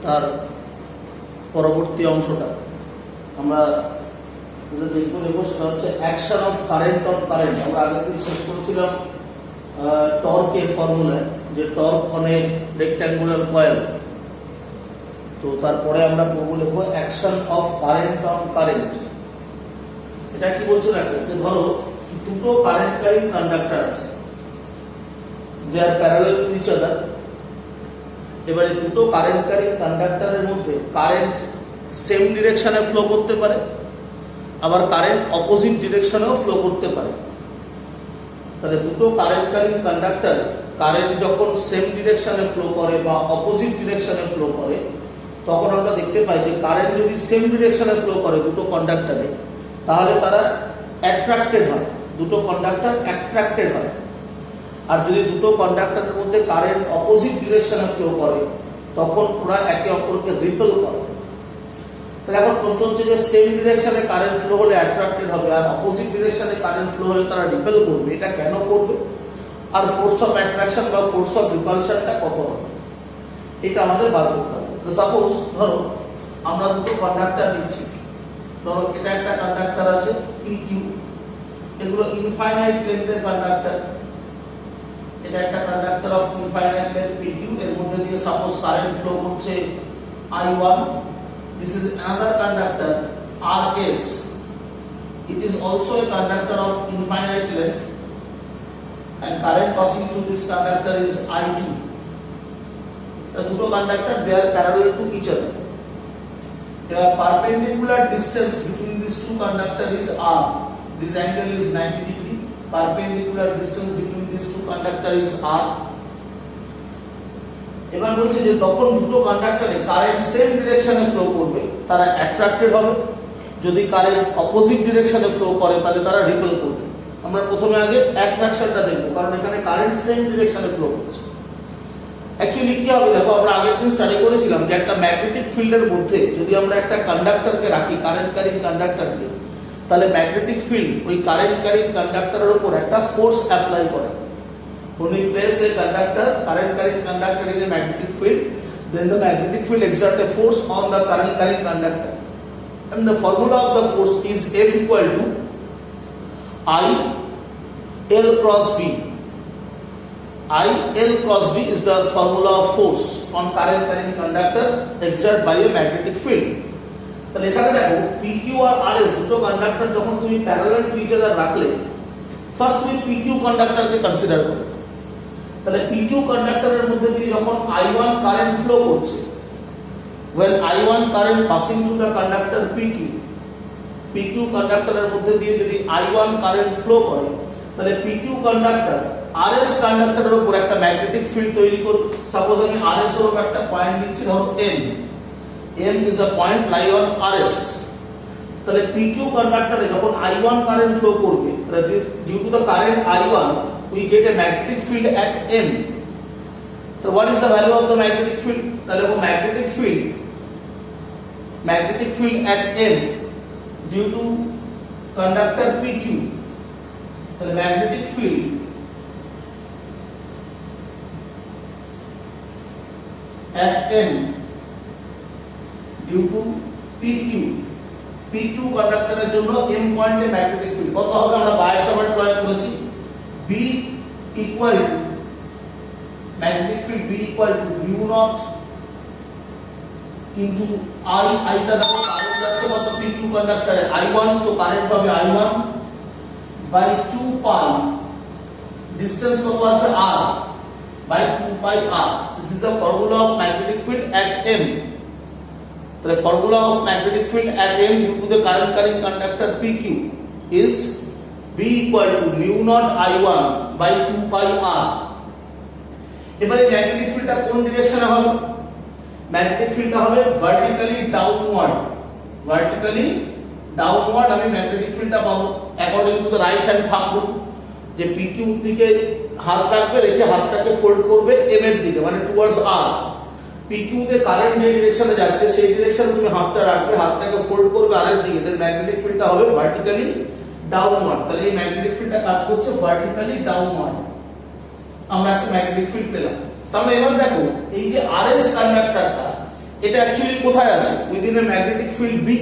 তার পরবর্তী অংশটা আমরা দেখব, সেটা হচ্ছে action of current on current. আমরা আগের দিন শেষ করেছিলাম টর্কের ফর্মুলায়, যে torque on a rectangular coil. তো তারপরে আমরা লিখবো action of current on current. এটা কি বলছে দেখো, যে ধরো দুটো কারেন্ট ক্যারিং কন্ডাক্টর আছে, দে আর প্যারালাল টু ইচ আদার। এবারে দুটো কারেন্ট ক্যারিং কন্ডাক্টরের মধ্যে কারেন্ট সেম ডিরেকশনে ফ্লো করতে পারে, আবার কারেন্ট অপোজিট ডিরেকশনেও ফ্লো করতে পারে। তাহলে দুটো কারেন্ট ক্যারিং কন্ডাক্টরে কারেন্ট যখন সেম ডিরেকশনে ফ্লো করে বা অপোজিট ডিরেকশনে ফ্লো করে, তখন আমরা দেখতে পাই যে কারেন্ট যদি সেম ডিরেকশনে ফ্লো করে দুটো কন্ডাক্টরে, তাহলে তারা অ্যাট্রাক্টেড হয়, দুটো কন্ডাক্টর অ্যাট্রাক্টেড হয়। আর যদি দুটো কন্ডাক্টরের মধ্যে কারেন্ট অপোজিট ডিরেকশনে ফ্লো করে, তখন ওরা একে অপরকে রিপেল করে। তাহলে এখন প্রশ্ন হচ্ছে যে সেম ডিরেকশনে কারেন্ট ফ্লো হলে অ্যাট্রাক্টেড হবে, আর অপোজিট ডিরেকশনে কারেন্ট ফ্লো হলে তারা রিপেল করবে। এটা কেন করবে, আর ফোর্স অফ অ্যাট্রাকশন বা ফোর্স অফ রিপালশনটা কত হবে, এটা আমাদের বার করতে হবে। সাপোজ ধরো আমরা দুটো কন্ডাক্টর নিচ্ছি, ধরো এটা একটা কন্ডাক্টর আছে PQ, এগুলো ইনফাইনাইট লেন্থের কন্ডাক্টর। এটা একটা conductor of infinite length PQ, এর মধ্যে দিয়ে সাপোজ কারেন্ট ফ্লো করছে I1। This is another conductor RS. It is also a conductor of infinite length, and current passing through this conductor is I2. The two conductors, they are parallel to each other. Their perpendicular distance between these two conductors is R. This angle is 90 degree. Perpendicular distance between these two conductors is R. এবার বলছে যে তখন দুটো কন্ডাক্টরে current same ডিরেকশনে flow করবে, তারা attracted হবে। যদি current opposite ডিরেকশনে flow করে, তাহলে তারা রিপেল করবে। আমরা প্রথমে আগে অ্যাট্রাকশনটা দেখব, কারণ এখানে কারেন্ট সেম ডিরেকশনে ফ্লো করছে। অ্যাকচুয়ালি কি হবে দেখো, আমরা আগের দিন স্টাডি করেছিলাম যে একটা ম্যাগনেটিক ফিল্ডের মধ্যে যদি আমরা একটা কন্ডাক্টরকে রাখি, কারেন্ট ক্যারিং কন্ডাক্টরকে, তাহলে ম্যাগনেটিক ফিল্ড ওই কারেন্ট ক্যারিং কন্ডাক্টরের উপর একটা ফোর্স অ্যাপ্লাই করে। When we place a conductor, current carrying conductor in a magnetic field, then the magnetic field exerts a force on the current carrying conductor, and the formula of the force is F equal to I L cross B. I L cross B is the formula of force on current carrying conductor exerted by a magnetic field. তাহলে এখানে দেখো PQ আর RS দুটো conductor যখন তুমি parallel to each আদার রাখলে, first তুমি PQ কন্ডাক্টরকে consider করো। তাহলে PQ কন্ডাক্টরের মধ্যে দিয়ে যখন I1 কারেন্ট ফ্লো করছে, when I1 current passing through the conductor PQ কন্ডাক্টরের মধ্যে দিয়ে যদি I1 কারেন্ট ফ্লো করে, তাহলে PQ কন্ডাক্টর RS কন্ডাক্টরের উপর একটা ম্যাগনেটিক ফিল্ড তৈরি করবে। সাপোজ আমি RS এর উপর একটা পয়েন্ট দিচ্ছি, ধরো M is a point lie on RS। তাহলে PQ কন্ডাক্টরে যখন I1 কারেন্ট ফ্লো করবে, due to the current I1 we get a magnetic field at M. So what is the value of the magnetic field? তাহলে magnetic field at M due to conductor PQ, তাহলে magnetic field at M due to PQ কন্ডাক্টরের জন্য M পয়েন্টে magnetic field কত হবে, আমরা buyer সমান প্রয়োগ করেছি। B equal to magnetic field B equal to mu naught into I টা দেখো কারেন্ট যাচ্ছে কত PQ কন্ডাক্টরে I1, সো কারেন্ট হবে I1 by 2 pi, ডিসটেন্স কত আছে R, by 2 pi R. This is the formula of magnetic field at M. The formula of magnetic field at M due to the current carrying conductor PQ is B equal to mu naught I1 by 2 pi R. এবারে magnetic ফিল্ডটা কোন ডিরেকশনে হবে, magnetic ফিল্ডটা হবে vertically downward. আমি magnetic ফিল্ডটা পাবো according to the right hand thumb rule, যে PQ দিকে হাত রাখবে, রেখে হাতটাকে ফোল্ড করবে M এর দিকে, মানে টুয়ার্ডস R। PQ তে কারেন্ট যে ডিরেকশনে যাচ্ছে সেই ডিরেকশনে তুমি হাতটা রাখবে, হাতটাকে ফোল্ড করবে আর এর দিকে, দেন ম্যাগনেটিক ফিল্ডটা হবে ভার্টিক্যালি ডাউনওয়ার্ড। তাহলে এই ম্যাগনেটিক ফিল্ডটা কাজ করছে ভার্টিক্যালি ডাউনওয়ার্ড। আমরা একটা ম্যাগনেটিক ফিল্ড পেলাম। তাহলে এবার দেখো এই যে RS কন্ডাক্টরটা, এটা অ্যাকচুয়ালি কোথায় আছে? Within a magnetic field B.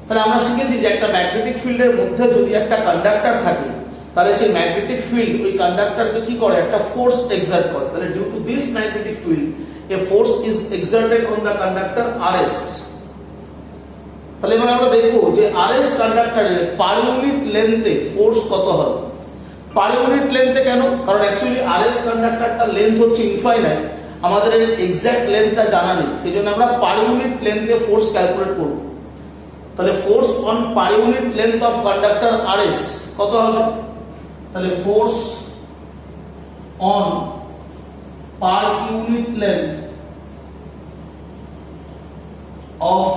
তাহলে আমরা শিখেছি যে একটা ম্যাগনেটিক ফিল্ডের মধ্যে যদি একটা কন্ডাক্টর থাকে তাহলে সেই ম্যাগনেটিক ফিল্ড ওই কন্ডাক্টরকে কি করে? একটা ফোর্স এক্সার্ট করে। তাহলে due to this magnetic field a force is exerted on the conductor RS. তাহলে এবার আমরা দেখব যে আরএস কন্ডাক্টরের পার ইউনিট লেন্থে ফোর্স কত হবে। পার ইউনিট লেন্থে কেন? কারণ অ্যাকচুয়ালি আরএস কন্ডাক্টরটার লেন্থ হচ্ছে ইনফাইনাইট, আমাদের এক্সাক্ট লেন্থটা জানা নেই, সেই জন্য আমরা পার ইউনিট লেন্থে ফোর্স ক্যালকুলেট করব। তাহলে force on per unit length of conductor RS কত হবে? তাহলে force on per unit length of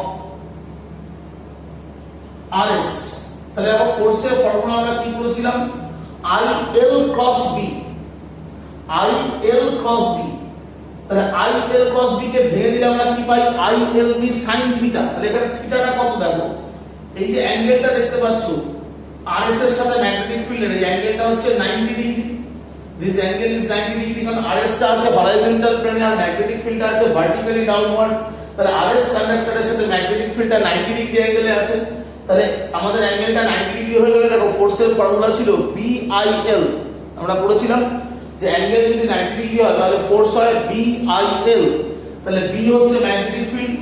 RS. তাহলে দেখো ফোর্সের ফর্মুলা আমরা কি করেছিলাম? IL cross B. IL cross B. তাহলে আইএল ক্রস বি কে ভেঙে দিলে আমরা কি পাই? IL B sine theta. তাহলে এখানে থিটাটা কত দেখো? এই যে অ্যাঙ্গেলটা দেখতে পাচ্ছ আরএস এর সাথে ম্যাগনেটিক ফিল্ডের এই অ্যাঙ্গেলটা হচ্ছে 90 degree. This angle is 90 degree কারণ আরএস টা আছে হরাইজন্টাল প্লেনে আর ম্যাগনেটিক ফিল্ডটা আছে ভার্টিক্যালি ডাউনওয়ার্ড। তাহলে আরএস কন্ডাক্টরের সাথে ম্যাগনেটিক ফিল্ডটা 90 ডিগ্রি অ্যাঙ্গেলে আছে। তাহলে আমাদের অ্যাঙ্গেলটা 90 ডিগ্রি হয়ে গেলে দেখো ফোর্সের ফর্মুলা ছিল বিআইএল। আমরা পড়েছিলাম যে অ্যাঙ্গেল যদি 90 ডিগ্রি হয় তাহলে ফোর্স হয় বিআইএল। তাহলে বি হচ্ছে ম্যাগনেটিক ফিল্ড,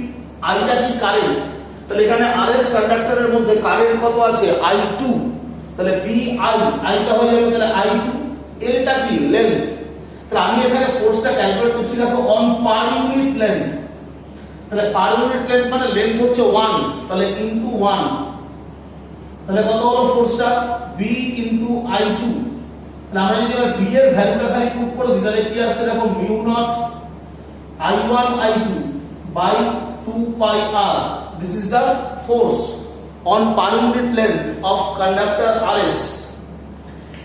আইটা কি? কারেন্ট। তাহলে এখানে আরএস কন্ডাক্টরের মধ্যে কারেন্ট কত আছে? I2। তাহলে বিআই, আইটা হয়ে যাবে তাহলে I2, এলটা কি? লেন্থ। তাহলে আমি এখানে ফোর্সটা ক্যালকুলেট করছি দেখো অন পার ইউনিট লেন্থ। তাহলে পার ইউনিট লেন্থ মানে লেন্থ হচ্ছে 1, তাহলে ইনটু 1। তাহলে কত হলো ফোর্সটা? b into I2। তাহলে আমরা যদি এবার b এর ভ্যালুটা খালি পুট করে দিই তাহলে কি আসছে দেখো mu naught I1 I2 by 2 pi r। This is the force on per unit length of conductor RS।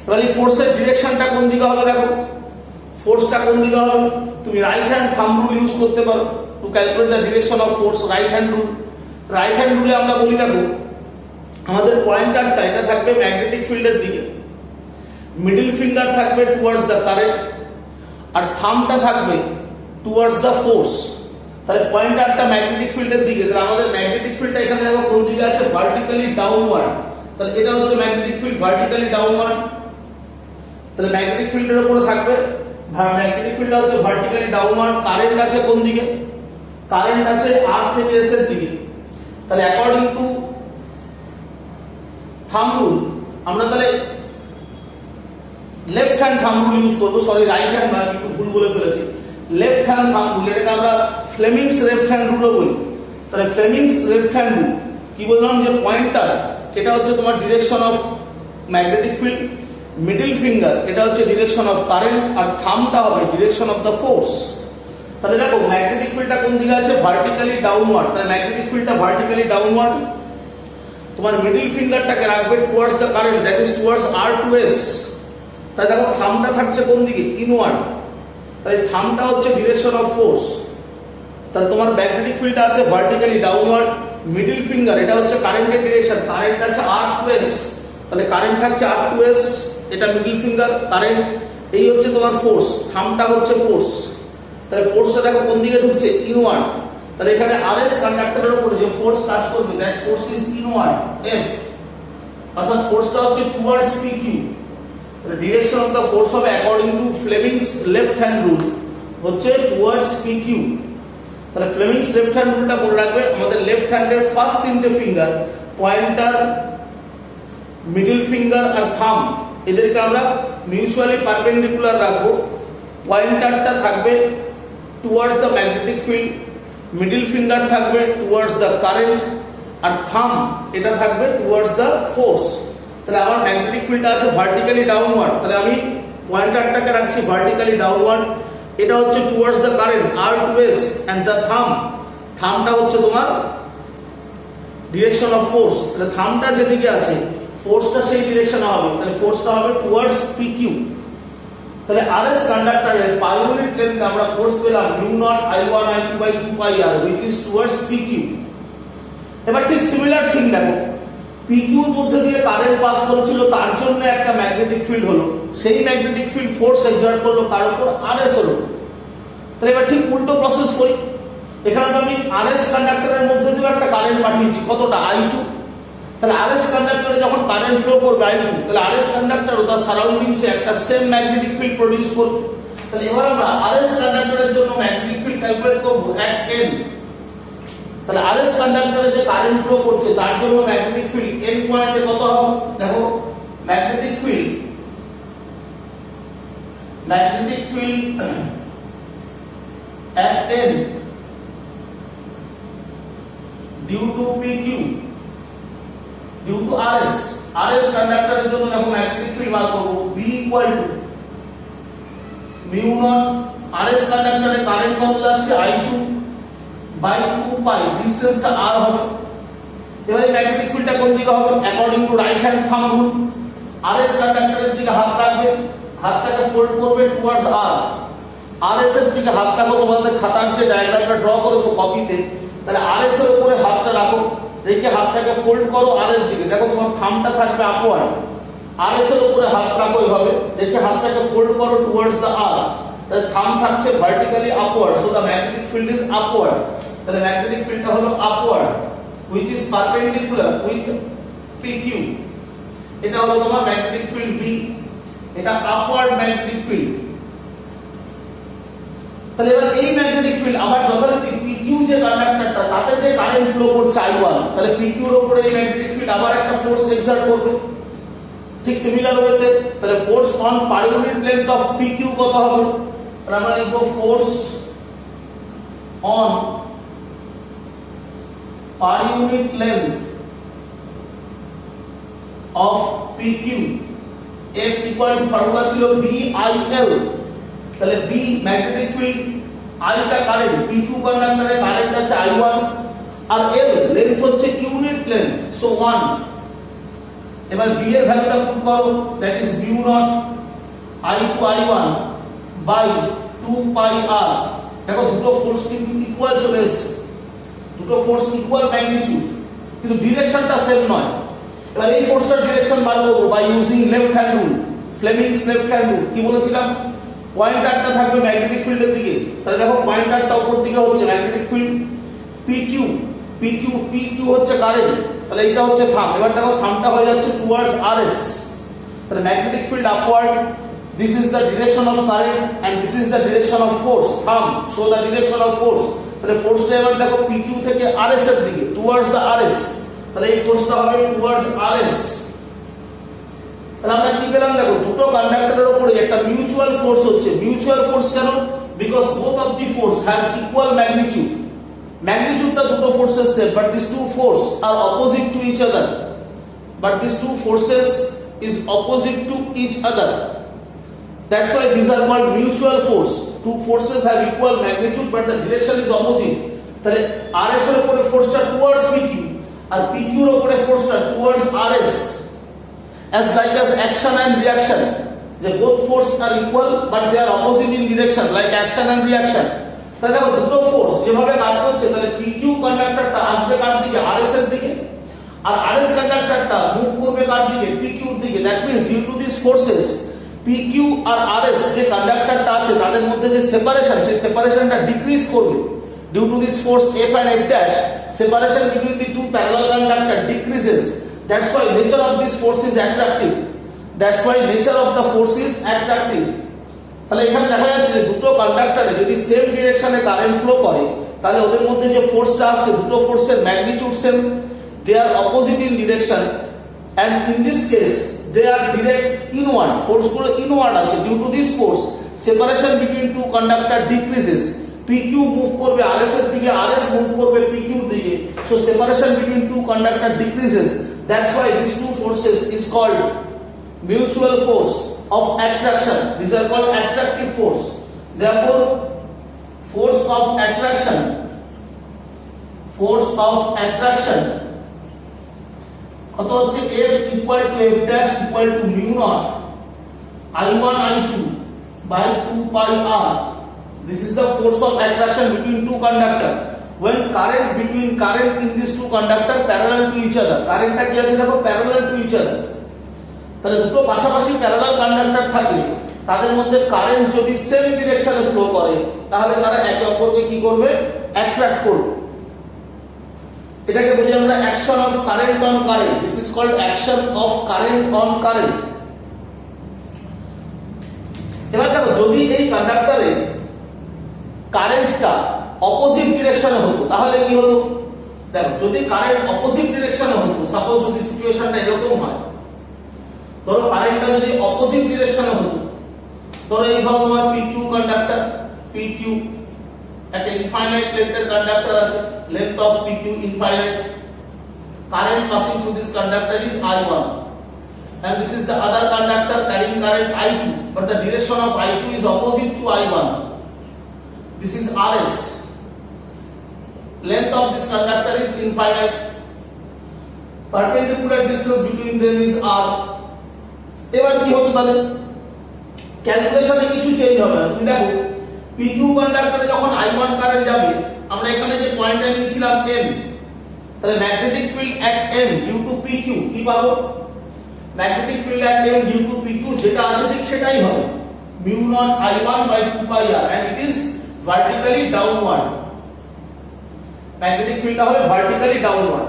এবার এই ফোর্সের ডিরেকশনটা কোন দিকে হবে দেখো? ফোর্সটা কোন দিকে হবে? তুমি right hand thumb rule use করতে পারো to calculate the direction of force. Right hand rule, right hand রুলে আমরা বলি দেখো আমাদের পয়েন্টারটা এটা থাকবে ম্যাগনেটিক ফিল্ডের দিকে, মিডল ফিঙ্গার থাকবে টুয়ার্ডস দ্য কারেন্ট আর থাম্বটা থাকবে টুয়ার্ডস দ্য ফোর্স। তাহলে পয়েন্টারটা ম্যাগনেটিক ফিল্ডের দিকে, তাহলে আমাদের ম্যাগনেটিক ফিল্ডটা এখানে দেখো কোন দিকে আছে? Vertically downward. তাহলে এটা হচ্ছে ম্যাগনেটিক ফিল্ড ভার্টিক্যালি ডাউনওয়ার্ড। তাহলে ম্যাগনেটিক ফিল্ডের উপরে থাকবে, ম্যাগনেটিক ফিল্ডটা হচ্ছে ভার্টিক্যালি ডাউনওয়ার্ড। কারেন্ট আছে কোন দিকে? কারেন্ট আছে আর থেকে এস এর দিকে। তাহলে অ্যাকর্ডিং টু থাম্ব রুল আমরা তাহলে left hand thumb rule use করবো, সরি রাইট হ্যান্ড না, একটু ভুল বলে ফেলেছি। লেফট হ্যান্ড থাম্ব রুল, এটাকে আমরা ফ্লেমিংস লেফট হ্যান্ড রুলও বলি। তাহলে ফ্লেমিংস লেফট হ্যান্ড রুল কি বললাম? যে পয়েন্টার এটা হচ্ছে তোমার direction of magnetic field, middle finger এটা হচ্ছে ডিরেকশন অফ কারেন্ট আর থাম্বটা হবে ডিরেকশন অফ দ্য ফোর্স। তাহলে দেখো ম্যাগনেটিক ফিল্ডটা কোন দিকে আছে? Vertically downward. তাহলে ম্যাগনেটিক ফিল্ডটা ভার্টিক্যালি ডাউনওয়ার্ড। তোমার মিডল ফিঙ্গারটাকে রাখবে towards the current, that is towards R to S। তাহলে দেখো থাম্বটা থাকছে কোন দিকে? ইনওয়ার্ড। তাহলে থাম্বটা হচ্ছে ডিরেকশন অফ ফোর্স। তাহলে তোমার ম্যাগনেটিক ফিল্ডটা আছে ভার্টিক্যালি ডাউনওয়ার্ড, মিডল ফিঙ্গার এটা হচ্ছে কারেন্টের ডিরেকশন, কারেন্ট আছে R to S। তাহলে কারেন্ট থাকছে R to S, এটা মিডল ফিঙ্গার কারেন্ট, এই হচ্ছে তোমার ফোর্স, থাম্বটা হচ্ছে ফোর্স। তাহলে ফোর্সটা দেখো কোন দিকে ঢুকছে? ইনওয়ার্ড। তাহলে এখানে আরএস কন্ডাক্টরের উপরে যে ফোর্স কাজ করবে that force is inward F, অর্থাৎ ফোর্সটা হচ্ছে টুয়ার্ডস PQ। তাহলে ডিরেকশন অফ দ্য ফোর্স হবে according to Fleming's left hand rule হচ্ছে টুয়ার্ডস PQ। তাহলে ফ্লেমিংস লেফট হ্যান্ড রুলটা মনে রাখবে, আমাদের লেফট হ্যান্ডের ফার্স্ট তিনটে ফিঙ্গার পয়েন্টার, মিডল ফিঙ্গার আর থাম্ব এদেরকে আমরা মিউচুয়ালি পারপেন্ডিকুলার রাখবো। পয়েন্টারটা থাকবে towards the magnetic field, middle finger থাকবে টুয়ার্ডস দ্য কারেন্ট আর থাম্ব এটা থাকবে টুয়ার্ডস দ্য ফোর্স। তাহলে আমার ম্যাগনেটিক ফিল্ডটা আছে ভার্টিক্যালি ডাউনওয়ার্ড, তাহলে আমি পয়েন্টারটাকে রাখছি ভার্টিক্যালি ডাউনওয়ার্ড, এটা হচ্ছে towards the current R to S and the থাম্বটা হচ্ছে তোমার ডিরেকশন অফ ফোর্স। তাহলে থাম্বটা যেদিকে আছে ফোর্সটা সেই ডিরেকশনে হবে, তাহলে ফোর্সটা হবে টুয়ার্ডস PQ। তাহলে আরএস কন্ডাক্টরের পার ইউনিট লেন্থে আমরা ফোর্স পেলাম mu naught I1 I2 by 2 pi r which is towards PQ। এবার ঠিক সিমিলার থিং দেখো, PQ এর মধ্যে দিয়ে কারেন্ট পাস করেছিল, তার জন্য একটা ম্যাগনেটিক ফিল্ড হলো, সেই ম্যাগনেটিক ফিল্ড ফোর্স এক্সার্ট করলো কার উপর? আরএস হলো। তাহলে এবার ঠিক উল্টো প্রসেস করি, এখানে তো আমি আরএস কন্ডাক্টরের মধ্যে দিয়ে একটা কারেন্ট পাঠিয়েছি, কতটা I2। তাহলে আরএস কন্ডাক্টরে যখন কারেন্ট ফ্লো করবে I2, তাহলে আরএস কন্ডাক্টর ও তার সারাউন্ডিংসে একটা সেম ম্যাগনেটিক ফিল্ড প্রডিউস করবে। তাহলে এবার আমরা আরএস কন্ডাক্টরের জন্য ম্যাগনেটিক ফিল্ড ক্যালকুলেট করব at n। তাহলে আরএস কন্ডাক্টরে যে কারেন্ট ফ্লো করছে তার জন্য ম্যাগনেটিক ফিল্ড n পয়েন্টে কত হবে? দেখো magnetic field at n due to PQ due to RS কন্ডাক্টরের জন্য দেখো ম্যাগনেটিক ফিল্ড বার করব B equal to mu naught RS কন্ডাক্টরে কারেন্ট কত যাচ্ছে I2 by 2 pi, ডিসটেন্সটা r হবে। এবারে ম্যাগনেটিক ফিল্ডটা কোন দিকে হবে? According two right hand thumb rule, RS কন্ডাক্টরের দিকে হাত রাখবে, হাতটাকে ফোল্ড করবে টুয়ার্ডস r। RS এর দিকে হাত রাখো, তোমাদের খাতার যে ডায়াগ্রামটা ড্র করেছো কপিতে, তাহলে RS এর উপরে হাতটা রাখো, রেখে হাতটাকে ফোল্ড করো r এর দিকে। দেখো তোমার থাম্বটা থাকবে আপওয়ার্ড, RS এর উপরে হাত রাখো এভাবে, রেখে হাতটাকে ফোল্ড করো টুয়ার্ডস দ্য r। তাহলে থাম্ব থাকছে vertically upward, so the magnetic field is upward. তাহলে ম্যাগনেটিক ফিল্ডটা হলো upward which is perpendicular with PQ। এটা হলো তোমার ম্যাগনেটিক ফিল্ড B, এটা আপওয়ার্ড ম্যাগনেটিক ফিল্ড। তাহলে এবার এই ম্যাগনেটিক ফিল্ড আবার যথারীতি PQ যে কন্ডাক্টরটা তাতে যে কারেন্ট ফ্লো করছে I1, তাহলে PQ এর উপরে এই ম্যাগনেটিক ফিল্ড আবার একটা ফোর্স এক্সার্ট করবে ঠিক সিমিলার ওয়েতে। তাহলে force on per unit length of PQ কত হবে? তাহলে আমরা লিখব force on per unit length of PQ, F equal to formula ছিল BIL। তাহলে B ম্যাগনেটিক ফিল্ড, I টা কারেন্ট, PQ কন্ডাক্টরে কারেন্ট আছে I1, আর L লেন্থ হচ্ছে ইউনিট লেন্থ, সো 1। এবার B এর ভ্যালুটা পুট করো, that is mu naught I2 I1 by 2 pi r। দেখো দুটো ফোর্স কিন্তু ইকুয়াল চলে এসেছে, দুটো ফোর্স ইকুয়াল ম্যাগনিটিউড, কিন্তু ডিরেকশনটা সেম নয়। এবার এই ফোর্সটার ডিরেকশন বার করব by using left hand rule, Fleming's left hand rule. কি বলেছিলাম? পয়েন্টারটা থাকবে ম্যাগনেটিক ফিল্ডের দিকে, তাহলে দেখো পয়েন্টারটা উপর দিকে হচ্ছে ম্যাগনেটিক ফিল্ড PQ হচ্ছে কারেন্ট, তাহলে এটা হচ্ছে থাম্ব। এবার দেখো থাম্বটা হয়ে যাচ্ছে টুয়ার্ডস RS, তাহলে magnetic field upward, this is the direction of current and this is the direction of force, thumb show the direction of force। তাহলে ফোর্সটা এবার দেখো PQ থেকে RS এর দিকে টুয়ার্ডস দ্য RS, তাহলে এই ফোর্সটা হবে টুয়ার্ডস RS। তাহলে আমরা কি পেলাম? দেখো দুটো কন্ডাক্টরের উপরে একটা মিউচুয়াল ফোর্স হচ্ছে। মিউচুয়াল ফোর্স কেন? Because both of the force have equal magnitude. ম্যাগনিটিউডটা দুটো ফোর্সের same, but this two force are opposite to each other, but this two forces is opposite to each other. That's why these are called mutual force. Two forces have equal magnitude but the direction is opposite. তাহলে RS এর উপরে ফোর্সটা towards PQ আর PQ এর উপরে ফোর্সটা towards RS, as like as action and reaction, যে both force are equal but they are opposite in direction, like action and reaction। তাহলে দেখো দুটো force যেভাবে কাজ করছে, তাহলে PQ কন্ডাক্টরটা আসবে কার দিকে? RS এর দিকে, আর RS কন্ডাক্টরটা মুভ করবে কার দিকে? PQ এর দিকে। That means due to this forces PQ আর RS যে কন্ডাক্টরটা আছে তাদের মধ্যে যে সেপারেশন, সেই সেপারেশনটা ডিক্রিজ করবে। Due to this force F and F dash, separation between the two parallel conductor decreases. That's why nature of this force is attractive. That's why nature of the force is attractive. তাহলে এখানে দেখা যাচ্ছে যে দুটো কন্ডাক্টরে যদি same ডিরেকশনে current flow করে, তাহলে ওদের মধ্যে যে ফোর্সটা আসছে দুটো ফোর্সের magnitude same, they are opposite in direction, and in this case they are direct inward, force গুলো inward আছে। due to this force separation between two conductor decreases, PQ move করবে RS এর দিকে, RS move করবে PQ এর দিকে, so separation between two conductor decreases। that's why these two forces is called mutual force of attraction. These are called attractive force. Therefore force of attraction কত হচ্ছে? F equal to F dash equal to mu naught I1 I2 by 2 pi r. This is the force of attraction between two conductor. When current in these two conductor parallel to each other, কারেন্টটা কি আছে দেখো parallel to each other। তাহলে দুটো পাশাপাশি parallel conductor থাকলে তাদের মধ্যে কারেন্ট যদি সেম ডিরেকশনে ফ্লো করে, তাহলে তারা একে অপরকে কি করবে? অ্যাট্রাক্ট করবে। এটাকে বলি আমরা action of current on current. This is called action of current on current. এবার দেখো, যদি এই কন্ডাক্টরে কারেন্টটা অপোজিট ডিরেকশনে হতো তাহলে কি হতো? দেখো, যদি কারেন্ট অপোজিট ডিরেকশনে হতো, সাপোজ যদি সিচুয়েশনটা এরকম হয়, ধরো কারেন্টটা যদি অপোজিট ডিরেকশনে হতো, ধরো এই ধরো তোমার PQ কন্ডাক্টর, PQ একটা ইনফাইনাইট লেন্থের কন্ডাক্টর আছে, length of PQ infinite, current passing through this conductor is I1 and this is the other conductor carrying current I2, but the direction of I2 is opposite to I1. This is RS. Length of this conductor is infinite. Perpendicular distance between them is R. এবার কি হতে পারে? ক্যালকুলেশনে কিছু change হবে না। তুমি দেখো, PQ কন্ডাক্টরে যখন I1 কারেন্ট যাবে, আমরা এখানে যে পয়েন্টটা নিয়েছিলাম M, তাহলে magnetic field at M due to PQ কি পাবো? Magnetic field at M due to PQ যেটা আছে ঠিক সেটাই হবে, mu naught I1 by 2 pi r, and it is vertically downward. Magnetic ফিল্ডটা হবে ভার্টিক্যালি ডাউনওয়ার্ড,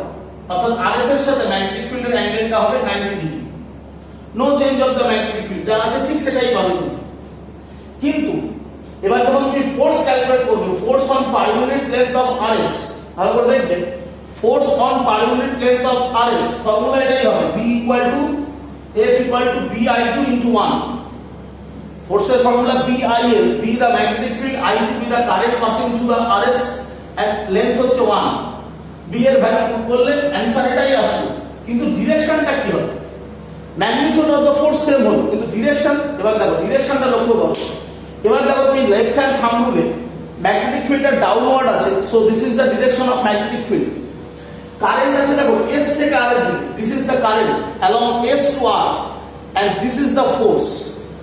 অর্থাৎ RS এর সাথে ম্যাগনেটিক ফিল্ডের অ্যাঙ্গেলটা হবে 90 degree. No change of the magnetic field, যা আছে ঠিক সেটাই পাবে তুমি। কিন্তু এবার যখন তুমি ফোর্স ক্যালকুলেট করবে, force on per unit length of RS, ভালো করে দেখবে, force on per unit length of RS formula এটাই হবে, B equal to F equal to BI2 into 1. ফোর্সের formula BIL, B the magnetic field, I2 be the current passing through the RS, and length হচ্ছে 1। B এর value put করলে answer এটাই আসবে, কিন্তু ডিরেকশনটা কি হবে? Magnitude of the force same হলো, কিন্তু ডিরেকশন, এবার দেখো ডিরেকশনটা লক্ষ্য করো। এবার দেখো তুমি লেফট হ্যান্ড থাম্ব রুলে ম্যাগনেটিক ফিল্ডটা ডাউনওয়ার্ড আছে, so this is the direction of magnetic field. Current আছে দেখো S থেকে R এর দিকে, this is the current along S to R, and this is the force.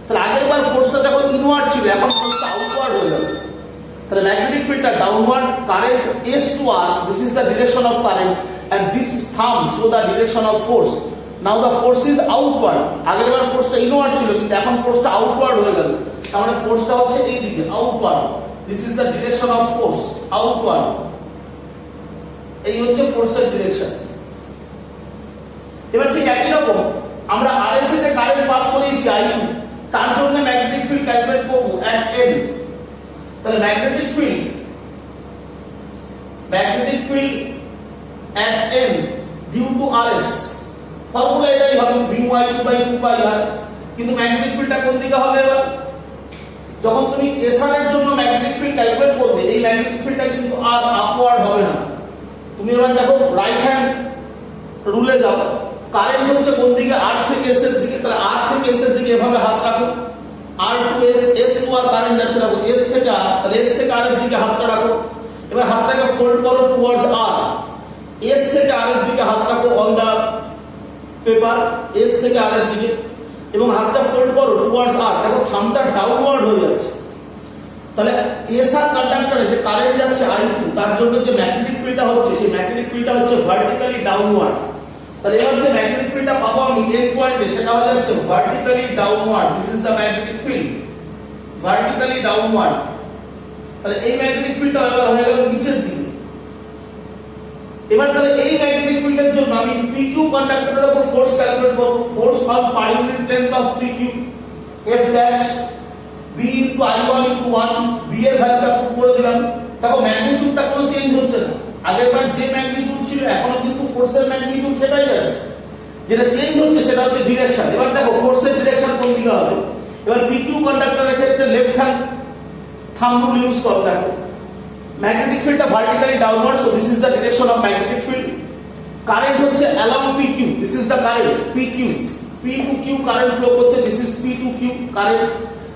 তাহলে আগের বার ফোর্সটা যখন ইনওয়ার্ড ছিল, এখন ফোর্সটা আউটওয়ার্ড হয়ে যাবে। তাহলে ম্যাগনেটিক ফিল্ডটা downward, current S to R, this is the direction of current, and this thumb show the direction of force. Now the force is outward. আগের বার ফোর্সটা ইনওয়ার্ড ছিল, কিন্তু এখন ফোর্সটা আউটওয়ার্ড হয়ে গেল, তার মানে ফোর্সটা হচ্ছে এই দিকে, outward. This is the direction of force, outward. এই হচ্ছে ফোর্সের ডিরেকশন। এবার ঠিক একই রকম আমরা RS এ কারেন্ট পাস করেছি I2, তার জন্য ম্যাগনেটিক ফিল্ড ক্যালকুলেট করব at M। তাহলে magnetic field at M due to RS, formula এটাই হবে μI2 by 2 pi r। কিন্তু ম্যাগনেটিক ফিল্ডটা কোন দিকে হবে? এবার যখন তুমি SR এর জন্য ম্যাগনেটিক ফিল্ড ক্যালকুলেট করবে, এই ম্যাগনেটিক ফিল্ডটা কিন্তু আর আপওয়ার্ড হবে না। তুমি এবার দেখো রাইট হ্যান্ড রুলে যাও, কারেন্ট হচ্ছে কোন দিকে? R থেকে S এর দিকে। তাহলে R থেকে S এর দিকে এভাবে হাত রাখো, R to S, S to R current যাচ্ছে, রাখো S থেকে R, তাহলে S থেকে R এর দিকে হাতটা রাখো। এবার হাতটাকে ফোল্ড করো টুয়ার্ডস R, S থেকে R এর দিকে হাত রাখো অন দা পেপার, S থেকে R এর দিকে, এবং হাতটা ফোল্ড করো টুয়ার্ডস R। দেখো থাম্বটা ডাউনওয়ার্ড হয়ে যাচ্ছে। তাহলে SR কন্ডাক্টরে যে কারেন্ট যাচ্ছে I2, তার জন্য যে ম্যাগনেটিক ফিল্ডটা হচ্ছে, সেই ম্যাগনেটিক ফিল্ডটা হচ্ছে ভার্টিক্যালি ডাউনওয়ার্ড। তাহলে এবার যে ম্যাগনেটিক ফিল্ডটা পাবো আমি এন্ড পয়েন্টে, সেটা হয়ে যাচ্ছে vertically downward. This is the magnetic field, vertically downward. তাহলে এই ম্যাগনেটিক ফিল্ডটা হয়ে গেল নিচের দিকে। এবার তাহলে এই ম্যাগনেটিক ফিল্ডের জন্য আমি PQ কন্ডাক্টরের উপর ফোর্স ক্যালকুলেট করব। Force on per unit length of PQ, F dash B into I1 into 1, B এর ভ্যালুটা পুট করে দিলাম। দেখো ম্যাগনিটিউডটা কোনো চেঞ্জ হচ্ছে না, আগেরবার যে ম্যাগনিটিউড ছিল এখনো কিন্তু ফোর্সের ম্যাগনিটিউড সেটাই আছে, যেটা চেঞ্জ হচ্ছে সেটা হচ্ছে ডিরেকশন। এবার দেখো ফোর্সের ডিরেকশন কোন দিকে হবে? এবার PQ কন্ডাক্টরের ক্ষেত্রে left hand thumb rule use করো। দেখো ম্যাগনেটিক ফিল্ডটা vertically downward, so this is the direction of magnetic field. Current হচ্ছে along PQ, this is the current PQ, P to Q current flow করছে, this is P to Q current,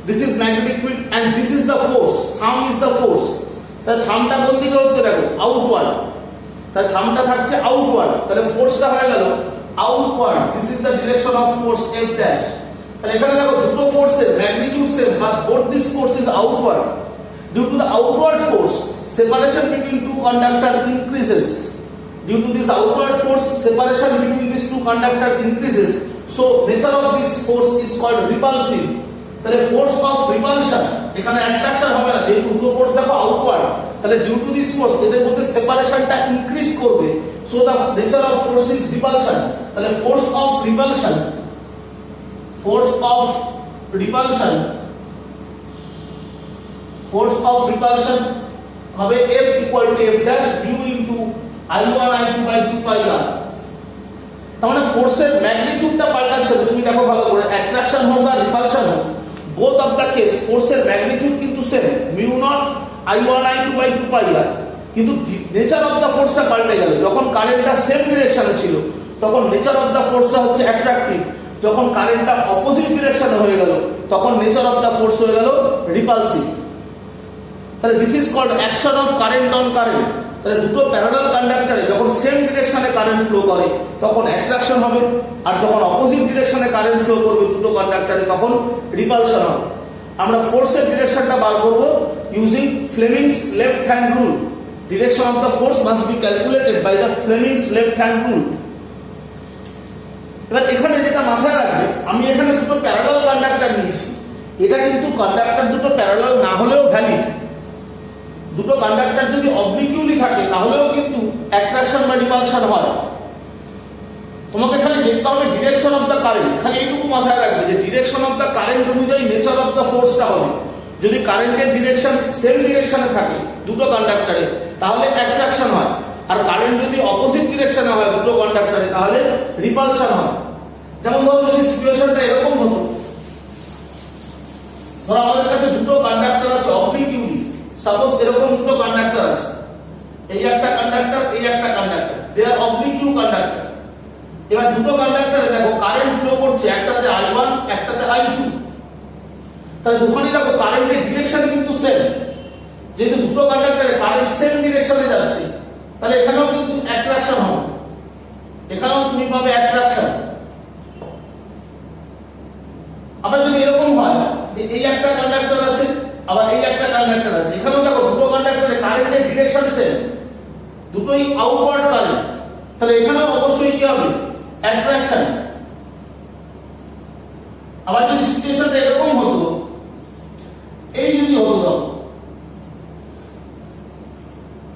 this is magnetic field, and this is the force, thumb is the force. তাহলে থাম্বটা কোন দিকে হচ্ছে? দেখো outward, তাহলে থাম্বটা থাকছে outward, তাহলে ফোর্সটা হয়ে গেল outward. This is the direction of force F dash. তাহলে এখানে দেখো দুটো ফোর্সের magnitude same, but both this force is outward. Due to the outward force, separation between two conductors increases. Due to this outward force, separation between these two conductors increases. So nature of this force is called repulsive. তাহলে force of repulsion, এখানে attraction হবে না, যেহেতু দুটো force দেখো outward, তাহলে due to this force এদের মধ্যে সেপারেশনটা ইনক্রিজ করবে, so the nature of force is repulsion. তাহলে ফোর্স অফ রিপালশন হবে F equal to F dash mu into I1 I2 by 2 pi r। তার মানে ফোর্সের ম্যাগনিটিউডটা পাল্টাচ্ছে। তুমি দেখো ভালো করে, অ্যাট্রাকশন হোক আর রিপালশন হোক, বোথ অফ দ্য কেস ফোর্সের ম্যাগনিটিউড কিন্তু same, mu naught I1 I2 by 2 pi r, কিন্তু নেচার অফ দ্য ফোর্সটা পাল্টে গেল। যখন কারেন্টটা সেম ডিরেকশনে ছিল তখন নেচার অফ দ্য ফোর্সটা হচ্ছে অ্যাট্রাকটিভ, যখন কারেন্টটা অপোজিট ডিরেকশনে হয়ে গেল তখন নেচার অফ দ্য ফোর্স হয়ে গেল রিপালসিভ। তাহলে this is called action of current on current. তাহলে দুটো প্যারালাল কন্ডাক্টরে যখন সেম ডিরেকশনে কারেন্ট ফ্লো করে তখন অ্যাট্রাকশন হবে, আর যখন অপোজিট ডিরেকশনে কারেন্ট ফ্লো করবে দুটো কন্ডাক্টরে তখন রিপালশন হবে। আমরা ফোর্সের ডিরেকশনটা বার করব using Fleming's left hand rule. Direction of the force must be calculated by the Fleming's left hand rule. এবার এখানে যেটা মাথায় রাখবে, আমি এখানে দুটো প্যারালাল কন্ডাক্টর নিয়েছি, এটা কিন্তু কন্ডাক্টর দুটো প্যারালাল না হলেও ভ্যালিড। দুটো কন্ডাক্টর যদি অবলিকুইলি থাকে তাহলেও কিন্তু অ্যাট্রাকশন বা রিপালশন হয়। তোমাকে খালি দেখতে হবে ডিরেকশন অফ দ্য কারেন্ট, খালি এইটুকু মাথায় রাখবে যে ডিরেকশন অফ দ্য কারেন্ট অনুযায়ী নেচার অফ দ্য ফোর্সটা হবে। যদি কারেন্টের ডিরেকশন সেম ডিরেকশনে থাকে দুটো কন্ডাক্টরে তাহলে অ্যাট্রাকশন হয়, আর কারেন্ট যদি অপোজিট ডিরেকশনে হয় দুটো কন্ডাক্টরে তাহলে রিপালশন হয়। যেমন ধরো যদি সিচুয়েশনটা এরকম হতো, ধরো আমাদের কাছে দুটো কন্ডাক্টর আছে অবলিকুইলি, সাপোজ এরকম দুটো কন্ডাক্টর আছে, এই একটা কন্ডাক্টর এই একটা কন্ডাক্টর, দে আর অবলিকিউ কন্ডাক্টর। এবার দুটো কন্ডাক্টরে দেখো কারেন্ট ফ্লো করছে, একটাতে I1 একটাতে I2। তাহলে দুখানে দেখো কারেন্টের ডিরেকশন কিন্তু সেম, যেহেতু দুটো কন্ডাক্টরে কারেন্ট সেম ডিরেকশনে যাচ্ছে তাহলে এখানেও কিন্তু অ্যাট্রাকশন হবে, এখানেও তুমি পাবে অ্যাট্রাকশন। আবার যদি এরকম হয় যে এই একটা কন্ডাক্টর আছে আবার এই একটা কন্ডাক্টর আছে, এখানেও দেখো দুটো কন্ডাক্টরে কারেন্টের ডিরেকশন সেম, দুটোই আউটওয়ার্ড কারেন্ট, তাহলে এখানেও অবশ্যই কি হবে অ্যাট্রাকশন। আবার যদি সিচুয়েশনটা এরকম হতো, এই যদি হতো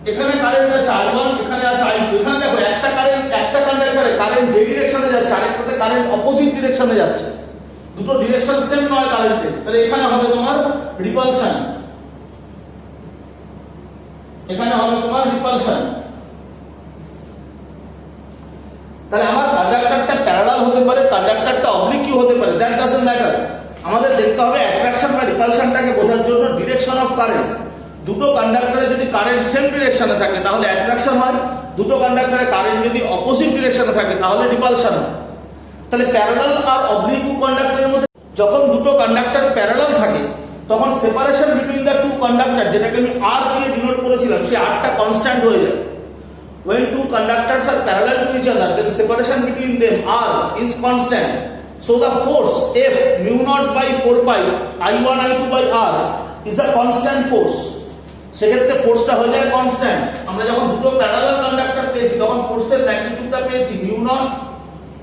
এখানে কারেন্ট আছে I1 এখানে আছে I2, এখানে দেখো একটা কারেন্ট একটা কন্ডাক্টরে কারেন্ট যে ডিরেকশনে যাচ্ছে আরেকটাতে কারেন্ট অপোজিট ডিরেকশনে যাচ্ছে, দুটো ডিরেকশন সেম নয় কারেন্টের, তাহলে এখানে হবে তোমার রিপালশন, এখানে হবে তোমার রিপালশন। তাহলে আমার কন্ডাক্টরটা প্যারালাল হতে পারে, কন্ডাক্টরটা অবলিকিউ হতে পারে, দ্যাট ডাজন্ট ম্যাটার। আমাদের দেখতে হবে অ্যাট্রাকশন বা রিপালশনটাকে বোঝার জন্য ডিরেকশন অফ কারেন্ট। দুটো কন্ডাক্টরে যদি কারেন্ট সেম ডিরেকশনে থাকে তাহলে অ্যাট্রাকশন হয়, দুটো কন্ডাক্টরে কারেন্ট যদি অপোজিট ডিরেকশনে থাকে তাহলে রিপালশন হয়। তাহলে প্যারালাল আর অবলিকিউ কন্ডাক্টরের মধ্যে যখন দুটো কন্ডাক্টর প্যারালাল থাকে তখন separation between the two conductor, যেটাকে আমি R দিয়ে ডিনোট করেছিলাম, সেই Rটা কনস্ট্যান্ট হয়ে যায়। When two conductors are parallel to each other, then separation between them R is constant. So the force F mu naught by 4 pi I1 I2 by R is a constant force. সেক্ষেত্রে ফোর্সটা হয়ে যায় constant. আমরা যখন দুটো parallel conductor পেয়েছি তখন ফোর্সের ম্যাগনিটিউডটা পেয়েছি mu not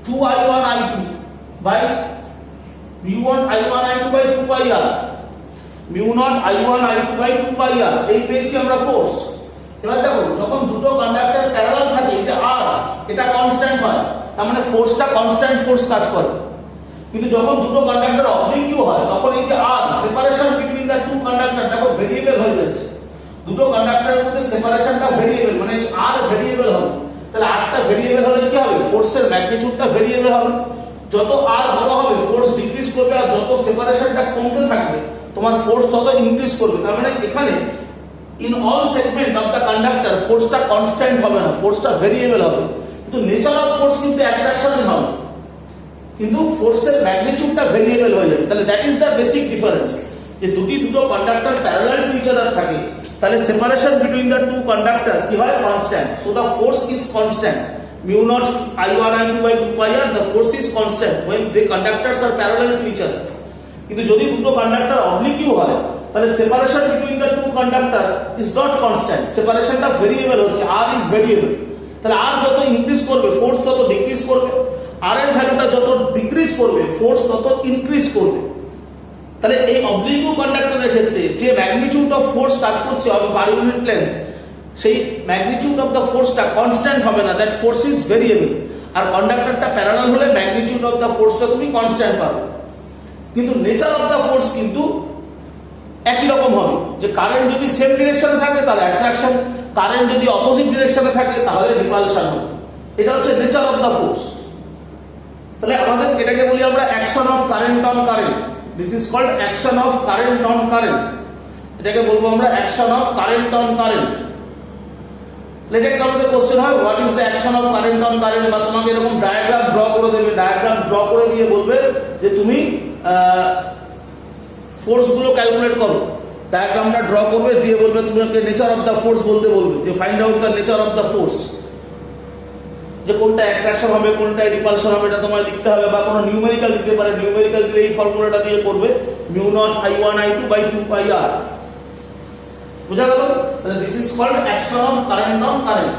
2 I1 I2 by mu naught I1 I2 by 2 pi R, mu naught I1 I2 by 2 pi R, এই পেয়েছি আমরা ফোর্স। এবার দেখো যখন দুটো কন্ডাক্টর প্যারালাল থাকে এই যে R এটা কনস্ট্যান্ট হয়, তার মানে ফোর্সটা কনস্ট্যান্ট ফোর্স কাজ করে। কিন্তু যখন দুটো কন্ডাক্টর অবলিকিউ হয় তখন এই যে R separation between the two conductor দেখো ভেরিয়েবল হয়ে যাচ্ছে। দুটো কন্ডাক্টরের মধ্যে সেপারেশনটা ভেরিয়েবল, মানে R ভেরিয়েবল হবে। তাহলে Rটা ভেরিয়েবল হলে কি হবে, ফোর্সের ম্যাগনিটিউডটা ভেরিয়েবল হবে। যত R বড় হবে ফোর্স ডিক্রিজ করবে, আর যত সেপারেশনটা কমতে থাকবে তোমার ফোর্স তত ইনক্রিজ করবে। তার মানে এখানে in all segment of the conductor ফোর্সটা কনস্ট্যান্ট হবে না, ফোর্সটা ভেরিয়েবল হবে। কিন্তু নেচার অফ ফোর্স কিন্তু অ্যাট্রাকশনই হবে, কিন্তু ফোর্সের ম্যাগনিটিউডটা ভেরিয়েবল হয়ে যাবে। তাহলে that is the basic difference, যে দুটো conductor parallel to each other থাকে তাহলে separation between the two conductor কি হয় constant. So the force is constant, mu naught I1 I2 by 2 pi R, the force is constant when the conductors are parallel to each other. কিন্তু যদি দুটো conductor oblique হয় তাহলে separation between the two conductor is not constant, সেপারেশনটা variable হচ্ছে, R is variable. তাহলে R যত increase করবে ফোর্স তত ডিক্রিজ করবে, R এর ভ্যালুটা যত ডিক্রিজ করবে ফোর্স তত ইনক্রিজ করবে। তাহলে এই অবলিগু কন্ডাক্টরের ক্ষেত্রে যে ম্যাগনিটিউড অফ ফোর্স কাজ করছে অন পার ইউনিট লেন্থ, সেই ম্যাগনিটিউড অফ দ্য ফোর্সটা কনস্ট্যান্ট হবে না, দ্যাট ফোর্স ইজ ভেরিয়েবল। আর কন্ডাক্টরটা প্যারালাল হলে ম্যাগনিটিউড অফ দ্য ফোর্সটা তুমি কনস্ট্যান্ট পাবে। কিন্তু নেচার অফ দ্য ফোর্স কিন্তু একই রকম হবে, যে কারেন্ট যদি সেম ডিরেকশনে থাকে তাহলে অ্যাট্রাকশন, কারেন্ট যদি অপোজিট ডিরেকশনে থাকে তাহলে রিপালশন হবে। এটা হচ্ছে নেচার অফ দ্য ফোর্স। তাহলে আমাদের এটাকে বলি আমরা action of current on current. This is called action of current on current. এটাকে বলবো আমরা action of current on current. এটাকে আমাদের কোশ্চেন হয় what is the action of current on current, বা তোমাকে এরকম ডায়াগ্রাম ড্র করে দেবে, ডায়াগ্রাম ড্র করে দিয়ে বলবে যে তুমি ফোর্স গুলো ক্যালকুলেট করো। ডায়াগ্রামটা ড্র করবে, দিয়ে বলবে তোমাকে নেচার অফ দ্য ফোর্স বলতে বলবে, যে find out the nature of the force, যে কোনটা অ্যাট্রাকশন হবে কোনটা রিপালশন হবে এটা তোমায় লিখতে হবে, বা কোনো নিউমেরিক্যাল দিতে পারে, নিউমেরিক্যাল দিলে এই ফর্মুলাটা দিয়ে করবে mu naught I1 I2 by 2 pi r। বুঝা গেল? তাহলে this is called action of current on current.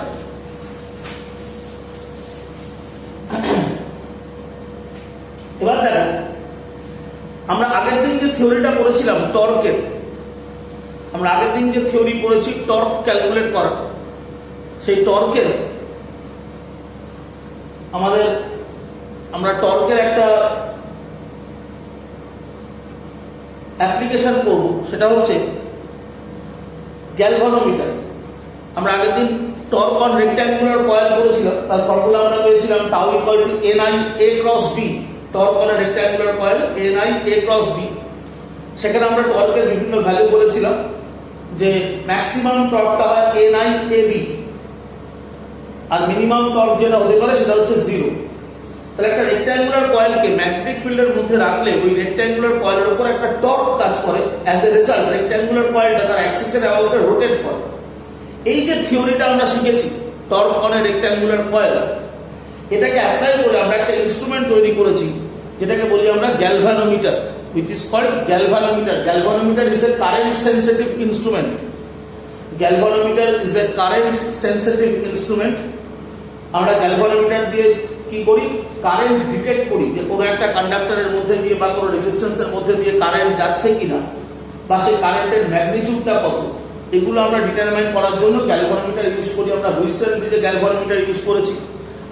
এবার দেখো আমরা আগের দিন যে থিওরিটা পড়েছিলাম টর্কের, আমরা আগের দিন যে থিওরি পড়েছি টর্ক ক্যালকুলেট করা, সেই টর্কের আমরা টর্কের একটা অ্যাপ্লিকেশন করব, সেটা হচ্ছে গ্যালভানোমিটার। আমরা আগের দিন টর্ক অন রেক্ট্যাঙ্গুলার কয়েল করেছিলাম, তার ফর্মুলা আমরা পেয়েছিলাম tau equal two NI A cross B। Torque on rectangular coil NI A cross B। সেখানে আমরা টর্কের বিভিন্ন ভ্যালু বলেছিলাম, যে ম্যাক্সিমাম টর্কটা হয় NI AB, আর মিনিমাম টর্ক যেটা হতে পারে সেটা হচ্ছে 0। তাহলে একটা রেক্ট্যাঙ্গুলার কয়েলকে ম্যাগনেটিক ফিল্ডের মধ্যে রাখলে ওই রেক্ট্যাঙ্গুলার কয়েলের উপর একটা টর্ক কাজ করে, অ্যাজ এ রেজাল্ট রেক্ট্যাঙ্গুলার কয়েলটা তার অ্যাক্সিসের অ্যাবাউটে রোটেট করে। এই যে থিওরিটা আমরা শিখেছি torque on a rectangular coil, এটাকে অ্যাপ্লাই করে আমরা একটা ইনস্ট্রুমেন্ট তৈরি করেছি যেটাকে বলি আমরা galvanometer, which is called galvanometer. Galvanometer is a current sensitive instrument. Galvanometer is a current sensitive instrument. আমরা গ্যালভানোমিটার দিয়ে কি করি, কারেন্ট ডিটেক্ট করি, যে কোনো একটা কন্ডাক্টরের মধ্যে দিয়ে বা কোনো রেজিস্ট্যান্সের মধ্যে দিয়ে কারেন্ট যাচ্ছে কিনা, বা সেই কারেন্টের ম্যাগনিটিউডটা কত, এগুলো আমরা ডিটারমাইন করার জন্য গ্যালভানোমিটার ইউজ করি। আমরা হুইস্টন ব্রিজে গ্যালভানোমিটার ইউজ করেছি,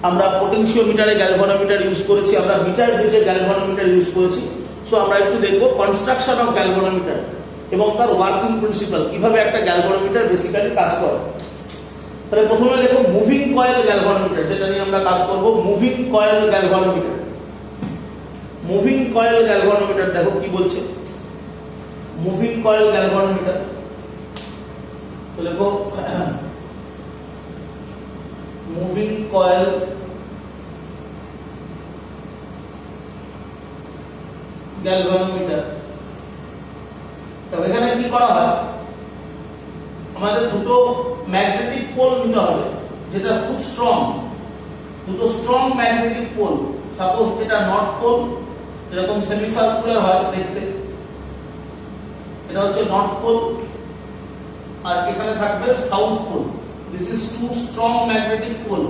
আমরা পোটেনশিওমিটারে গ্যালভানোমিটার ইউজ করেছি, আমরা মিটার ব্রিজে গ্যালভানোমিটার ইউজ করেছি। সো আমরা একটু দেখবো কনস্ট্রাকশন অফ গ্যালভানোমিটার এবং তার ওয়ার্কিং প্রিন্সিপাল, কিভাবে একটা গ্যালভানোমিটার বেসিক্যালি কাজ করে। তাহলে প্রথমে দেখো মুভিং কয়েল গ্যালভানোমিটার, যেটা নিয়ে আমরা কাজ করব, moving coil galvanometer. Moving coil galvanometer দেখো কি বলছে, মুভিং কয়েল গ্যালভানোমিটার। তো দেখো মুভিং কয়েল গ্যালভানোমিটার। তবে এখানে কি করা হয়, আমাদের দুটো ম্যাগনেটিক পোল নিতে হবে যেটা খুব স্ট্রং, দুটো স্ট্রং ম্যাগনেটিক পোল। সাপোজ এটা নর্থ পোল, এরকম সেমি সার্কুলার হয় দেখতে, এটা হচ্ছে নর্থ পোল, আর এখানে থাকবে south pole. This is two strong magnetic pole,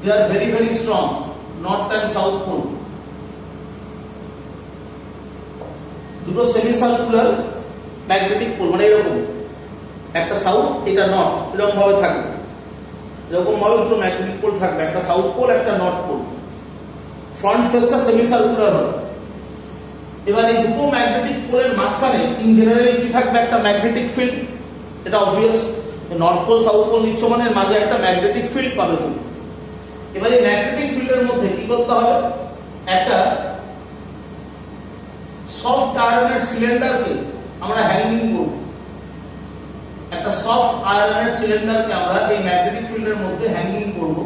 they are very very strong, north and south pole. দুটো সেমি সার্কুলার ম্যাগনেটিক পোল, মানে এরকম একটা সাউথ এটা নর্থ, এরকম ভাবে থাকবে, এরকম ভাবে দুটো ম্যাগনেটিক পোল থাকবে, একটা সাউথ পোল একটা নর্থ পোল। ফ্রন্ট ফেসটা সেমি সার্কুলার হবে। এবার এই দুটো ম্যাগনেটিক পোলের মাঝখানে ইন জেনারেলি কি থাকবে, একটা ম্যাগনেটিক ফিল্ড। এটা obvious, north pole south pole নিচ্ছ মানে এর মাঝে একটা ম্যাগনেটিক ফিল্ড পাবে তুমি। এবার এই ম্যাগনেটিক ফিল্ডের মধ্যে কি করতে হবে, একটা সফট আয়রনের সিলিন্ডারকে আমরা হ্যাঙ্গিং করব। একটা সফট আয়রনের সিলিন্ডারকে আমরা এই ম্যাগনেটিক ফিল্ডের মধ্যে হ্যাঙ্গিং করব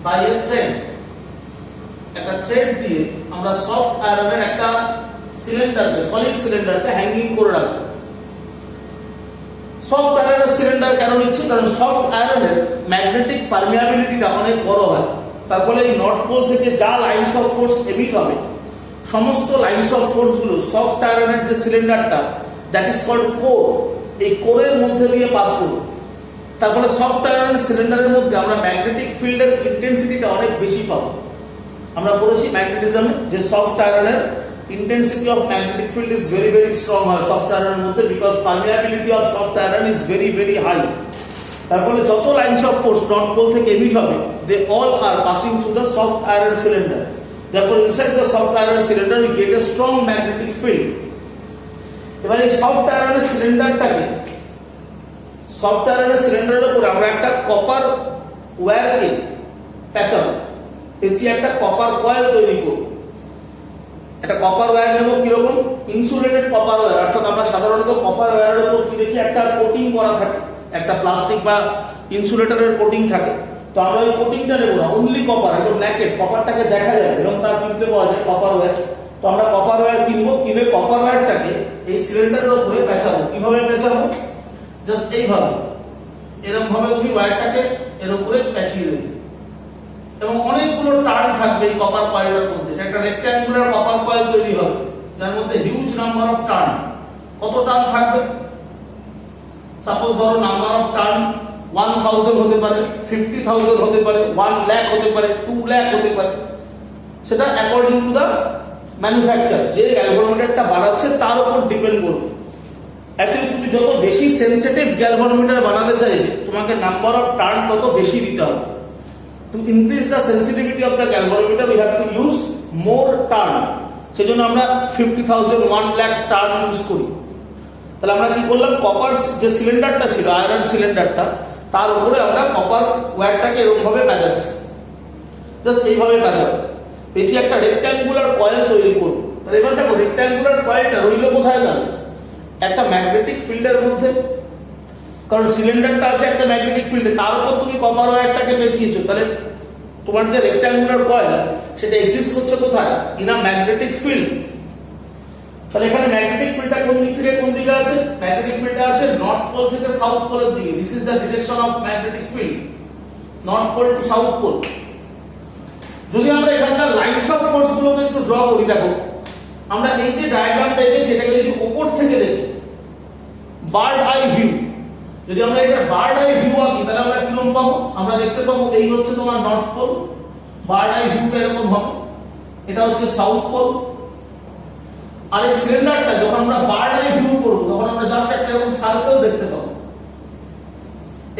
বাই এ থ্রেড। একটা থ্রেড দিয়ে আমরা সফট আয়রনের একটা সিলিন্ডারকে, সলিড সিলিন্ডারকে হ্যাঙ্গিং করে রাখবো। সফট আয়রনের সিলিন্ডার কেন নিচ্ছি, কারণ সফট আয়রনের ম্যাগনেটিক পারমিয়াবিলিটিটা অনেক বড় হয়। তার ফলে এই নর্থ পোল থেকে যা লাইনস অফ ফোর্স এমিট হবে, সমস্ত লাইনস অফ ফোর্স গুলো সফট আয়রনের যে সিলিন্ডারটা, দ্যাট ইজ কল্ড কোর, এই কোরের মধ্যে দিয়ে পাস করবে। তার ফলে সফট আয়রনের সিলিন্ডারের মধ্যে আমরা ম্যাগনেটিক ফিল্ডের ইন্টেন্সিটিটা অনেক বেশি পাবো। আমরা বলেছি ম্যাগনেটিজমে যে সফট আয়রনের intensity of magnetic field is very very strong হয় সফট আয়রনের মধ্যে, because permeability of soft iron is very very high. তার ফলে যত lines of force north pole থেকে এমিট হবে, they all are passing through the soft iron cylinder. Therefore inside the soft iron cylinder we get a strong magnetic field. এবার এই soft আয়রনের সিলিন্ডারটাকে, soft আয়রনের সিলিন্ডারের উপর আমরা একটা কপার ওয়্যারকে প্যাঁচাবো, পেঁচিয়ে একটা কপার কয়েল তৈরি করব। একটা কপার ওয়্যার নেব কিরকম, ইনসুলেটেড কপার ওয়্যার, অর্থাৎ আমরা সাধারণত কপার ওয়্যারের উপর কি দেখি, একটা কোটিং করা থাকে, একটা প্লাস্টিক বা ইনসুলেটরের কোটিং থাকে। তো আমরা ওই কোটিংটা নেব না, অনলি কপার, একদম ন্যাকেড, কপারটাকে দেখা যাবে এবং তার কিনতে পাওয়া যায় কপার ওয়্যার। তো আমরা কপার ওয়্যার কিনবো, কিনে কপার ওয়্যারটাকে এই সিলিন্ডারের উপরে পেঁচাবো। কিভাবে পেঁচাবো, জাস্ট এইভাবে, এরকম ভাবে তুমি ওয়্যারটাকে এর উপরে পেঁচিয়ে দেবে এবং অনেকগুলো টার্ন থাকবে এই কপার কয়েলের মধ্যে। একটা রেক্ট্যাঙ্গুলার কপার কয়েল তৈরি হবে যার মধ্যে হিউজ নাম্বার অফ টার্ন। কত টার্ন থাকবে, সাপোজ ধরো নাম্বার অফ টার্ন 1000 হতে পারে, 50,000 হতে পারে, 1 লাখ হতে পারে, 2 লাখ হতে পারে, সেটা অ্যাকর্ডিং টু দা ম্যানুফ্যাকচার, যে গ্যালভানোমিটারটা বানাচ্ছে তার উপর ডিপেন্ড করবে। অ্যাকচুয়ালি তুমি যত বেশি সেনসিটিভ গ্যালভানোমিটার বানাতে চাইবে, তোমাকে নাম্বার অফ টার্ন তত বেশি দিতে হবে। Two increase the sensitivity of the galvanometer we have to use more turn. সেজন্য আমরা 50,000, 1 লাখ টার্ন ইউজ করি। তাহলে আমরা কি করলাম, কপার যে সিলিন্ডারটা ছিল, আয়রন সিলিন্ডারটা, তার উপরে আমরা কপার ওয়্যারটাকে এরকম ভাবে পেঁচাচ্ছি, জাস্ট এইভাবে পেঁচাবো, পেঁচিয়ে একটা রেক্ট্যাঙ্গুলার কয়েল তৈরি করবো। তাহলে এবার দেখো রেক্ট্যাঙ্গুলার কয়েলটা রইল কোথায়, না একটা ম্যাগনেটিক ফিল্ডের মধ্যে, কারণ সিলিন্ডারটা আছে একটা ম্যাগনেটিক ফিল্ডে, তার উপর তুমি কপার ওয়্যারটাকে পেঁচিয়েছো। তাহলে তোমার যে রেক্ট্যাঙ্গুলার কয়েল সেটা এক্সিস্ট করছে কোথায়, ইন আ ম্যাগনেটিক ফিল্ড। তাহলে এখানে ম্যাগনেটিক ফিল্ডটা কোন দিক থেকে কোন দিকে আছে, ম্যাগনেটিক ফিল্ডটা আছে নর্থ পোল থেকে সাউথ পোলের দিকে। This is the direction of magnetic field, north pole to south pole. যদি আমরা এখানকার লাইনস অফ ফোর্স গুলোকে একটু ড্র করি, দেখো আমরা এই যে ডায়াগ্রামটা এঁকেছি এটাকে যদি উপর থেকে দেখি, বার্ড আই ভিউ, যদি আমরা এটা বার্ড আই ভিউ আঁকি তাহলে আমরা কিরকম পাবো, আমরা দেখতে পাবো এই হচ্ছে তোমার নর্থ পোল, বার্ড আই ভিউটা এরকম হবে, এটা হচ্ছে সাউথ পোল। আর এই সিলিন্ডারটা যখন আমরা বার্ড আই ভিউ করব তখন আমরা জাস্ট একটা এরকম সার্কেল দেখতে পাবো।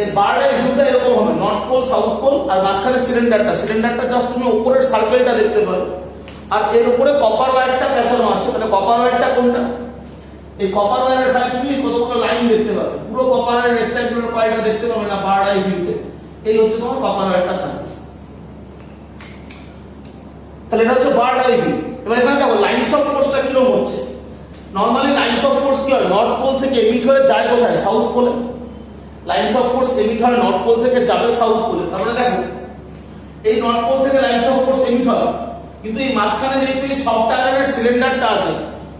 এই বার্ড আই ভিউটা এরকম হবে, নর্থ পোল সাউথ পোল, আর মাঝখানে সিলিন্ডারটা জাস্ট তুমি উপরের সার্কেলটা দেখতে পারো। আর এর উপরে কপার ওয়্যারটা পেঁচানো আছে। তাহলে কপার ওয়্যারটা কোনটা, এই কপার ওয়্যারের খালি তুমি কতগুলো লাইন দেখতে পাবে, পুরো কপারের রেক্ট্যাঙ্গুলার কয়েলটা দেখতে পাবে না বার্ড আই ভিউতে। এই হচ্ছে তোমার কপার ওয়্যারটা থাকবে। তাহলে এটা হচ্ছে বার্ড আই ভিউ। এবার এখানে দেখো লাইনস অফ ফোর্সটা কিরকম হচ্ছে। নরমালি লাইনস অফ ফোর্স কি হয়, নর্থ পোল থেকে এমিট হয়ে যায় কোথায়, সাউথ পোলে। লাইনস অফ ফোর্স এমিট হয় নর্থ পোল থেকে যাবে সাউথ পোলে। তারপরে দেখো এই নর্থ পোল থেকে লাইনস অফ ফোর্স এমিট হয়, কিন্তু এই মাঝখানে যেহেতু এই সফট আয়রনের সিলিন্ডারটা আছে,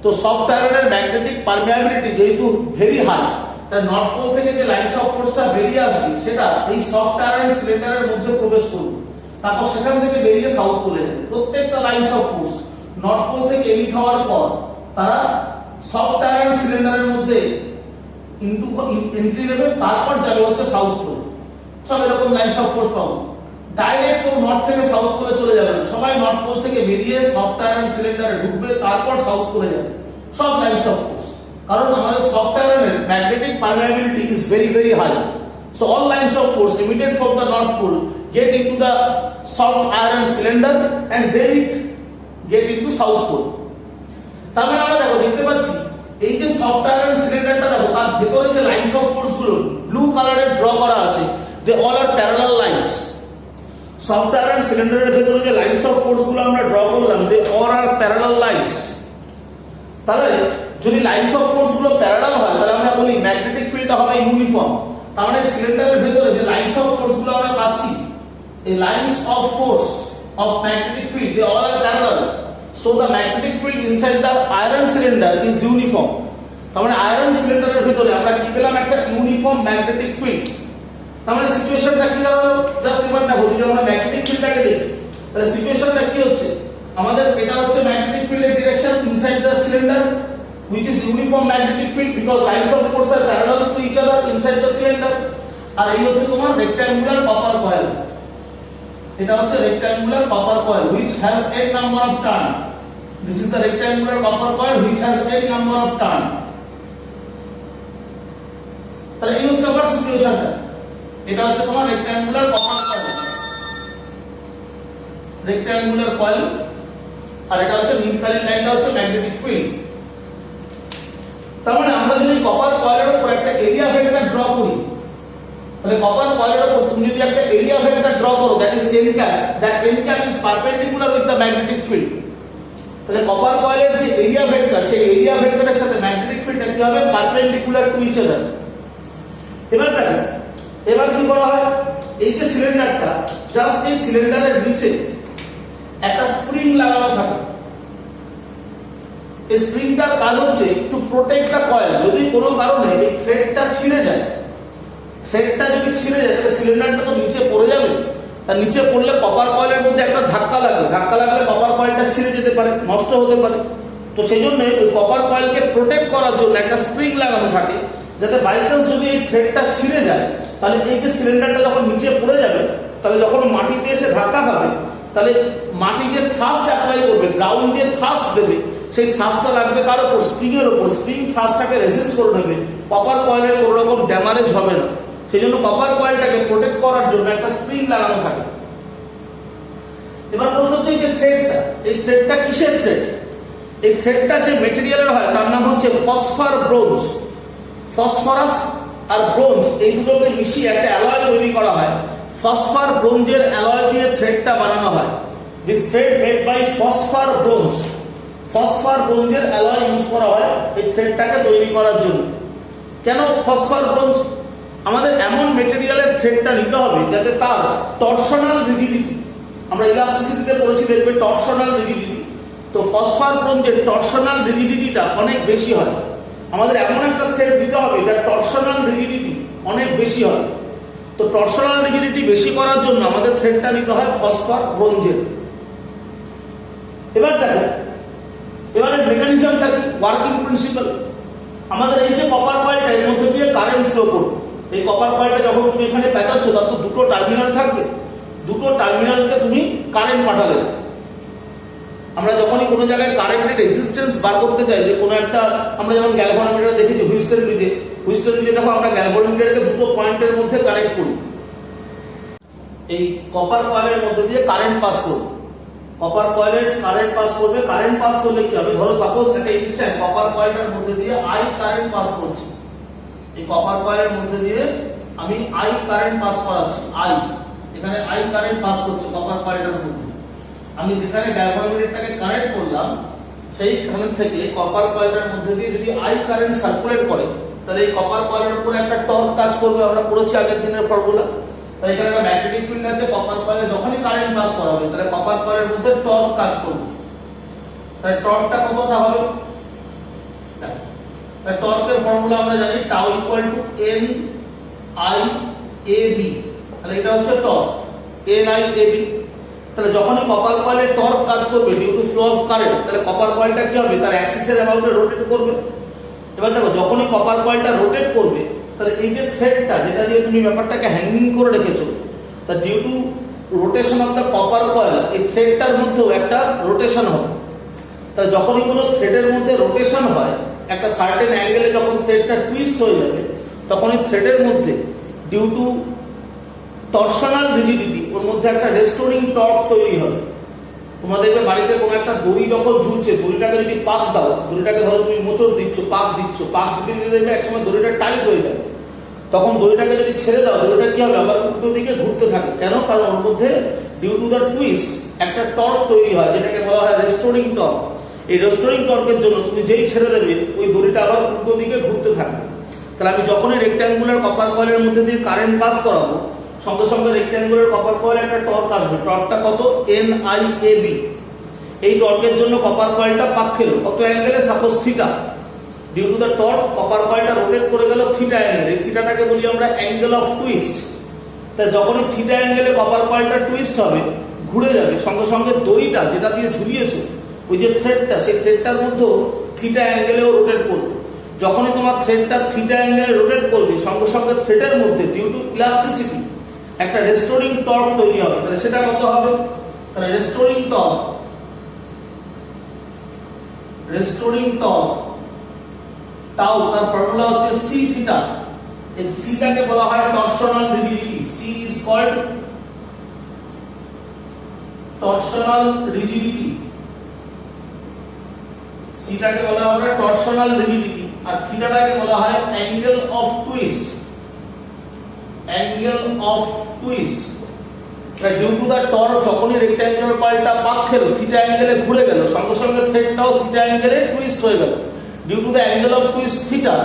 তো সফট আয়রনের ম্যাগনেটিক পারমিয়াবিলিটি যেহেতু ভেরি হাই, তাই নর্থ পোল থেকে যে লাইনস অফ ফোর্সটা বেরিয়ে আসবে সেটা এই সফট আয়রন সিলিন্ডারের মধ্যে প্রবেশ করবে, তারপর সেখান থেকে বেরিয়ে সাউথ পোলে যাবে। প্রত্যেকটা lines of force north pole থেকে এমিট হওয়ার পর তারা সফট আয়রন সিলিন্ডারের মধ্যে এন্ট্রি নেবে, তারপর যাবে হচ্ছে সাউথ পোল। সব এরকম লাইনস অফ ফোর্স পাবো। ডাইরেক্ট কেউ নর্থ থেকে সাউথ পোলে চলে যাবে না, সবাই নর্থ পোল থেকে বেরিয়ে সফট আয়রন সিলিন্ডারে ঢুকবে, তারপর সাউথ পোলে যাবে। সব লাইনস অফ ফোর্স, কারণ আমাদের সফট আয়রনের magnetic permeability is very very high. So all lines of force emitted from the north pole get into the soft iron cylinder and then it get into south pole. তাহলে আমরা দেখো দেখতে পাচ্ছি এই যে সফট আয়রন সিলিন্ডারটা দেখো, তার ভিতরে যে লাইনস অফ ফোর্স গুলো ব্লু কালারে ড্র করা আছে, they all are parallel lines. Soft iron সিলিন্ডারের ভিতরে যে লাইনস অফ ফোর্স গুলো আমরা ড্র করলাম, they all are parallel lines. তাহলে যদি লাইনস অফ ফোর্স গুলো প্যারালাল হয় তাহলে আমরা বলি ম্যাগনেটিক ফিল্ডটা হবে ইউনিফর্ম। তার মানে সিলিন্ডারের ভিতরে যে লাইনস অফ ফোর্স গুলো আমরা পাচ্ছি, এই lines of force of magnetic field they all are parallel, so the magnetic field inside the iron cylinder is uniform. তার মানে আয়রন সিলিন্ডারের ভিতরে আমরা কি পেলাম, একটা ইউনিফর্ম ম্যাগনেটিক ফিল্ড। তার মানে সিচুয়েশনটা কি দাঁড়ালো, জাস্ট এবার দেখো যদি আমরা ম্যাগনেটিক ফিল্ডটাকে দেখি তাহলে সিচুয়েশনটা কি হচ্ছে, আমাদের এটা হচ্ছে ম্যাগনেটিক ফিল্ডের direction inside the cylinder which is uniform magnetic field because lines of force are parallel to each other inside the cylinder. আর এই হচ্ছে তোমার rectangular copper coil, এটা হচ্ছে rectangular copper coil which have n number of turn. This is the rectangular copper coil which has n number of turn. তাহলে এই হচ্ছে আমার সিচুয়েশনটা। এটা হচ্ছে তোমার rectangular copper coil, rectangular coil, আর এটা হচ্ছে নীলকালি লাইনটা হচ্ছে ম্যাগনেটিক ফিল্ড। তার মানে আমরা যদি কপার কয়েলের উপর একটা এরিয়া ভেক্টর ড্র করি, তাহলে কপার কয়েলের উপর তুমি যদি একটা এরিয়া ভেক্টর ড্র করো, that is n cap, that n cap is perpendicular with the magnetic field। তাহলে কপার কয়েলের যে এরিয়া ভেক্টর, সেই এরিয়া ভেক্টরের সাথে ম্যাগনেটিক ফিল্ডটা কি হবে? Perpendicular to each other. এবার দেখো, এবার কি করা হয়, এই যে সিলিন্ডারটা, জাস্ট এই সিলিন্ডারের নিচে একটা স্প্রিং লাগানো থাকে। এই স্প্রিংটার কাজ হচ্ছে টু প্রোটেক্ট দ্য কয়েল। যদি কোনো কারণে এই থ্রেডটা ছিঁড়ে যায়, থ্রেডটা যদি ছিঁড়ে যায় তাহলে সিলিন্ডারটা তো নিচে পড়ে যাবে। তার নিচে পড়লে কপার কয়েলের মধ্যে একটা ধাক্কা লাগবে, ধাক্কা লাগলে কপার কয়েলটা ছিঁড়ে যেতে পারে, নষ্ট হতে পারে। তো সেই জন্য ওই কপার কয়েলকে প্রোটেক্ট করার জন্য একটা স্প্রিং লাগানো থাকে, যাতে বাই চান্স যদি এই থ্রেডটা ছিঁড়ে যায়, তাহলে এই যে সিলিন্ডারটা যখন নিচে পড়ে যাবে, তাহলে যখন মাটিতে এসে ধাক্কা খাবে, তাহলে মাটি যে থ্রাস্ট অ্যাপ্লাই করবে, গ্রাউন্ড যে থ্রাস্ট দেবে, সেই থ্রাস্টটা লাগবে কার উপর? স্প্রিং এর উপর। স্প্রিং থ্রাস্টটাকে রেজিস্ট করে নেবে, কপার কয়েলের কোনো রকম ড্যামেজ হবে না। সেই জন্য কপার কয়েলটাকে প্রোটেক্ট করার জন্য একটা স্প্রিং লাগানো থাকে। এবার প্রশ্ন হচ্ছে যে থ্রেডটা, এই থ্রেডটা কিসের থ্রেড? এই থ্রেডটা যে মেটেরিয়ালের হয় তার নাম হচ্ছে ফসফর ব্রোঞ্জ। ফসফরাস আর ব্রোঞ্জ এই দুটোকে মিশিয়ে একটা অ্যালয় তৈরি করা হয়। ফসফর ব্রোঞ্জের অ্যালয় দিয়ে থ্রেডটা বানানো হয়। This thread made by phosphor bronze. Phosphor ব্রোঞ্জের অ্যালয় ইউজ করা হয় এই থ্রেডটাকে তৈরি করার জন্য। কেন ফসফর ব্রোঞ্জ? আমাদের এমন মেটেরিয়ালের থ্রেডটা নিতে হবে যাতে তার টরশনাল রিজিডিটি, আমরা ইলাস্টিসিটিতে পড়েছি দেখবে টরশনাল রিজিডিটি, তো ফসফর ব্রোঞ্জের টরশনাল রিজিডিটিটা অনেক বেশি হয়। আমাদের এমন একটা থ্রেড দিতে হবে যার টরশনাল রিজিডিটি অনেক বেশি হয়। তো টরশনাল রিজিডিটি বেশি করার জন্য আমাদের থ্রেডটা নিতে হয় ফসফর ব্রোঞ্জের। এবার দেখো, এবারে মেকানিজমটা কি, ওয়ার্কিং প্রিন্সিপাল। আমাদের এই যে কপার কয়েলটা, এর মধ্যে দিয়ে কারেন্ট ফ্লো করবে। এই কপার কয়েলটা যখন তুমি এখানে পেঁচাচ্ছ, তার তো দুটো টার্মিনাল থাকবে, দুটো টার্মিনালকে তুমি কারেন্ট পাঠালে। আমরা যখনই কোনো জায়গায় কারেন্টের রেজিস্ট্যান্স বার করতে চাই, যে কোনো একটা, আমরা যেমন গ্যালভানোমিটার দেখেছি হুইস্টন ব্রিজে, হুইস্টন ব্রিজে দেখো আমরা গ্যালভানোমিটারকে দুটো পয়েন্টের মধ্যে কানেক্ট করি। এই কপার কয়েলের মধ্যে দিয়ে কারেন্ট পাস করবে, কপার কয়েলের কারেন্ট পাস করবে। কারেন্ট পাস করলে কি হবে? ধরো সাপোজ একটা ইনস্ট্যান্ট কপার কয়েলের মধ্যে দিয়ে আই কারেন্ট পাস করছি। এই কপার কয়েলের মধ্যে দিয়ে আমি আই কারেন্ট পাস করাচ্ছি, আই, এখানে আই কারেন্ট পাস করছে কপার কয়েলের মধ্যে। আমি যেখানে গ্যালভানোমিটারটাকে কানেক্ট করলাম, সেইখান থেকে কপার কয়েলের মধ্যে দিয়ে যদি আই কারেন্ট সার্কুলেট করে, তাহলে এই কপার কয়েলের উপরে একটা টর্ক কাজ করবে। আমরা পড়েছি আগের দিনের ফর্মুলা। তাহলে এখানে একটা ম্যাগনেটিক ফিল্ড আছে, কপার কয়েলে যখনই কারেন্ট পাস করা হবে, তাহলে কপার কয়েলের মধ্যে টর্ক কাজ করবে। তাহলে টর্কটা কতটা হবে? তাহলে টর্কের ফর্মুলা আমরা জানি, tau equal to N I A B. তাহলে এটা হচ্ছে torque, N I A B. তাহলে যখনই কপার কয়েলে টর্ক কাজ করবে due to flow of current, তাহলে কপার কয়েলটা কি হবে? তার অ্যাক্সিসের অ্যাবাউটে রোটেট করবে। এবার দেখো, যখনই কপার কয়েলটা রোটেট করবে, তাহলে এই যে থ্রেডটা, যেটা দিয়ে তুমি ব্যাপারটাকে হ্যাঙ্গিং করে রেখেছো, তা due to rotation of the copper coil, এই থ্রেডটার মধ্যেও একটা রোটেশন হবে। তাহলে যখনই কোনো থ্রেডের মধ্যে রোটেশন হয়, একটা সার্টেন অ্যাঙ্গেলে যখন থ্রেডটা টুইস্ট হয়ে যাবে, তখন এই থ্রেডের মধ্যে ডিউ টু টরশনাল রিজিডিটি ওর মধ্যে একটা রেস্টোরিং টর্ক তৈরি হবে। তোমরা দেখবে বাড়িতে কোনো একটা দড়ি যখন ঝুলছে, দড়িটাকে যদি পাক দাও, দড়িটাকে ধরো তুমি মোচড় দিচ্ছ, পাক দিতে দিতে দেখবে একসময় দড়িটা টাইট হয়ে যায়। তখন দড়িটাকে যদি ছেড়ে দাও, দড়িটা কি হবে? আবার উল্টো দিকে ঘুরতে থাকে। কেন? কারণ ওর মধ্যে ডিউ টু দ্য টুইস্ট একটা টর্ক তৈরি হয়, যেটাকে বলা হয় রেস্টোরিং টর্ক। এই রেস্টোরিং টর্কের জন্য তুমি যেই ছেড়ে দেবে, ওই দড়িটা আবার উল্টো দিকে ঘুরতে থাকবে। তাহলে আমি যখনই রেক্ট্যাঙ্গুলার কপার কয়েলের মধ্যে দিয়ে কারেন্ট পাস করাবো, সঙ্গে সঙ্গে রেক্ট্যাঙ্গুলার কপার কয়েলে একটা টর্ক আসবে। টর্কটা কত? N I A B. এই টর্কের জন্য কপার কয়েলটা পাক খেলো কত অ্যাঙ্গেলে? Suppose theta. Due to the torque copper কয়েলটা রোটেট করে গেল থিটা অ্যাঙ্গেলে। এই থিটাটাকে বলি আমরা অ্যাঙ্গেল অফ টুইস্ট। তাই যখনই থিটা অ্যাঙ্গেলে কপার কয়েলটা টুইস্ট হবে, ঘুরে যাবে, সঙ্গে সঙ্গে দড়িটা যেটা দিয়ে ঝুলিয়েছো, ওই যে থ্রেডটা, সেই থ্রেডটার মধ্যেও থিটা অ্যাঙ্গেলেও রোটেট করবে। যখনই তোমার থ্রেডটা থিটা অ্যাঙ্গেলে রোটেট করবে, সঙ্গে সঙ্গে থ্রেডের মধ্যে ডিউ টু ইলাস্টিসিটি একটা রেস্টোরিং টর্ক তৈরি হবে। তাহলে সেটা কত হবে? তাহলে restoring torque restoring torque tau তার ফর্মুলা হচ্ছে সি থিটা। এই সিটাকে বলা হয় torsional rigidity. C is called torsional rigidity. সিটাকে বলা হয় টরশনাল রিজিডিটি আর থিটাটাকে বলা হয় angle of twist. Angle of twist due to the torque যখনই রেক্ট্যাঙ্গুলার কয়েলটা পাক খেলো থিটা অ্যাঙ্গেলে ঘুরে গেল, সঙ্গে সঙ্গে থ্রেডটাও থিটা অ্যাঙ্গেলে টুইস্ট হয়ে গেল। Due to the angle of twist theta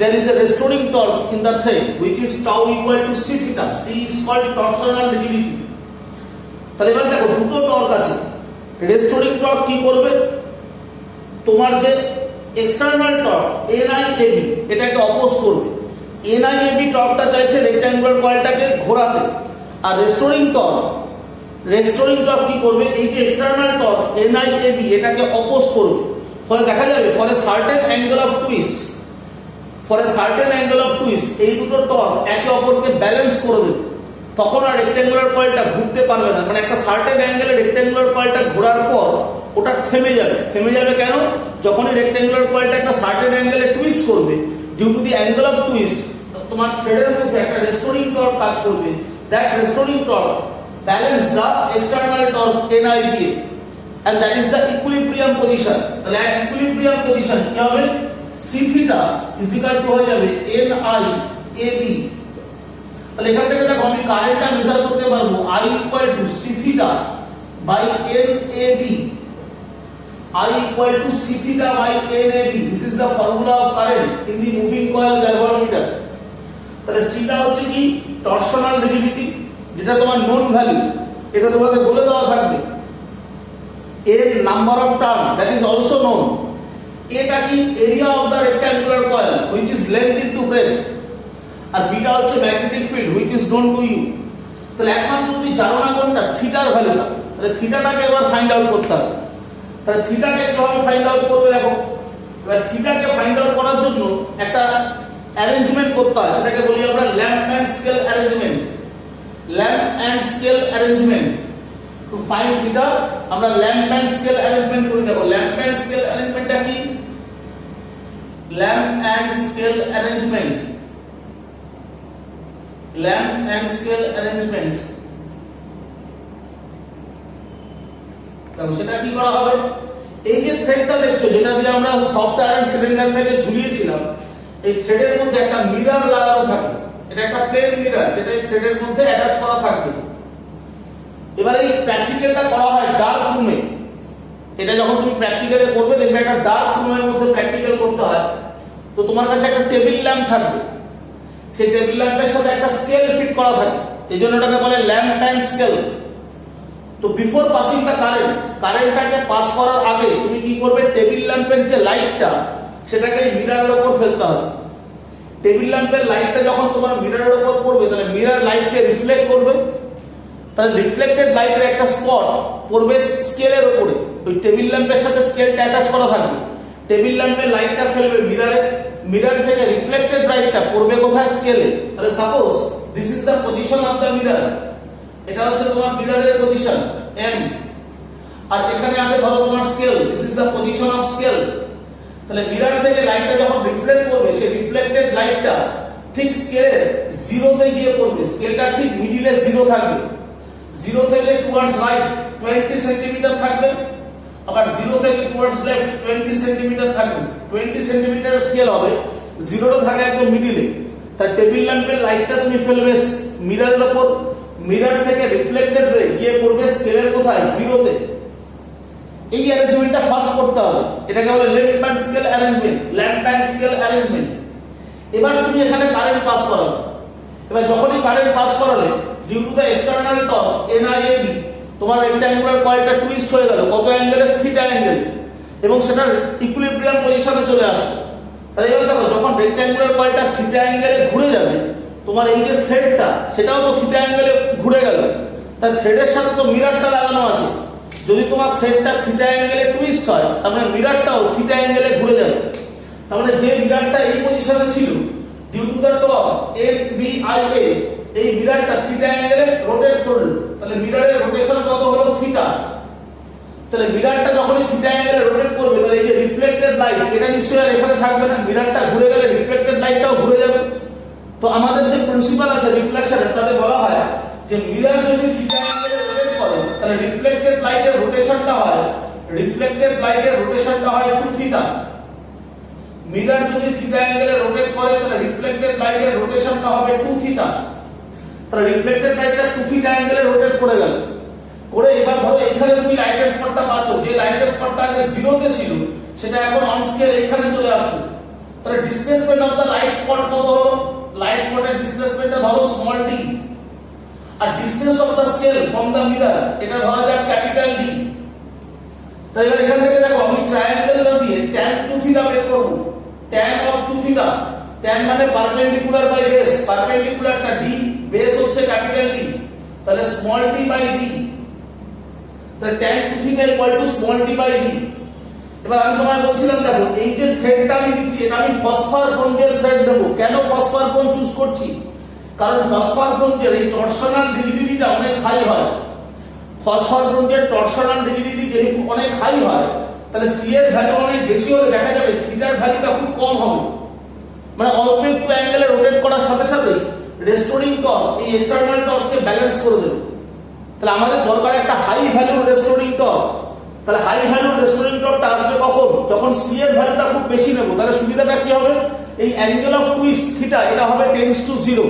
there is a restoring torque in the thread which is tau equal to c theta. C is called torsional rigidity. তাহলে এবার দেখো দুটো টর্ক আছে। রেস্টোরিং টর্ক কি করবে, তোমার যে এক্সটার্নাল টর্ক NIAB এটাকে অপোজ করবে। NIAB টর্কটা চাইছে রেক্ট্যাঙ্গুলার কয়েলটাকে ঘোরাতে, আর রেস্টোরিং টর্ক কি করবে, এই যে এক্সটার্নাল টর্ক NIAB এটাকে অপোজ করবে। ফলে দেখা যাবে for a certain angle of twist এই দুটো টর্ক একে অপরকে ব্যালেন্স করে দেবে, তখন আর রেক্ট্যাঙ্গুলার কয়েলটা ঘুরতে পারবে না। মানে একটা সার্টেন অ্যাঙ্গেলে রেক্ট্যাঙ্গুলার কয়েলটা ঘোরার পর ওটা থেমে যাবে কেন, যখনই রেক্ট্যাঙ্গুলার কয়েলটা একটা সার্টেন অ্যাঙ্গেলে টুইস্ট করবে, due to the angle of twist তোমার থ্রেডের মধ্যে একটা রেস্টোরিং টর্ক কাজ করবে। That restoring torque balance the external torque NIB and that is the equilibrium position. তাহলে at equilibrium position কি হবে, c theta is equal to হয়ে যাবে NIAB। তাহলে এখান থেকে দেখো আমি কারেন্টটা মেজার করতে পারবো I equal to c theta by NAB। I equal to c theta by NAB. This is the formula of current in the moving coil galvanometer. তাহলে c টা হচ্ছে কি টরশনাল রিজিডিটি, যেটা তোমার নোন ভ্যালু, এটা তোমাদের বলে দেওয়া থাকবে। এর number of turn that is also known. এটা কি area of the rectangular coil which is length into breadth, আর বিটা হচ্ছে magnetic field which is known to you. তাহলে একমাত্র তুমি জানো না কোনটা, থিটার ভ্যালুটা। তাহলে থিটাটাকে এবার ফাইন্ড আউট করতে হবে। তাহলে থিটাকে কিভাবে ফাইন্ড আউট করবে দেখো, এবার থিটাকে ফাইন্ড আউট করার জন্য একটা অ্যারেঞ্জমেন্ট করতে হয়, সেটাকে বলি আমরা lamp and scale arrangement. Lamp and scale arrangement to find theta আমরা ল্যাম্প এন্ড স্কেল অ্যারেঞ্জমেন্ট করি। দেখো ল্যাম্প এন্ড স্কেল অ্যারেঞ্জমেন্টটা কি, lamp and scale arrangement, lamp and scale arrangement দেখো সেটা কি করা হবে, এই যে থ্রেডটা দেখছো যেটা দিয়ে আমরা সফট আয়রন সিলিন্ডারটাকে ঝুলিয়েছিলাম, এই থ্রেডের মধ্যে একটা মিরর লাগানো থাকে। এটা একটা প্লেন মিরর যেটা এই থ্রেডের মধ্যে অ্যাটাচ করা থাকবে। এবারে এই প্র্যাকটিক্যালটা করা হয় ডার্ক রুমে। এটা যখন তুমি প্র্যাকটিক্যালে করবে দেখবে একটা ডার্ক রুমের মধ্যে প্র্যাকটিক্যাল করতে হয়। তো তোমার কাছে একটা টেবিল ল্যাম্প থাকবে, সেই টেবিল ল্যাম্পের সাথে একটা স্কেল ফিট করা থাকে, এই জন্য এটাকে বলে ল্যাম্প এন্ড স্কেল। তো বিফোর পাসিং দ্য কারেন্টটাকে পাস করার আগে তুমি কি করবে, টেবিল ল্যাম্পের যে লাইটটা সেটাকে মিররের উপর ফেলতে হবে। টেবিল ল্যাম্পের লাইটটা যখন তোমার মিররের উপর পড়বে তাহলে মিরর লাইটকে রিফ্লেক্ট করবে, তাহলে রিফ্লেক্টেড লাইটের একটা স্পট পড়বে স্কেলের উপরে। ওই টেবিল ল্যাম্পের সাথে স্কেলটা অ্যাটাচ করা থাকবে। টেবিল ল্যাম্পের লাইটটা ফেলবে মিররে, মিরর থেকে রিফ্লেক্টেড লাইটটা পড়বে কোথায়, স্কেলে। তাহলে suppose this is the position of the mirror, এটা হচ্ছে তোমার মিররের পজিশন M, আর এখানে আছে ধরো তোমার scale, this is the position of scale. তাহলে মিরর থেকে লাইটটা যখন রিফ্লেক্ট করবে সেই রিফ্লেক্টেড লাইটটা ঠিক স্কেলের জিরোতে গিয়ে পড়বে, স্কেলটা ঠিক মিডিলে জিরো থাকবে। জিরো থেকে টুয়ার্ডস রাইট 20 সেন্টিমিটার থাকবে, আবার জিরো থেকে টুয়ার্ডস লেফট 20 সেন্টিমিটার থাকবে। 20 সেন্টিমিটার স্কেল হবে, জিরোটা থাকে একদম মিডিলে। তাই টেবিল ল্যাম্পের লাইটটা তুমি ফেলবে মিররের উপর, মিরর থেকে রিফ্লেক্টেড রে গিয়ে পড়বে স্কেলের কোথায়, জিরোতে। এই অ্যারেঞ্জমেন্টটা ফার্স্ট করতে হবে, এটাকে বলে lamp and scale arrangement, lamp and scale arrangement. এবার তুমি এখানে কারেন্ট পাস করাবে। এবার যখনই কারেন্ট পাস করালে due to the external torque NIAB তোমার রেক্ট্যাঙ্গুলার কয়েলটা টুইস্ট হয়ে গেল কত অ্যাঙ্গেলে, থিটা অ্যাঙ্গেলে, এবং সেটা ইকুইলিব্রিয়াম পজিশনে চলে আসলো। তাহলে এবার দেখো যখন রেক্ট্যাঙ্গুলার কয়েলটা থিটা অ্যাঙ্গেলে ঘুরে যাবে, তোমার এই যে থ্রেডটা সেটাও তো থিটা অ্যাঙ্গেলে ঘুরে গেল। তার থ্রেডের সাথে তো মিররটা লাগানো আছে, যদি তোমার থ্রেডটা থিটা অ্যাঙ্গেলে টুইস্ট হয় তার মানে মিররটাও থিটা অ্যাঙ্গেলে ঘুরে যাবে। তার মানে যে মিররটা এই পজিশনে ছিল due to the torque NBIA, এই মিররটা থিটা অ্যাঙ্গেলে রোটেট করলো, তাহলে মিররের রোটেশন কত হলো, থিটা। তাহলে মিররটা যখনই থিটা অ্যাঙ্গেলে রোটেট করবে তাহলে এই যে রিফ্লেক্ট লাইট, এটা নিশ্চয়ই আর এখানে থাকবে না, মিররটা ঘুরে গেলে রিফ্লেক্টেড লাইটটাও ঘুরে যাবে। তো আমাদের যে প্রিন্সিপাল আছে রিফ্লেকশনের, তাতে বলা হয় যে মিরর যদি থিটা অ্যাঙ্গেলে রোটেট করে তাহলে রিফ্লেক্টেড লাইটের রোটেশনটা হয় 2 থিটা। মিরর যদি থিটা অ্যাঙ্গেলে রোটেট করে তাহলে রিফ্লেক্টেড লাইটের রোটেশনটা হবে 2 থিটা। তাহলে রিফ্লেক্টেড লাইটটা 2 থিটা অ্যাঙ্গেলে রোটেট করে গেল। করে এবার ধরো এখানে তুমি লাইটের স্পটটা পাচ্ছ, যে লাইটের স্পটটা আগে 0 তে ছিল সেটা এখন অন স্কেল এখানে চলে আসবে। তাহলে displacement of the light spot কত হলো? লাইট স্পটের ডিসপ্লেসমেন্টটা ধরো স্মল d, আর distance of the scale from the mirror এটা ধরা যাক ক্যাপিটাল D। তাহলে এবার এখান থেকে দেখো আমি ট্রায়াঙ্গেলটা দিয়ে tan 2 থিটা বের করব। tan of 2 থিটা, tan মানে পারপেন্ডিকুলার বাই বেস, পারপেন্ডিকুলারটা d, বেস হচ্ছে ক্যাপিটাল D, তাহলে স্মল d বাই d। তাহলে tan 2 theta equal to small d by d। এবার আমি তোমায় বলছিলাম দেখো এই যে থ্রেডটা আমি নিচ্ছি এটা আমি ফসফর ব্রোঞ্জের থ্রেড দেব। কেন ফসফর ব্রোঞ্জ চুজ করছি? কারণ ফসফর ব্রোঞ্জের এই টরশনাল রিজিডিটিটা অনেক হাই হয়। ফসফর ব্রোঞ্জের টরশনাল রিজিডিটি যেহেতু অনেক হাই হয় তাহলে সি এর ভ্যালু অনেক বেশি হলে দেখা যাবে থিটার ভ্যালুটা খুব কম হবে। মানে অল্প একটু অ্যাঙ্গেলে রোটেট করার সাথে সাথে রেস্টোরিং টর্ক এই এক্সটারনাল টর্ককে ব্যালেন্স করে দেবে। তাহলে আমাদের দরকার একটা হাই ভ্যালু রেস্টোরিং টর্ক। তাহলে হাই ভ্যালু রেস্টোরিং টর্কটা আসবে কখন? যখন সি এর ভ্যালুটা খুব বেশি নেব। তাহলে সুবিধাটা কি হবে? এই অ্যাঙ্গেল অফ টুইস্ট থিটা এটা হবে টেন্ডস টু 0,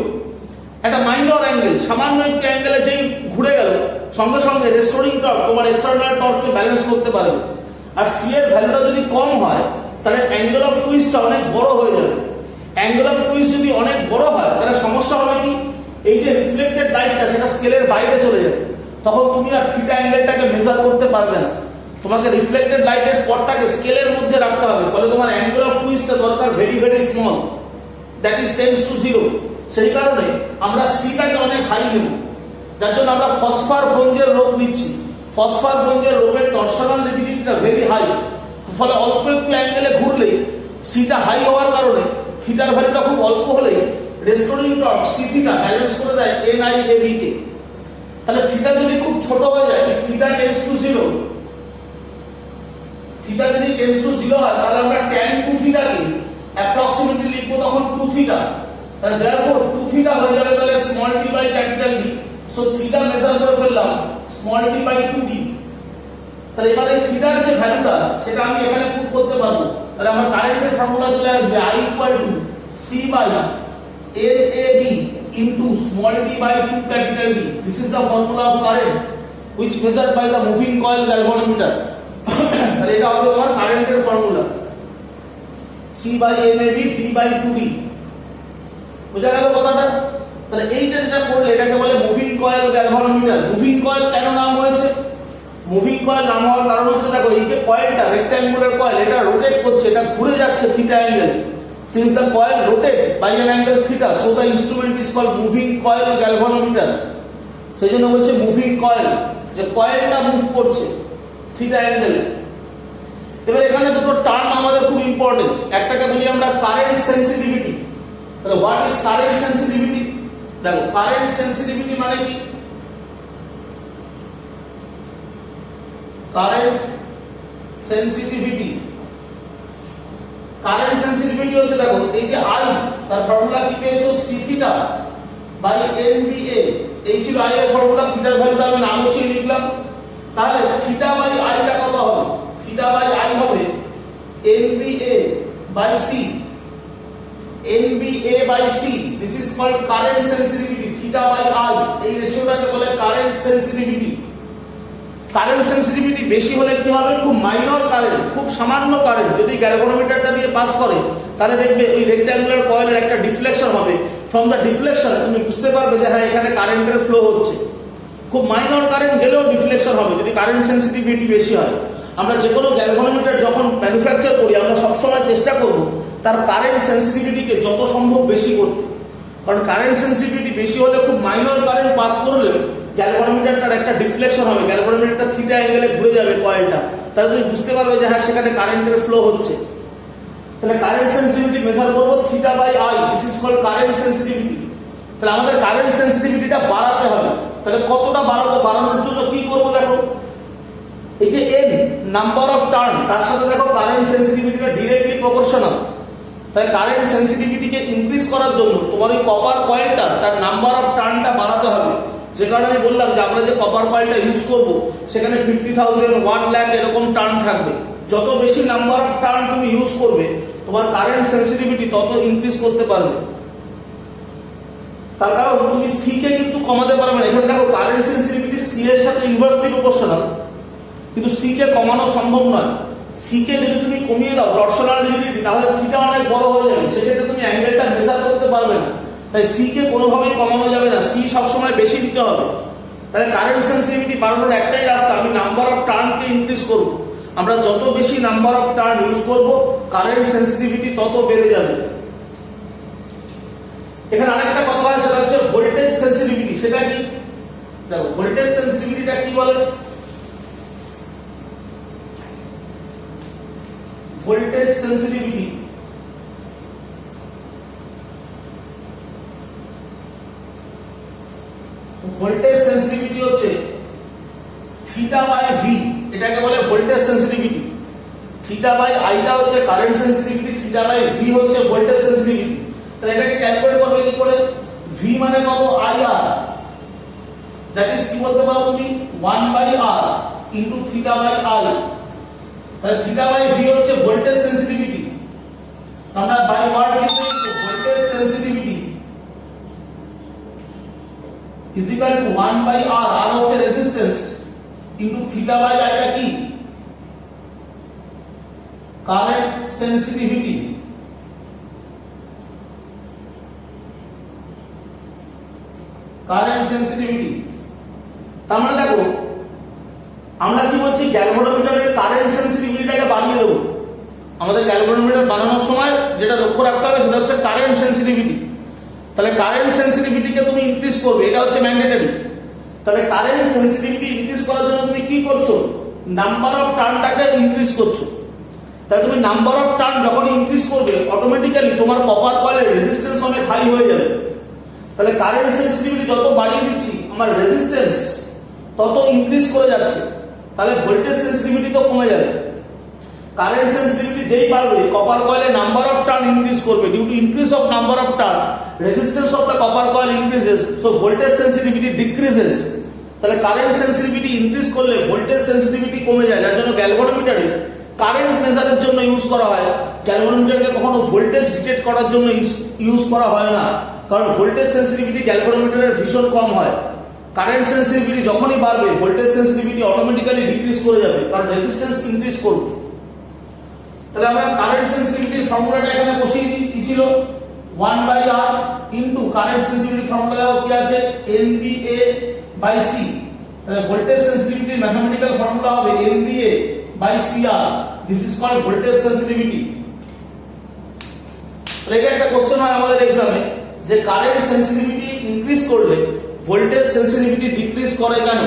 একটা মাইনর অ্যাঙ্গেল, সামান্য একটু অ্যাঙ্গেলে যেই ঘুরে গেল সঙ্গে সঙ্গে রেস্টোরিং টর্ক তোমার এক্সটারনাল টর্ককে ব্যালেন্স করতে পারবে। আর সি এর ভ্যালুটা যদি কম হয় তাহলে অ্যাঙ্গেল অফ টুইস্টটা অনেক বড় হয়ে যাবে। অ্যাঙ্গেল অফ টুইস্ট যদি অনেক বড় হয় তাহলে সমস্যা হবে কি? এই যে রিফ্লেক্টেড লাইটটা সেটা স্কেলের বাইরে চলে যাবে, তখন তুমি আর থিটা অ্যাঙ্গেলটাকে মেজার করতে পারবে না। তোমাকে রিফ্লেক্টেড লাইটের স্পটটাকে স্কেলের মধ্যে রাখতে হবে, ফলে তোমার অ্যাঙ্গেল অফ টুইস্টটা দরকার very very small, that is tends to 0। সেই কারণে আমরা সিটাকে অনেক হাই নেব, যার জন্য আমরা ফসফর ব্রোঞ্জের রোপ নিচ্ছি। ফসফর ব্রোঞ্জের রোপের টরশনাল রিজিডিটিটা ভেরি হাই, ফলে অল্প একটু অ্যাঙ্গেলে ঘুরলেই সিটা হাই হওয়ার কারণে থিটার ভ্যালুটা খুব অল্প হলেই restoring torque C theta balance করে দেয় NIAB কে। তাহলে থিটা যদি খুব ছোট হয়ে যায়, থিটা টেন্ডস টু 0, থিটা যদি টেন্ডস টু 0 হয় তাহলে আমরা tan 2 থিটাকে অ্যাপ্রক্সিমেটলি লিখবো তখন 2 থিটা। তাহলে therefore 2 থিটা হয়ে যাবে তাহলে small d by capital D। So theta measure করে ফেললাম স্মল d বাই 2d। তাহলে এবারে থিটার যে ভ্যালুটা সেটা আমি এখানে পুট করতে পারবো। তাহলে আমার কারেন্টের ফর্মুলা চলে আসবে I equal to C by NAB into small d by 2 capital D। This is the formula of current which measured by the moving coil galvanometer। তাহলে এটা হবে তোমার কারেন্টের formula C by NAB D by 2D। বুঝা গেল কথাটা? তাহলে এইটা যেটা পড়লে এটাকে বলে moving coil galvanometer. Moving coil কেন নাম হয়েছে? মুভিং কয়েল নাম হওয়ার কারণ হচ্ছে দেখো এই যে কয়েলটা রেক্ট্যাঙ্গুলার কয়েল এটা রোটেট করছে, এটা ঘুরে যাচ্ছে theta angle. Since the coil rotate by an angle theta, so the instrument is called moving coil galvanometer. সেই জন্য বলছে মুভিং কয়েল, যে কয়েলটা মুভ করছে থিটা অ্যাঙ্গেলে। এবার এখানে দুটো টার্ম আমাদের খুব ইম্পর্টেন্ট। একটাকে বলি আমরা কারেন্ট সেন্সিটিভিটি। তাহলে হোয়াট ইজ কারেন্ট সেন্সিটিভিটি? দেখো কারেন্ট সেন্সিটিভিটি মানে কি? কারেন্ট সেন্সিটিভিটি, কারেন্ট সেন্সিটিভিটি হচ্ছে দেখো এই যে I তার ফর্মুলা কি পেয়েছো? C theta by NBA। এই ছিল I এর ফর্মুলা, থিটার ভ্যালুটা আমি নাম বসিয়ে লিখলাম। তাহলে থিটা বাই I টা কত হবে? থিটা বাই I হবে NBA by C। NBA by C, this is called current sensitivity, theta by I। এই রেশিওটাকে বলে কারেন্ট সেন্সিটিভিটি। কারেন্ট সেন্সিটিভিটি বেশি হলে কি হবে? খুব মাইনর কারেন্ট, খুব সামান্য কারেন্ট যদি গ্যালভানোমিটারটা দিয়ে পাস করে তাহলে দেখবে ওই রেক্ট্যাঙ্গুলার কয়েলের একটা ডিফ্লেকশন হবে। ফ্রম দ্য ডিফ্লেকশন তুমি বুঝতে পারবে যে হ্যাঁ এখানে কারেন্টের ফ্লো হচ্ছে। খুব মাইনর কারেন্ট গেলেও ডিফ্লেকশন হবে যদি কারেন্ট সেন্সিটিভিটি বেশি হয়। আমরা যে কোনো গ্যালভানোমিটার যখন ম্যানুফ্যাকচার করি আমরা সবসময় চেষ্টা করব তার কারেন্ট সেন্সিটিভিটিকে যত সম্ভব বেশি করতে, কারণ কারেন্ট সেন্সিটিভিটি বেশি হলে খুব মাইনর কারেন্ট পাস করলে গ্যালভানোমিটারটার একটা ডিফ্লেকশন হবে, গ্যালভানোমিটারটা থিটা অ্যাঙ্গেলে ঘুরে যাবে কয়েলটা, তাহলে তুমি বুঝতে পারবে যে হ্যাঁ সেখানে কারেন্টের ফ্লো হচ্ছে। তাহলে কারেন্ট সেন্সিটিভিটি মেজার করব theta by I, this is called current sensitivity. তাহলে আমাদের কারেন্ট সেন্সিটিভিটিটা বাড়াতে হবে। তাহলে কতটা বাড়ানোর জন্য কি করব? দেখো এই যে n নাম্বার অফ টার্ন, তার সাথে দেখো কারেন্ট সেন্সিটিভিটিটা ডাইরেক্টলি প্রপোর্শনাল। তাই কারেন্ট সেন্সিটিভিটিকে ইনক্রিজ করার জন্য তোমার ওই কপার কয়েলটা তার নাম্বার অফ টার্নটা বাড়াতে হবে। যে কারণে আমি বললাম যে আমরা যে কপার কয়েলটা ইউজ করব সেখানে 50,000, 1 লাখ এরকম টার্ন থাকবে। যত বেশি নাম্বার অফ টার্ন তুমি ইউজ করবে তোমার কারেন্ট সেন্সিটিভিটি তত ইনক্রিজ করতে পারবে। তার কারণ তুমি সি কে কিন্তু কমাতে পারবে না। এখানে দেখো কারেন্ট সেন্সিটিভিটি সি এর সাথে ইনভার্সলি প্রপোর্শনাল, কিন্তু সি কে কমানো সম্ভব নয়। সি কে যদি তুমি কমিয়ে দাও টরশনাল রিজিডিটি, তাহলে থিটা অনেক বড় হয়ে যাবে, সেক্ষেত্রে তুমি অ্যাঙ্গেলটা মেজার করতে পারবে না। তাই সি কে কোনোভাবেই কমানো যাবে না, সি সবসময় বেশি দিতে হবে। তাহলে কারেন্ট সেন্সিটিভিটি বাড়ানোর একটাই রাস্তা, আমি নাম্বার অফ টার্নকে ইনক্রিজ করব। আমরা যত বেশি নাম্বার অফ টার্ন ইউজ করব কারেন্ট সেন্সিটিভিটি তত বেড়ে যাবে। এখানে আরেকটা কথা হয়, সেটা হচ্ছে ভোল্টেজ সেন্সিটিভিটি। সেটা কি? দেখো ভোল্টেজ সেন্সিটিভিটিটা কি বলে? ভোল্টেজ সেন্সিটিভিটি হচ্ছে থিটা বাই ভি, এটাকে বলে ভোল্টেজ সেন্সিটিভিটি। থিটা বাই আইটা হচ্ছে current sensitivity, theta by V হচ্ছে ভোল্টেজ সেন্সিটিভিটি। তাহলে এটাকে ক্যালকুলেট করবে কি করে? ভি মানে কত? আইআর, দ্যাট ইজ কি বলতে পারো তুমি 1 by R into theta by I. তাহলে থিটা বাই ভি হচ্ছে ভোল্টেজ সেন্সিটিভিটি, আমরা বাই ওয়ার্ড লিখতে voltage sensitivity is equal to 1 by r, r হচ্ছে resistance, into theta by i টা কি? Current sensitivity. কারেন্ট সেন্সিটিভিটি তার মানে দেখো আমরা কি বলছি, গ্যালভানোমিটারের কারেন্ট সেন্সিটিভিটিটাকে বাড়িয়ে দেবো। আমাদের গ্যালভানোমিটার বানানোর সময় যেটা লক্ষ্য রাখতে হবে সেটা হচ্ছে কারেন্ট সেন্সিটিভিটি। তাহলে কারেন্ট সেন্সিটিভিটিকে তুমি ইনক্রিজ করবে, এটা হচ্ছে ম্যান্ডেটরি। তাহলে কারেন্ট সেন্সিটিভিটি ইনক্রিজ করার জন্য তুমি কি করছো? নাম্বার অফ টার্নটাকে ইনক্রিজ করছো। তাহলে তুমি নাম্বার অফ টার্ন যখন ইনক্রিজ করবে অটোমেটিক্যালি তোমার কপার কয়েলের রেজিস্ট্যান্স অনেক হাই হয়ে যাবে। তাহলে কারেন্ট সেন্সিটিভিটি যত বাড়িয়ে দিচ্ছি আমার রেজিস্ট্যান্স তত ইনক্রিজ করে যাচ্ছে, তাহলে ভোল্টেজ সেন্সিটিভিটি তো কমে যাবে। কারেন্ট সেন্সিটিভিটি যেই বাড়বে কপার কয়েলের নাম্বার অফ টার্ন ইনক্রিজ করবে, due to increase of number of turn resistance of the copper coil increases, so voltage sensitivity decreases. তাহলে কারেন্ট সেন্সিটিভিটি ইনক্রিজ করলে ভোল্টেজ সেন্সিটিভিটি কমে যায়, যার জন্য গ্যালভানোমিটারে কারেন্ট মেজারের জন্য ইউজ করা হয়। গ্যালভানোমিটারকে কখনো ভোল্টেজ ডিটেক্ট করার জন্য ইউজ করা হয় না, কারণ ভোল্টেজ সেন্সিটিভিটি গ্যালভানোমিটারের ভীষণ কম হয়। কারেন্ট সেন্সিটিভিটি যখনই বাড়বে ভোল্টেজ সেন্সিটিভিটি অটোমেটিক্যালি ডিক্রিজ করে যাবে, কারণ রেজিস্ট্যান্স ইনক্রিজ করবে। তাহলে আমরা কারেন্ট সেন্সিটিভিটির ফর্মুলাটা এখানে বসিয়ে দিই, কি ছিল? 1 by R into current sensitivity formula কি আছে? NBA by C. তাহলে ভোল্টেজ সেন্সিটিভিটির ম্যাথমেটিক্যাল ফর্মুলা হবে NBA by CR। This is called voltage sensitivity. তাহলে একটা কোশ্চেন হয় আমাদের এক্সামে যে কারেন্ট সেন্সিটিভিটি ইনক্রিজ করলে ভোল্টেজ সেন্সিটিভিটি ডিক্রিজ করে কেন?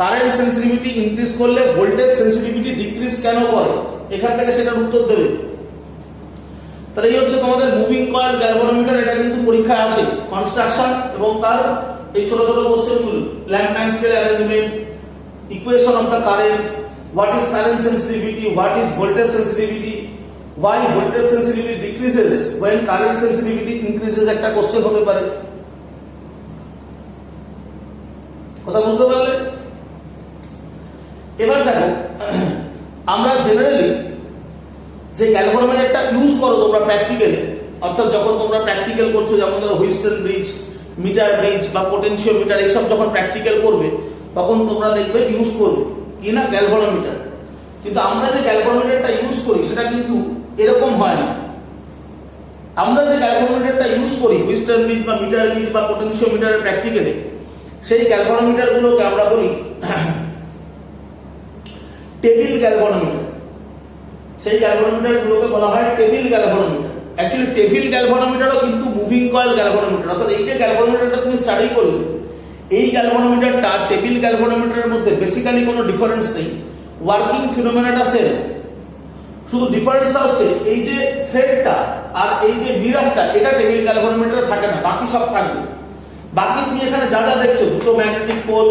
কারেন্ট সেন্সিটিভিটি ইনক্রিজ করলে ভোল্টেজ সেন্সিটিভিটি ডিক্রিজ কেন করে? এখান থেকে সেটার উত্তর দেবে। তাহলে এই হচ্ছে তোমাদের মুভিং কয়েল গ্যালভানোমিটার। এটা কিন্তু পরীক্ষায় আসে, কনস্ট্রাকশন এবং তার এই ছোট ছোট কোশ্চেনগুলো, lamp Maxwell arrangement, equation of the current, what is current sensitivity, what is voltage sensitivity, why voltage sensitivity decreases when current sensitivity increases, একটা কোশ্চেন হতে পারে। কথা বুঝতে পারলে? এবার দেখো আমরা জেনারেলি যে গ্যালভানোমিটারটা ইউজ করো তোমরা প্র্যাকটিক্যালি, অর্থাৎ যখন তোমরা প্র্যাকটিক্যাল করছো, যেমন ধরো হুইস্টন ব্রিজ, মিটার ব্রিজ বা পোটেনশিওমিটার, এইসব যখন প্র্যাকটিক্যাল করবে তখন তোমরা দেখবে ইউজ করবে কি না গ্যালভানোমিটার। কিন্তু আমরা যে গ্যালভানোমিটারটা ইউজ করি সেটা কিন্তু এরকম হয় না। আমরা যে গ্যালভানোমিটারটা ইউজ করি হুইস্টন ব্রিজ বা মিটার ব্রিজ বা পোটেনশিওমিটারের প্র্যাকটিক্যালি, সেই গ্যালভানোমিটার গুলোকে আমরা বলি টেবিল গ্যালভানোমিটার। সেই গ্যালভানোমিটার গুলোকে বলা হয় টেবিল গ্যালভানোমিটার। অ্যাকচুয়ালি টেবিল গ্যালভানোমিটারও কিন্তু মুভিং কয়েল গ্যালভানোমিটার, অর্থাৎ এই যে গ্যালভানোমিটারটা তুমি স্টাডি করবে, এই গ্যালভানোমিটারটা টেবিল গ্যালভানোমিটারের মধ্যে বেসিক্যালি কোনো ডিফারেন্স নেই, ওয়ার্কিং ফিনোমেনাটা সেম। শুধু ডিফারেন্সটা হচ্ছে এই যে থ্রেডটা আর এই যে মিররটা, এটা টেবিল গ্যালভানোমিটারে থাকে না, বাকি সব থাকবে। বাকি তুমি এখানে যা যা দেখছো, দুটো magnetic pole,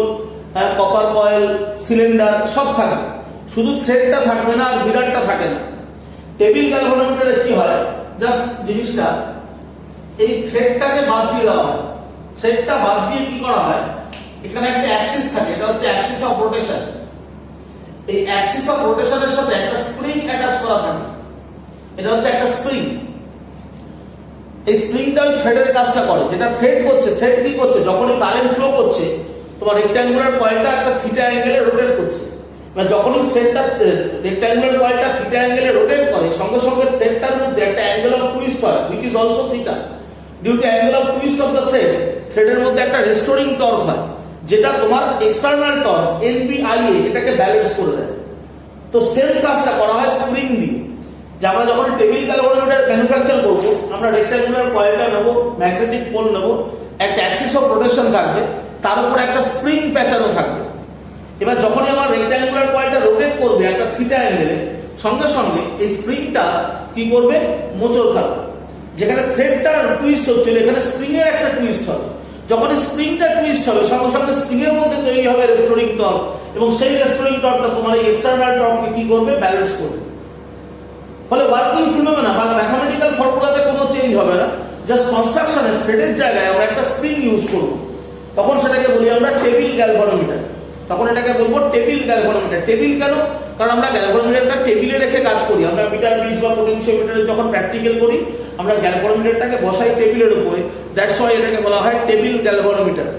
copper coil, cylinder সব থাকবে, শুধু থ্রেডটা থাকবে না আর মিরারটা থাকে না। টেবিল গ্যালভানোমিটারে কি হয়, জাস্ট জিনিসটা এই থ্রেডটাকে বাদ দিয়ে দেওয়া হয়। থ্রেডটা বাদ দিয়ে কি করা হয়, এখানে একটা অ্যাক্সিস থাকে, এটা হচ্ছে অ্যাক্সিস অফ রোটেশন। এই অ্যাক্সিস অফ রোটেশনের সাথে একটা স্প্রিং অ্যাটাচ করা থাকে, এটা হচ্ছে একটা স্প্রিং। এই স্প্রিংটা ওই থ্রেডের কাজটা করে, যেটা থ্রেড করছে, থ্রেড কি করছে, যখনই কারেন্ট ফ্লো করছে তোমার রেক্ট্যাঙ্গুলার কয়েলটা একটা থিটা অ্যাঙ্গেলে রোটেট করছে। মানে যখনই থ্রেডটা রেক্ট্যাঙ্গুলার কয়েলটা থিটা অ্যাঙ্গেলে রোটেট করে, সঙ্গে সঙ্গে থ্রেডটার মধ্যে একটা অ্যাঙ্গেল অফ টুইস্ট হয়, which is also theta. Due to angle of twist of the thread, থ্রেডের মধ্যে একটা রেস্টোরিং টর্ক হয়, যেটা তোমার এক্সটার্নাল টর্ক NBIA এটাকে ব্যালেন্স করে দেয়। তো সেম কাজটা করা হয় স্প্রিং দিয়ে। যে আমরা যখন টেবিল গ্যালভানোমিটার ম্যানুফ্যাকচার করব, আমরা রেক্ট্যাঙ্গুলার কয়েলটা নেব, ম্যাগনেটিক পোল নেব, একটা অ্যাক্সিস অফ রোটেশন থাকবে, তার উপর একটা স্প্রিং প্যাঁচানো থাকবে। এবার যখনই আমার রেক্ট্যাঙ্গুলার কয়েলটা রোটেট করবে একটা থিটা অ্যাঙ্গেলে, সঙ্গে সঙ্গে এই স্প্রিংটা কি করবে, মোচড় খাবে। যেখানে থ্রেডটা টুইস্ট হচ্ছিল, এখানে স্প্রিং এর একটা টুইস্ট হবে। যখন স্প্রিংটা টুইস্ট হবে, সঙ্গে সঙ্গে স্প্রিং এর মধ্যে তৈরি হবে রেস্টোরিং টর্ক, এবং সেই রেস্টোরিং টর্কটা তোমার এই এক্সটার্নাল টর্ককে কি করবে, ব্যালেন্স করবে। ফলে ওয়ার্কিং ফিনোমেনা বা ম্যাথমেটিক্যাল ফর্মুলাতে কোনো চেঞ্জ হবে না, জাস্ট কনস্ট্রাকশনে থ্রেডের জায়গায় আমরা একটা স্প্রিং ইউজ করব, তখন সেটাকে বলি আমরা টেবিল গ্যালভানোমিটার। তখন এটাকে বলবো টেবিল গ্যালভানোমিটার। টেবিল কেন, কারণ আমরা গ্যালভানোমিটারটা টেবিলে রেখে কাজ করি। আমরা মিটার ব্রিজ বা পোটেনশিওমিটারে যখন প্র্যাকটিক্যাল করি, আমরা গ্যালভানোমিটারটাকে বসাই টেবিলের উপরে, দ্যাটস ওয়াই এটাকে বলা হয় টেবিল গ্যালভানোমিটার।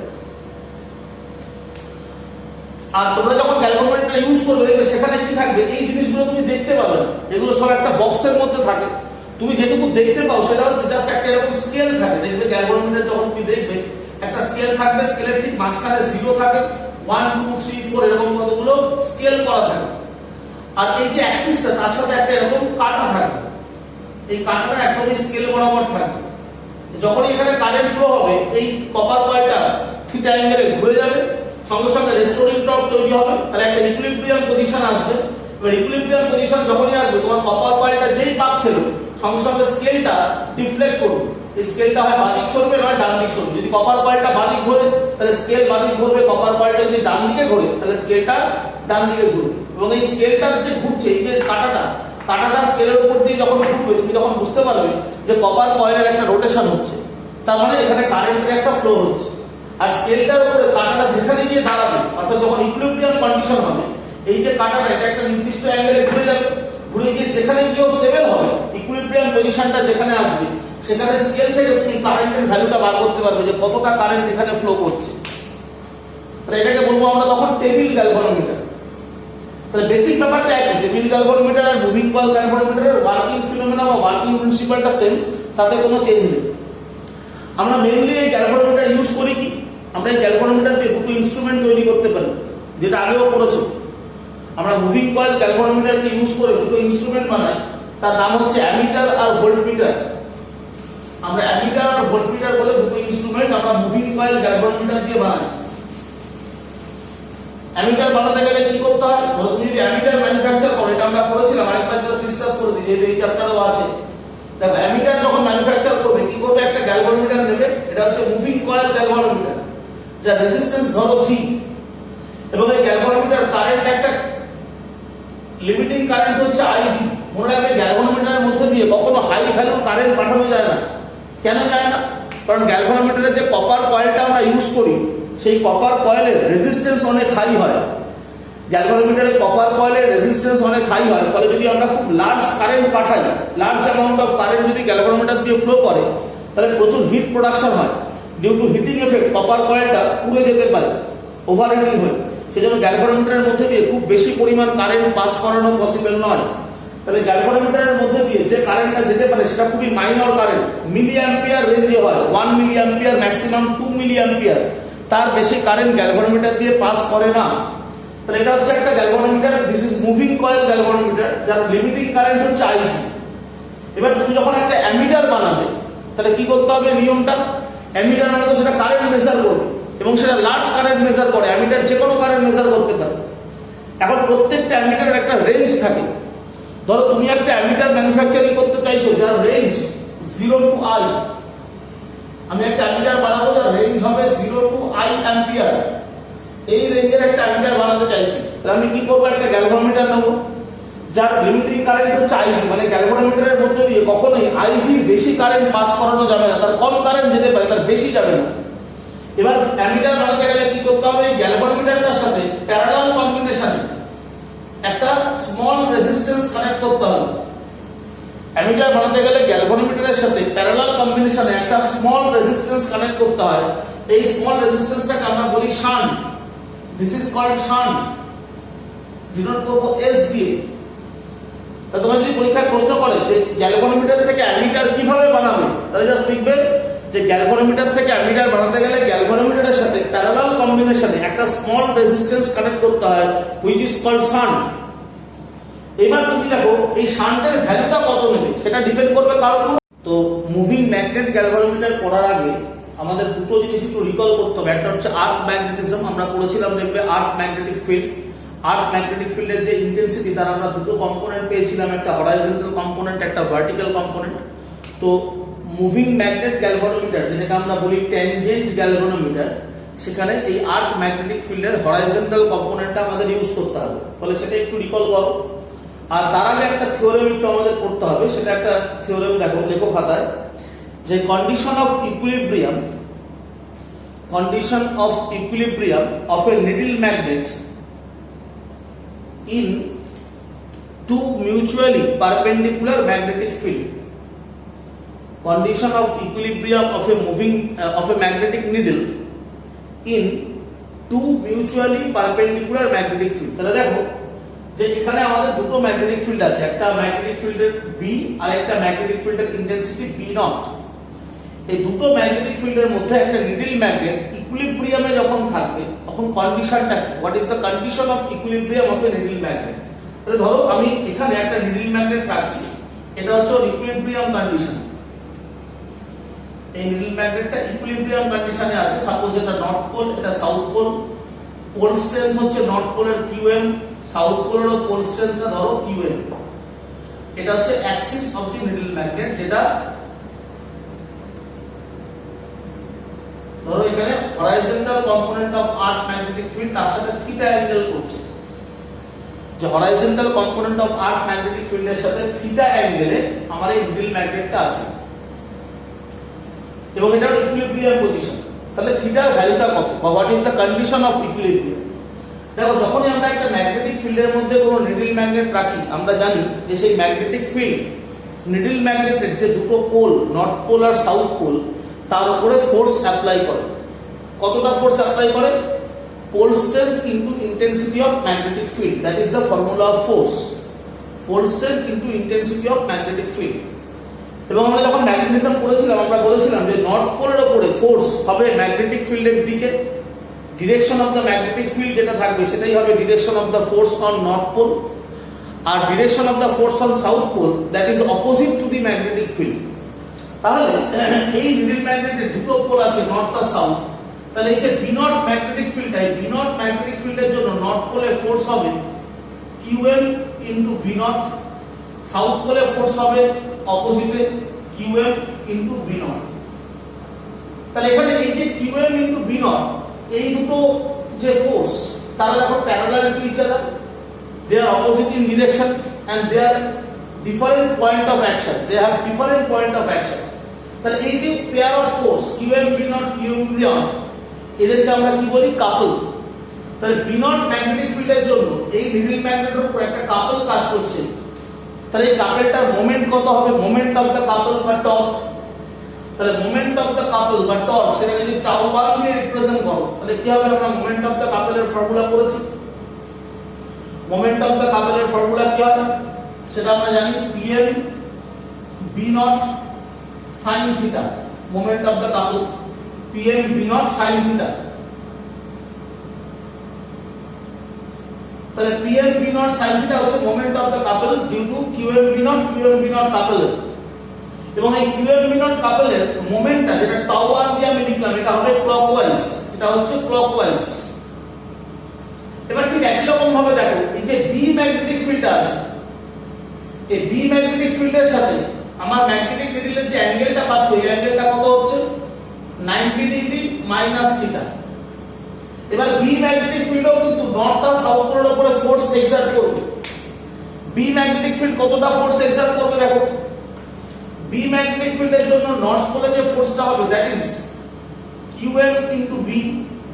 আর তোমরা যখন গ্যালভানোমিটার ইউজ করবে, দেখবে সেখানে কি থাকবে, এই জিনিসগুলো তুমি দেখতে পাবে না, এগুলো সব একটা বক্সের মধ্যে থাকে। তুমি যেটুকু দেখতে পাও সেটা হচ্ছে জাস্ট একটা এরকম স্কেল থাকে। দেখবে গ্যালভানোমিটার যখন তুমি দেখবে, একটা স্কেল থাকবে, স্কেলের ঠিক মাঝখানে জিরো থাকে, 1 2 3 4 এরকম কতগুলো স্কেল করা থাকে। আর এই যে অ্যাক্সিসটা, তার সাথে একটা এরকম কাটা থাকে, এই কাটাটা একদমই স্কেল বরাবর থাকে। যখনই এখানে কারেন্ট ফ্লো হবে, এই কপার কয়েলটা থিটা অ্যাঙ্গেলে ঘুরে যাবে, সঙ্গে সঙ্গে রেস্টোরিং টর্ক তৈরি হবে, তাহলে একটা ইকুইলিব্রিয়াম পজিশন আসবে। এবার ইকুইলিব্রিয়াম পজিশন যখনই আসবে, তোমার কপার কয়েলটা যেই পাক খেলো, সঙ্গে সঙ্গে স্কেলটা ডিফ্লেক্ট করবে। এই স্কেলটা হয় বাদিক সরবে নয় ডান দিক সরবে। যদি কপার কয়েলটা বাদিক ঘোরে, তাহলে স্কেল বাদিক ঘুরবে। কপার কয়েলটা যদি ডান দিকে ঘোরে, তাহলে স্কেলটা ডান দিকে ঘুরবে। এবং এই স্কেলটার যে ঘুরছে, এই যে কাটাটা স্কেলের উপর দিয়ে যখন ঘুরবে, তুমি তখন বুঝতে পারবে যে কপার কয়েলের একটা রোটেশন হচ্ছে, তার মানে এখানে কারেন্টের একটা ফ্লো হচ্ছে। আর স্কেলটার উপরে কাটাটা যেখানে গিয়ে দাঁড়াবে, অর্থাৎ যখন ইকুইলিব্রিয়াম কন্ডিশন হবে, এই যে কাটাটা এটা একটা নির্দিষ্ট অ্যাঙ্গেলে ঘুরে যাবে, ঘুরে গিয়ে যেখানে গিয়ে স্টেবল হবে, ইকুইলিব্রিয়াম পজিশনটা যেখানে আসবে, সেখানে স্কেল থেকে তুমি কারেন্টের ভ্যালুটা বার করতে পারবে যে কতটা কারেন্ট এখানে ফ্লো করছে। তাহলে এটাকে বলবো আমরা তখন টেবিল গ্যালভানোমিটার। তাহলে বেসিক ব্যাপারটা একই, টেবিল গ্যালভানোমিটার আর মুভিং কয়েল গ্যালভানোমিটারের ওয়ার্কিং ফিনোমেনা বা ওয়ার্কিং প্রিন্সিপালটা সেম, তাতে কোনো চেঞ্জ নেই। আমরা মেইনলি এই গ্যালভানোমিটার ইউজ করি কি, আমরা এই গ্যালভানোমিটার দিয়ে দুটো ইনস্ট্রুমেন্ট তৈরি করতে পারি, যেটা আগেও করেছো। আমরা মুভিং কয়েল গ্যালভানোমিটারকে ইউজ করে দুটো ইনস্ট্রুমেন্ট বানাই, তার নাম হচ্ছে অ্যামিটার আর ভোল্টমিটার। আমরা অ্যামিটার আর ভোল্টমিটার বলে দুটো ইনস্ট্রুমেন্ট আমরা মুভিং কয়েল গ্যালভানোমিটার দিয়ে বানাই। অ্যামিটার বানাতে গেলে কি করতে হয়, ধরো তুমি যদি অ্যামিটার ম্যানুফ্যাকচার করো, এটা আমরা করেছিলাম, আরেকবার জাস্ট ডিসকাস করে দিই, এই চ্যাপ্টারও আছে। দেখো অ্যামিটার যখন ম্যানুফ্যাকচার করবে, কি করবে, একটা গ্যালভানোমিটার নেবে, এটা হচ্ছে মুভিং কয়েল গ্যালভানোমিটার, যার রেজিস্ট্যান্স ধরো G, এবং এই গ্যালভানোমিটার কারেন্ট একটা লিমিটিং কারেন্ট হচ্ছে IG। মনে রাখবে গ্যালভানোমিটারের মধ্যে দিয়ে কখনো হাই ভ্যালুর কারেন্ট পাঠানো যায় না। কেন যায় না, কারণ গ্যালভানোমিটারের যে কপার কয়েলটা আমরা ইউজ করি, সেই কপার কয়েলের রেজিস্ট্যান্স অনেক হাই হয়। গ্যালভানোমিটারে কপার কয়েলের রেজিস্ট্যান্স অনেক হাই হয়, ফলে যদি আমরা খুব লার্জ কারেন্ট পাঠাই, লার্জ অ্যামাউন্ট অফ কারেন্ট যদি গ্যালভানোমিটার দিয়ে ফ্লো করে, তাহলে প্রচুর হিট প্রোডাকশন হয়। Due to heating effect copper কয়েলটা পুড়ে যেতে পারে, ওভারহিটিং হয়। সেজন্য গ্যালভানোমিটারের মধ্যে দিয়ে খুব বেশি পরিমাণ কারেন্ট পাস করানো পসিবল নয়। তাহলে গ্যালভানোমিটারের মধ্যে দিয়ে যে কারেন্টটা যেতে পারে, সেটা খুবই মাইনর কারেন্ট, মিলি অ্যাম্পিয়ার রেঞ্জে হয়, 1 milli ampere, maximum 2 milli ampere. তার বেশি কারেন্ট গ্যালভানোমিটার দিয়ে পাস করে না। তাহলে এটা হচ্ছে একটা galvanometer, this is moving coil galvanometer, যার লিমিটিং কারেন্ট হচ্ছে IG। এবার তুমি যখন একটা অ্যামিটার বানাবে, তাহলে কি করতে হবে, নিয়মটা, অ্যামিটার মানে তো সেটা কারেন্ট মেজার করবে, এবং সেটা লার্জ কারেন্ট মেজার করে। অ্যামিটার যে কোনো কারেন্ট মেজার করতে পারে। এখন প্রত্যেকটা অ্যামিটারের একটা রেঞ্জ থাকে। ধরো তুমি একটা অ্যামিটার ম্যানুফ্যাকচারিং করতে চাইছো যার রেঞ্জ 0 to I। আমি একটা অ্যামিটার বানাবো যার রেঞ্জ হবে 0 to I অ্যাম্পিয়ার। এই রেঞ্জের একটা অ্যামিটার বানাতে চাইছি, তাহলে আমি কি করবো, একটা গ্যালভানোমিটার নেবো যার লিমিটিং কারেন্ট হচ্ছে আইজি, মানে গ্যালভানোমিটারের মধ্যে দিয়ে কখনোই আইজি বেশি কারেন্ট পাস করানো যাবে না, তার কম কারেন্ট যেতে পারে, তার বেশি যাবে না। এবার অ্যামিটার বানাতে গেলে কি করতে হবে, এই গ্যালভানোমিটারটার সাথে প্যারালাল কম্বিনেশনে একটা স্মল রেজিস্ট্যান্স কানেক্ট করতে হবে। অ্যামিটার বানাতে গেলে গ্যালভানোমিটারের সাথে প্যারালাল কম্বিনেশনে একটা স্মল রেজিস্ট্যান্স কানেক্ট করতে হয়। এই স্মল রেজিস্ট্যান্সটাকে আমরা বলি shunt. This is called shunt, denote করব এস দিয়ে। তা তোমরা যদি পরীক্ষায় প্রশ্ন করে যে গ্যালভানোমিটার থেকে অ্যামিটার কিভাবে বানাবে, তাহলে জাস্ট লিখবে যে গ্যালভানোমিটার থেকে অ্যামিটার বানাতে গেলে গ্যালভানোমিটারের সাথে প্যারালাল কম্বিনেশনে একটা স্মল রেজিস্ট্যান্স কানেক্ট করতে হয়, হুইচ ইজ কল্ড শান্ট। এবার তুমি দেখো এই শান্টের ভ্যালুটা কত নেবে সেটা ডিপেন্ড করবে কার উপর। তো মুভিং ম্যাগনেট গ্যালভানোমিটার পড়ার আগে আমাদের দুটো জিনিস একটু রিকল করতে হবে। একটা হচ্ছে আর্থ ম্যাগনেটিজম, আমরা পড়েছিলাম দেখবে আর্থ ম্যাগনেটিক ফিল্ড। আর্থ ম্যাগনেটিক ফিল্ডের যে ইন্টেন্সিটি তার আমরা দুটো কম্পোনেন্ট পেয়েছিলাম, একটা হরাইজন্টাল কম্পোনেন্ট, একটা ভার্টিক্যাল কম্পোনেন্ট। তো মুভিং ম্যাগনেট গ্যালভানোমিটার যেটাকে আমরা বলি ট্যানজেন্ট গ্যালভানোমিটার, সেখানে এই আর্থ ম্যাগনেটিক ফিল্ডের হরাইজন্টাল কম্পোনেন্টটা আমাদের ইউজ করতে হবে, ফলে সেটা একটু রিকল করো। আর তার আগে একটা থিওরেম একটু আমাদের পড়তে হবে, সেটা একটা থিওরেম দেখো লেখো খাতায়, যে condition of equilibrium of A needle magnet in two mutually perpendicular magnetic field. Condition of equilibrium of a magnetic needle in two mutually perpendicular magnetic field. তাহলে দেখো যে এখানে আমাদের দুটো ম্যাগনেটিক ফিল্ড আছে, একটা ম্যাগনেটিক ফিল্ডের বি আর একটা ম্যাগনেটিক ফিল্ডের ইন্টেন্সিটি বি নট। এই দুটো ম্যাগনেটিক ফিল্ডের মধ্যে একটা নিডল ম্যাগনেট ইকুইলিব্রিয়ামে যখন থাকবে তখন কন্ডিশনটা কি, what is the condition of equilibrium of A needle magnet. তাহলে ধরো আমি এখানে একটা নিডল ম্যাগনেট রাখছি, এটা হচ্ছে ইকুইলিব্রিয়াম কন্ডিশন। এই নিডল ম্যাগনেটটা ইকুইলিব্রিয়াম কন্ডিশনে আছে। সাপোজ এটা নর্থ পোল, এটা সাউথ পোল। পোল স্ট্রেংথ হচ্ছে নর্থ পোলের কিউএম, সাউথ পোলেরও পোল স্ট্রেংথটা ধরো কিউএম। এটা হচ্ছে Axis of the needle magnet, যেটা ধরো এখানে horizontal component of earth magnetic field তার সাথে থিটা অ্যাঙ্গেল করছে। যে horizontal component of earth magnetic ফিল্ডের সাথে থিটা অ্যাঙ্গেলে আমার এই নিডল ম্যাগনেটটা আছে এবং এটা ইকুইলিব্রিয়াম পজিশন। তাহলে থিটার ভ্যালুটা কত, বা what is the condition of equilibrium. দেখো যখনই আমরা একটা ম্যাগনেটিক ফিল্ডের মধ্যে কোনো নিডল ম্যাগনেট রাখি, আমরা জানি যে সেই ম্যাগনেটিক ফিল্ড নিডল ম্যাগনেটের যে দুটো পোল, নর্থ পোল আর সাউথ পোল, তার উপরে ফোর্স অ্যাপ্লাই করে। কতটা ফোর্স অ্যাপ্লাই করে, pole strength into intensity of magnetic field, that is the formula of force. Pole strength into intensity of magnetic field. এবং আমরা যখন ম্যাগনেটিজম পড়েছিলাম আমরা বলেছিলাম যে নর্থ পোলের উপরে ফোর্স হবে ম্যাগনেটিক ফিল্ডের দিকে, direction of the magnetic field যেটা থাকবে সেটাই হবে direction of the force on north pole, আর direction of the force on south pole that is opposite to the magnetic field. তাহলে এই নিডল ম্যাগনেটের দুটো পোল আছে নর্থ আর সাউথ, তাহলে এই যে বি নট ম্যাগনেটিক ফিল্ড, এই বি নট ম্যাগনেটিক ফিল্ডের জন্য নর্থ পোলে ফোর্স হবে QM into B nought, south পোলে ফোর্স হবে অপোজিটে কিউএম ইনটু বি নট। তাহলে এখানে এই যে কিউএম ইনটু বি নট, এই দুটো যে ফোর্স তারা দেখো parallel to each other, they are opposite in direction and they are different point of action, they have different point of action. তাহলে এই যে pair of force QM B naught QM B naught, এদেরকে আমরা কি বলি, কাপল। তাহলে B nought magnetic ফিল্ডের জন্য এই নিডল ম্যাগনেটের উপর একটা কাপল কাজ করছে। তাহলে এই কাপলটার মোমেন্ট কত হবে, মোমেন্ট অফ দ্য কাপল বা টর্ক। তাহলে মোমেন্ট অফ দ্য কাপল বা টর্ক সেটা যদি টাউ 1 দিয়ে রিপ্রেজেন্ট করো, তাহলে কি হবে, আমরা মোমেন্ট অফ দ্য কাপলের ফর্মুলা পড়েছি। মোমেন্ট অফ দ্য কাপলের ফর্মুলা কি হয় সেটা আমরা জানি, pm b nought sin theta, moment of the couple pm b nought sin theta. তাহলে pm b nought sin theta হচ্ছে moment of the couple due to qm b nought couple. এবং এই qm b নট কাপলের মোমেন্টটা যেটা tau 1 দিয়ে আমি লিখলাম, এটা হবে ক্লকওয়াইজ, এটা হচ্ছে ক্লকওয়াইজ। এবার ঠিক একই রকম ভাবে দেখো এই যে বি ম্যাগনেটিক ফিল্ড আছে, এই বি ম্যাগনেটিক ফিল্ডের সাথে আমার ম্যাগনেটিক নিডলের যে অ্যাঙ্গেলটা পাচ্ছ, এই অ্যাঙ্গেলটা কত হচ্ছে 90 ডিগ্রি মাইনাস থিটা। এবার বি ম্যাগনেটিক ফিল্ডও কিন্তু নর্থ আর সাউথ পোলের উপরে ফোর্স এক্সার্ট করবে। বি ম্যাগনেটিক ফিল্ড কতটা ফোর্স এক্সার্ট করবে দেখো, বি ম্যাগনেটিক ফিল্ডের জন্য নর্থ পোলে যে ফোর্সটা হবে that is QM into B,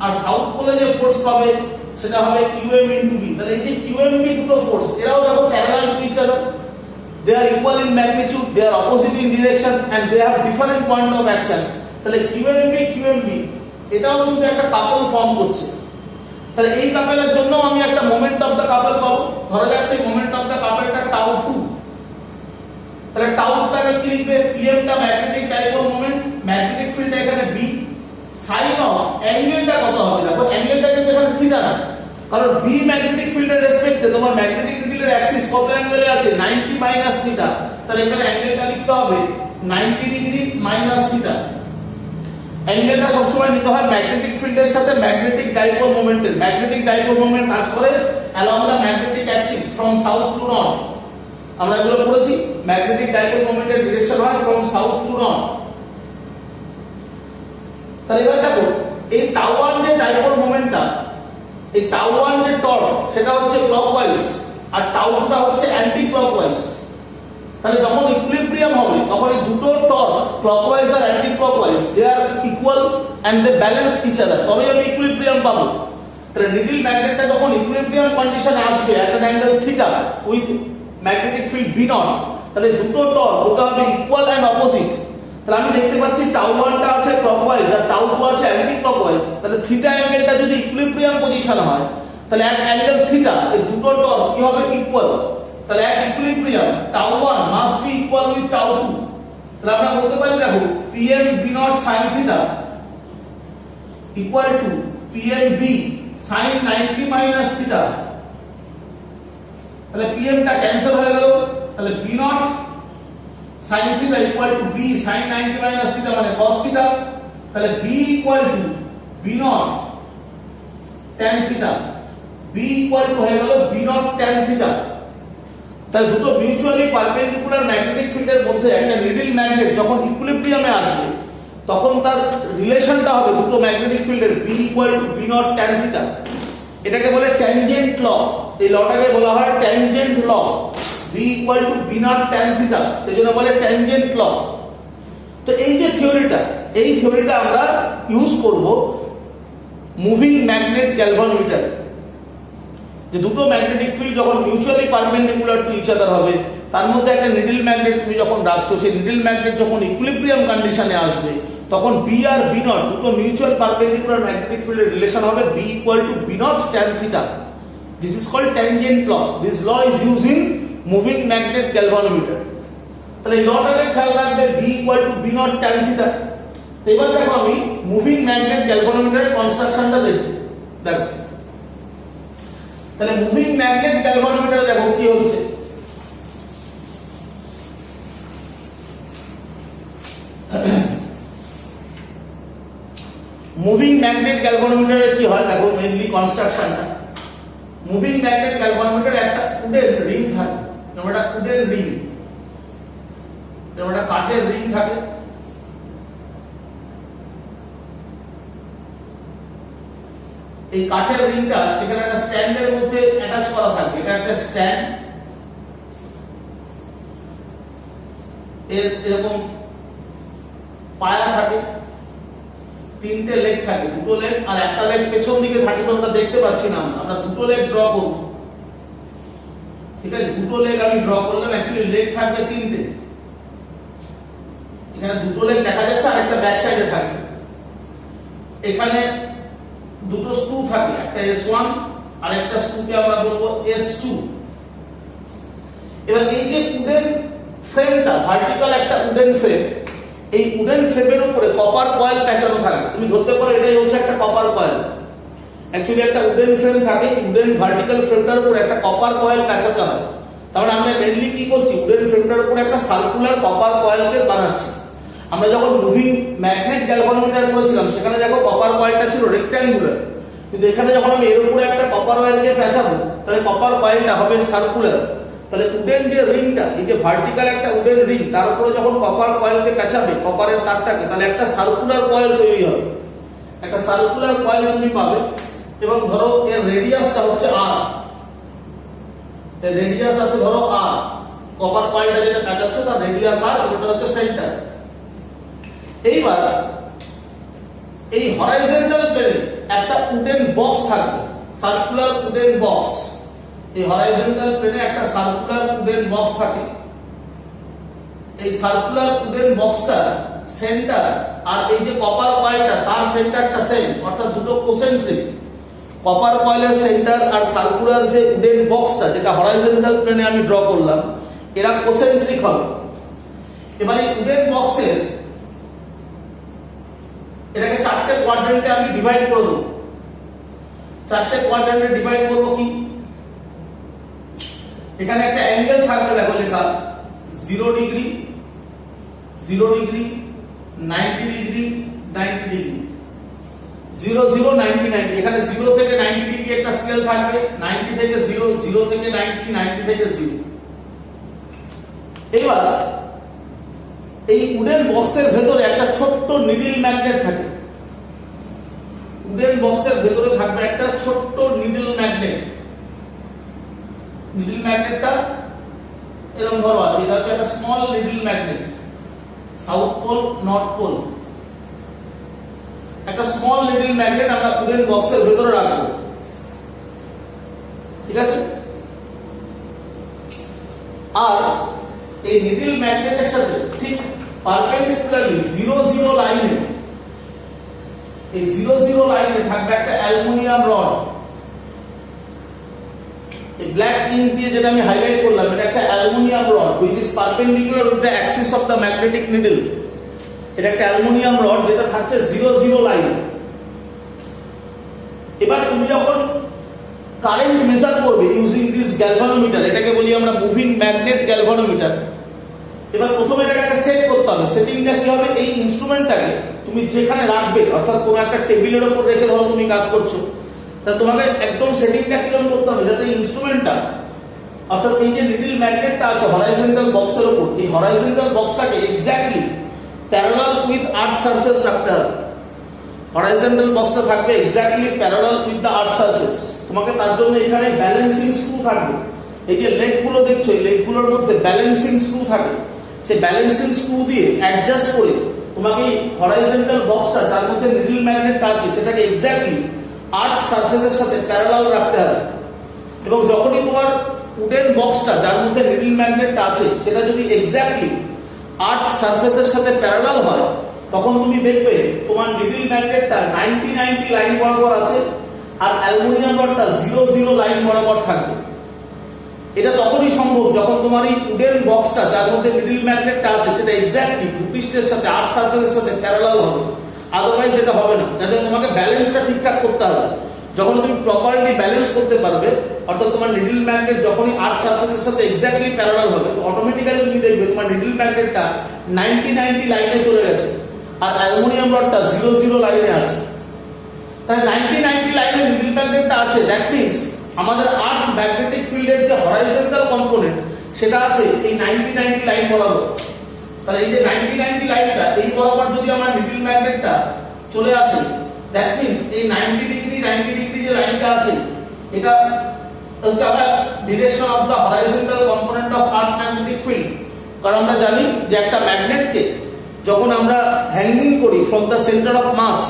আর সাউথ পোলে যে ফোর্স পাবে সেটা হবে QM ইনটু বি। তাহলে এই যে QM বি দুটো ফোর্স এরাও দেখো parallel to each other, they are equal in magnitude, they are opposite in direction and they have different point of action। তাহলে QMB এটাও কিন্তু একটা কাপল ফর্ম করছে। তাহলে এই কাপলের জন্য আমি একটা মোমেন্ট অফ দা কাপল পাবো, ধরা যাক সেই মোমেন্ট অফ দা কাপলটা টাউ 2। তাহলে টাউটাকে কি লিখবে, PM টা magnetic dipole moment, magnetic field এখানে B, সাইন অফ অ্যাঙ্গেলটা কত হবে দেখো, অ্যাঙ্গেলটা কিন্তু এখানে থিটা না, কারণ B ম্যাগনেটিক ফিল্ডের রেসপেক্টে তোমার ম্যাগনেটিক নিডলের অ্যাক্সিস কত অ্যাঙ্গেলে আছে 90 মাইনাস থিটা। তাহলে এখানে অ্যাঙ্গেলটা লিখতে হবে 90 ডিগ্রি মাইনাস থিটা। অ্যাঙ্গেলটা সবসময় নিতে হয় ম্যাগনেটিক ফিল্ডের সাথে ম্যাগনেটিক ডাইপোল মোমেন্টের। ম্যাগনেটিক ডাইপোল মোমেন্ট কাজ করে along the magnetic axis from south to north. আমরা এগুলো পড়েছি, ম্যাগনেটিক ডাইপোল মোমেন্টের ডিরেকশন হয় ফ্রম সাউথ টু নর্থ। তাহলে এবার দেখো এই টাউ1 যে ডাইপোল মোমেন্টটা, এই টাউ1 যে টর্ক সেটা হচ্ছে ক্লকওয়াইজ আর টাউ2টা হচ্ছে অ্যান্টি ক্লকওয়াইজ। তাহলে যখন ইকুইলিব্রিয়াম হবে তখন এই দুটো টর্ক ক্লকওয়াইজ আর anti clockwise they are equal and they balance each other, তবে আমি ইকুইলিব্রিয়াম পাবো। তাহলে নিডল ম্যাগনেটটা যখন ইকুইলিব্রিয়াম কন্ডিশনে আসবে at an angle theta with magnetic field B nought, তাহলে দুটো টর্ক হতে হবে ইকুয়াল এন্ড অপোজিট। তাহলে আমি দেখতে পাচ্ছি টাউ1 টা আছে ক্লকওয়াইজ আর টাউ2 আছে অ্যান্টি ক্লকওয়াইজ। তাহলে থিটা অ্যাঙ্গেলটা যদি ইকুইলিব্রিয়াম পজিশন হয় তাহলে এক অ্যাঙ্গেল থিটা এই দুটো টর্ক কি হবে ইকুয়াল। তাহলে এক equilibrium tau one must be equal with tau two. তাহলে আমরা বলতে পারি দেখো PM B nought sin theta equal to PM B sin 90 minus theta. তাহলে PM টা ক্যান্সেল হয়ে গেল, তাহলে B nought sin theta equal to B sin 90 minus theta মানে cos থিটা। তাহলে B equal to B not tan theta, B equal to হয়ে গেল B not tan theta. তাহলে দুটো মিউচুয়ালি পারপেন্ডিকুলার ম্যাগনেটিক ফিল্ডের মধ্যে একটা নিডল ম্যাগনেট যখন ইকুইলিব্রিয়ামে আসবে তখন তার রিলেশনটা হবে দুটো ম্যাগনেটিক ফিল্ডের B equal to B not tan theta. এটাকে বলে ট্যানজেন্ট ল, এই লটাকে বলা হয় tangent law. B equal to B not tan theta, সেজন্য বলে ট্যানজেন্ট ল। তো এই যে থিওরিটা, এই থিওরিটা আমরা ইউজ করব মুভিং ম্যাগনেট গ্যালভানোমিটার। যে দুটো ম্যাগনেটিক ফিল্ড যখন mutually perpendicular to each other হবে, তার মধ্যে একটা নিডল ম্যাগনেট তুমি যখন রাখছো, সেই নিডল ম্যাগনেট যখন ইকুইলিব্রিয়াম কন্ডিশনে আসবে তখন B আর B নট দুটো মিউচুয়াল পারপেন্ডিকুলার ম্যাগনেটিক ফিল্ডের রিলেশন হবে B equal to B not tan theta. This is called tangent law. This law is used in moving magnet galvanometer. তাহলে এই লটাকে খেয়াল রাখবে B equal to B not tan theta. তো এবার দেখো আমি মুভিং ম্যাগনেট গ্যালভানোমিটারের কনস্ট্রাকশনটা দেখো। তাহলে মুভিং ম্যাগনেট গ্যালভানোমিটার দেখো কি হচ্ছে, মুভিং ম্যাগনেট গ্যালভানোমিটারে কি হয় দেখো মেইনলি কনস্ট্রাকশনটা। মুভিং ম্যাগনেট গ্যালভানোমিটার একটা উডেন রিং থাকে, একটা উডেন রিং, একটা কাঠের রিং থাকে। এই কাঠের রিংটা এখানে একটা স্ট্যান্ডের মধ্যে অ্যাটাচ করা থাকবে, এটা একটা স্ট্যান্ড। এরকম পায়া থাকে, তিনটে লেগ থাকে, দুটো লেগ আর একটা লেগ পেছন দিকে থাকে, আমরা দেখতে পাচ্ছি না। আমরা দুটো লেগ ড্র করব, ঠিক আছে? দুটো লেগ আমি ড্র করলাম, অ্যাকচুয়ালি লেগ থাকবে তিনটে। এখানে দুটো লেগ দেখা যাচ্ছে আর একটা ব্যাক সাইডে থাকবে। এখানে দুটো স্ক্রু থাকে, একটা S1 আর একটা স্ক্রুকে আমরা বলবো S2। এবার এই যে উডেন ফ্রেমটা, ভার্টিক্যাল একটা উডেন ফ্রেম, এই উডেন ফ্রেমের উপরে কপার কয়েল পেঁচানো থাকে। তুমি ধরতে পারো এটাই হচ্ছে একটা কপার কয়েল। অ্যাকচুয়ালি একটা উডেন ফ্রেম থাকে, উডেন ভার্টিক্যাল ফ্রেমটার উপরে একটা কপার কয়েল পেঁচাতে হয়। তাহলে আমরা মেইনলি কি করছি, উডেন ফ্রেমটার উপরে একটা সার্কুলার কপার কয়েলকে বানাচ্ছি। আমরা যখন মুভিং ম্যাগনেট গ্যালভানোমিটার করেছিলাম সেখানে দেখো কপার কয়েলটা ছিল রেক্ট্যাঙ্গুলার, কিন্তু এখানে যখন আমি এর উপরে একটা কপার ওয়্যারকে পেঁচাবো তাহলে কপার কয়েলটা হবে সার্কুলার। তাহলে উডেন যে রিংটা, এই যে ভার্টিক্যাল একটা উডেন রিং, তার উপরে যখন কপার কয়েলকে পেঁচাবে কপারের তারটাকে, তাহলে একটা সার্কুলার কয়েল তৈরি হবে। একটা সার্কুলার কয়েল তুমি পাবে। এবং ধরো এর রেডিয়াসটা হচ্ছে r, এর রেডিয়াস আছে ধরো r, কপার কয়েলটা যেটা পেঁচাচ্ছ তার রেডিয়াস r, এটা হচ্ছে সেন্টার। এইবার এই হরাইজন্টাল প্লেনে একটা উডেন বক্স থাকবে, সার্কুলার উডেন বক্স। এই হরাইজন্টাল প্লেনে একটা সার্কুলার উডেন বক্স থাকে। এই সার্কুলার উডেন বক্সটা সেন্টার আর এই যে কপার কয়েলটা তার সেন্টারটা সেম, অর্থাৎ দুটো কোসেন্ট্রিক। কপার কয়েলের সেন্টার আর সার্কুলার যে উডেন বক্সটা যেটা হরাইজন্টাল প্লেনে আমি ড্র করলাম, এরা কোসেন্ট্রিক হবে। এবার এই উডেন বক্সের এটাকে চারটে কোয়াড্রেন্টে আমি ডিভাইড করে দেব। চারটে কোয়াড্রেন্টে ডিভাইড করব কি, এখানে একটা অ্যাঙ্গেল থাকবে, দেখো লেখা 0 ডিগ্রি 0 ডিগ্রি 90 ডিগ্রি 90 ডিগ্রি 0 0 90 90। এখানে 0 থেকে 90 ডিগ্রি একটা স্কেল থাকবে, 90 থেকে 0, 0 থেকে 90, 90 থেকে 0। এবার এই উডেন বক্সের ভেতরে একটা ছোট্ট নিডল ম্যাগনেট থাকে। উডেন বক্সের ভেতরে থাকবে একটা ছোট্ট নিডল ম্যাগনেট। নিডল ম্যাগনেটটা এরকম ধরো আছে, এটা হচ্ছে একটা small needle magnet, south pole north pole. একটা স্মল নিডল ম্যাগনেট আমরা উডেন বক্সের ভেতরে রাখবো, ঠিক আছে? আর এই নিডল ম্যাগনেটের সাথে ঠিক পারপেন্ডিকুলারলি 0 0 লাইনে, এই 0 0 লাইনে থাকবে একটা অ্যালুমিনিয়াম রড। এই ব্ল্যাক ইঙ্ক দিয়ে যেটা আমি হাইলাইট করলাম, এটা একটা aluminium rod which is perpendicular with the axis of the magnetic needle। এটা একটা অ্যালুমিনিয়াম রড যেটা থাকছে 0 0 লাইনে। এবার তুমি যখন কারেন্ট মেজার করবে ইউজিং দিস গ্যালভানোমিটার, এটাকে বলি আমরা মুভিং ম্যাগনেট গ্যালভানোমিটার। এবার প্রথমে এটাকে সেট করতে হবে। সেটিংটা কি হবে, এই ইনস্ট্রুমেন্টটাকে তুমি যেখানে রাখবে, অর্থাৎ কোনো একটা টেবিলের উপর রেখে ধরো তুমি কাজ করছো, তা তোমাকে একদম সেটিংটা কিরকম করতে হবে যাতে ইনস্ট্রুমেন্টটা, অর্থাৎ এই যে নিডল ম্যাগনেটটা আছে হরাইজন্টাল বক্সের উপর, এই হরাইজন্টাল বক্সটাকে exactly parallel with earth surface রাখতে হবে। হরাইজন্টাল বক্সটা থাকবে exactly parallel with the earth surface. তোমাকে তার জন্য এখানে ব্যালেন্সিং স্ক্রু থাকবে। এই যে লেগগুলো দেখছো, এই লেগগুলোর মধ্যে ব্যালেন্সিং স্ক্রু থাকে। সেই ব্যালেন্সিং স্ক্রু দিয়ে অ্যাডজাস্ট করে তোমাকে হরাইজন্টাল বক্সটা যার মধ্যে নিডল ম্যাগনেটটা আছে সেটাকে এক্স্যাক্টলি আর্থ সারফেসের সাথে প্যারালাল রাখতে হবে। এবং যখনই তোমার উডেন বক্সটা যার মধ্যে নিডল ম্যাগনেটটা আছে সেটা যদি এক্স্যাক্টলি আর্থ সারফেসের সাথে প্যারালাল হয়, তখন তুমি দেখবে তোমার নিডল ম্যাগনেটটা 90 90 লাইন বরাবর আছে আর অ্যালুমিনিয়াম রডটা 0 0 লাইন বরাবর থাকবে। এটা তখনই সম্ভব যখন তোমার এই উডেন বক্সটা যার মধ্যে নিডল ম্যাগনেটটা আছে সেটা এক্স্যাক্টলি ভূপৃষ্ঠের সাথে আর্থ সারফেসের সাথে প্যারালাল হবে। আদারওয়াইজ এটা হবে না। যাতে তোমাকে ব্যালেন্সটা ঠিকঠাক করতে হবে। যখন তুমি প্রপারলি ব্যালেন্স করতে পারবে, অর্থাৎ তোমার নিডল ম্যাগনেট যখনই আর্থ সারফেসের সাথে এক্স্যাক্টলি প্যারালাল হবে, তো অটোমেটিক্যালি তুমি দেখবে তোমার নিডল ম্যাগনেটটা 90 90 লাইনে চলে গেছে আর অ্যালুমিনিয়াম রডটা 0 0 লাইনে আছে। তাহলে 90 90 লাইনে নিডল ম্যাগনেটটা আছে, দ্যাট মিন্স আমাদের আর্থ ম্যাগনেটিক ফিল্ডের যে হরাইজন্টাল কম্পোনেন্ট সেটা আছে এই 90 90 লাইন বরাবর। তাহলে এই যে 90 90 লাইনটা এই বরাবর যদি আমার নিডল ম্যাগনেটটা চলে আসে, দ্যাট মিন্স এই 90 ডিগ্রি যে লাইনটা আছে এটা হচ্ছে আমার direction of the horizontal component of earth magnetic field. কারণ আমরা জানি যে একটা ম্যাগনেটকে যখন আমরা হ্যাঙ্গিং করি from the centre of mass,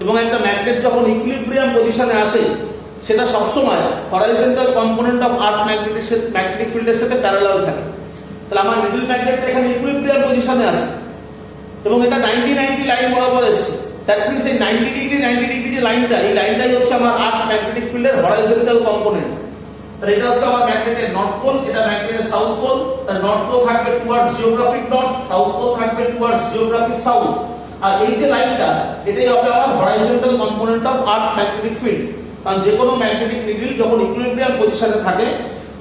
এবং একটা ম্যাগনেট যখন ইকুইলিব্রিয়াম পজিশনে আসে সেটা সবসময় horizontal component of earth magnetic ফিল্ডের সাথে প্যারালাল থাকে। তাহলে আমার নিডল ম্যাগনেটটা এখানে ইকুইলিব্রিয়াম পজিশনে আছে এবং এটা 90 90 লাইন বরাবর এসেছে। দ্যাট মিন্স এই 90 ডিগ্রি যে লাইনটা, এই লাইনটাই হচ্ছে আমার আর্থ ম্যাগনেটিক ফিল্ডের হরাইজন্টাল কম্পোনেন্ট। তাহলে এটা হচ্ছে আমার ম্যাগনেটের নর্থ পোল, এটা ম্যাগনেটের সাউথ পোল। তার নর্থ পোল থাকবে towards geographic north, south pole থাকবে টুয়ার্ডস জিওগ্রাফিক সাউথ। আর এই যে লাইনটা, এটাই হবে আমার horizontal component of earth magnetic field. কারণ যে কোনো ম্যাগনেটিক নিডল যখন ইকুইলিব্রিয়াম পজিশনে থাকে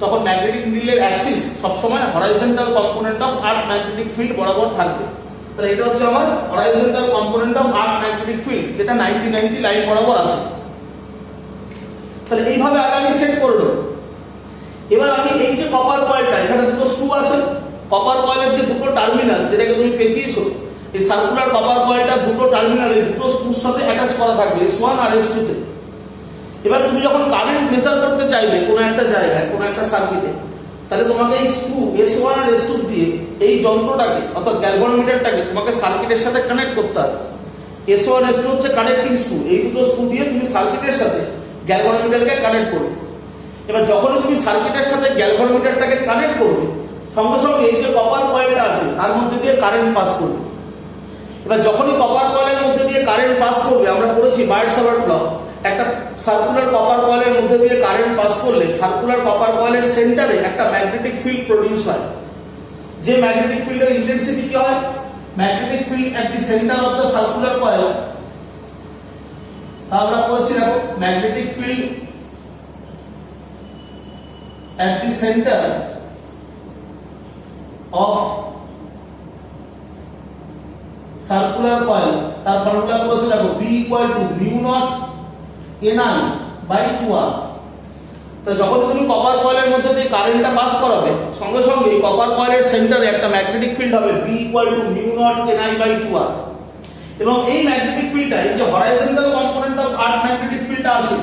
তখন ম্যাগনেটিক নিডলের অ্যাক্সিস সবসময় horizontal component of earth magnetic field বরাবর থাকবে। তাহলে এটা হচ্ছে আমার horizontal component of earth magnetic field, যেটা 90 90 লাইন বরাবর আছে। তাহলে এইভাবে আগে আমি সেট করে দেব। এবার আমি এই যে কপার কয়েলটা, এখানে দুটো স্ক্রু আছে, কপার কয়েলের যে দুটো টার্মিনাল যেটাকে তুমি পেঁচিয়েছো, এই সার্কুলার কপার কয়েলটা দুটো টার্মিনালে দুটো স্ক্রুর সাথে অ্যাটাচ করা থাকবে S1 আর S2 তে। এবার তুমি যখন কারেন্ট মেজার করতে চাইবে কোনো একটা জায়গায় কোনো একটা সার্কিটে, তাহলে তোমাকে এই স্ক্রু S1 আর S2 দিয়ে এই যন্ত্রটাকে অর্থাৎ গ্যালভানোমিটারটাকে তোমাকে সার্কিটের সাথে কানেক্ট করতে হবে। S1 S2 হচ্ছে কানেক্টিং স্ক্রু, এই দুটো স্ক্রু দিয়ে তুমি সার্কিটের সাথে গ্যালভানোমিটারকে কানেক্ট করবে। এবার যখনই তুমি সার্কিটের সাথে গ্যালভানোমিটারটাকে কানেক্ট করবে, সঙ্গে সঙ্গে এই যে কপার কয়েলটা আছে তার মধ্যে দিয়ে কারেন্ট পাস করবে। এবার যখনই কপার কয়েলের মধ্যে দিয়ে কারেন্ট পাস করবে, আমরা পড়েছি বার্নসাবার্ট ল, একটা সার্কুলার কপার কয়েলের মধ্যে দিয়ে কারেন্ট পাস করলে সার্কুলার কপার কয়েলের সেন্টারে একটা ম্যাগনেটিক ফিল্ড প্রডিউস হয়। যে ম্যাগনেটিক ফিল্ডের ইন্টেন্সিটি কি হয়? Magnetic field at the centre of the circular coil, আমরা পড়েছি দেখো, magnetic field at the center of circular coil, তার ফর্মুলা বলছে দেখো B equal to mu naught Ni by 2R। তো যখন তুমি কপার কয়েলের মধ্যে দিয়ে কারেন্টটা পাস করাবে, সঙ্গে সঙ্গে কপার কয়েলের সেন্টারে একটা ম্যাগনেটিক ফিল্ড হবে B equal to mu naught Ni by 2R। এবং এই ম্যাগনেটিক ফিল্ডটা, এই যে horizontal component of earth magnetic ফিল্ডটা আছে,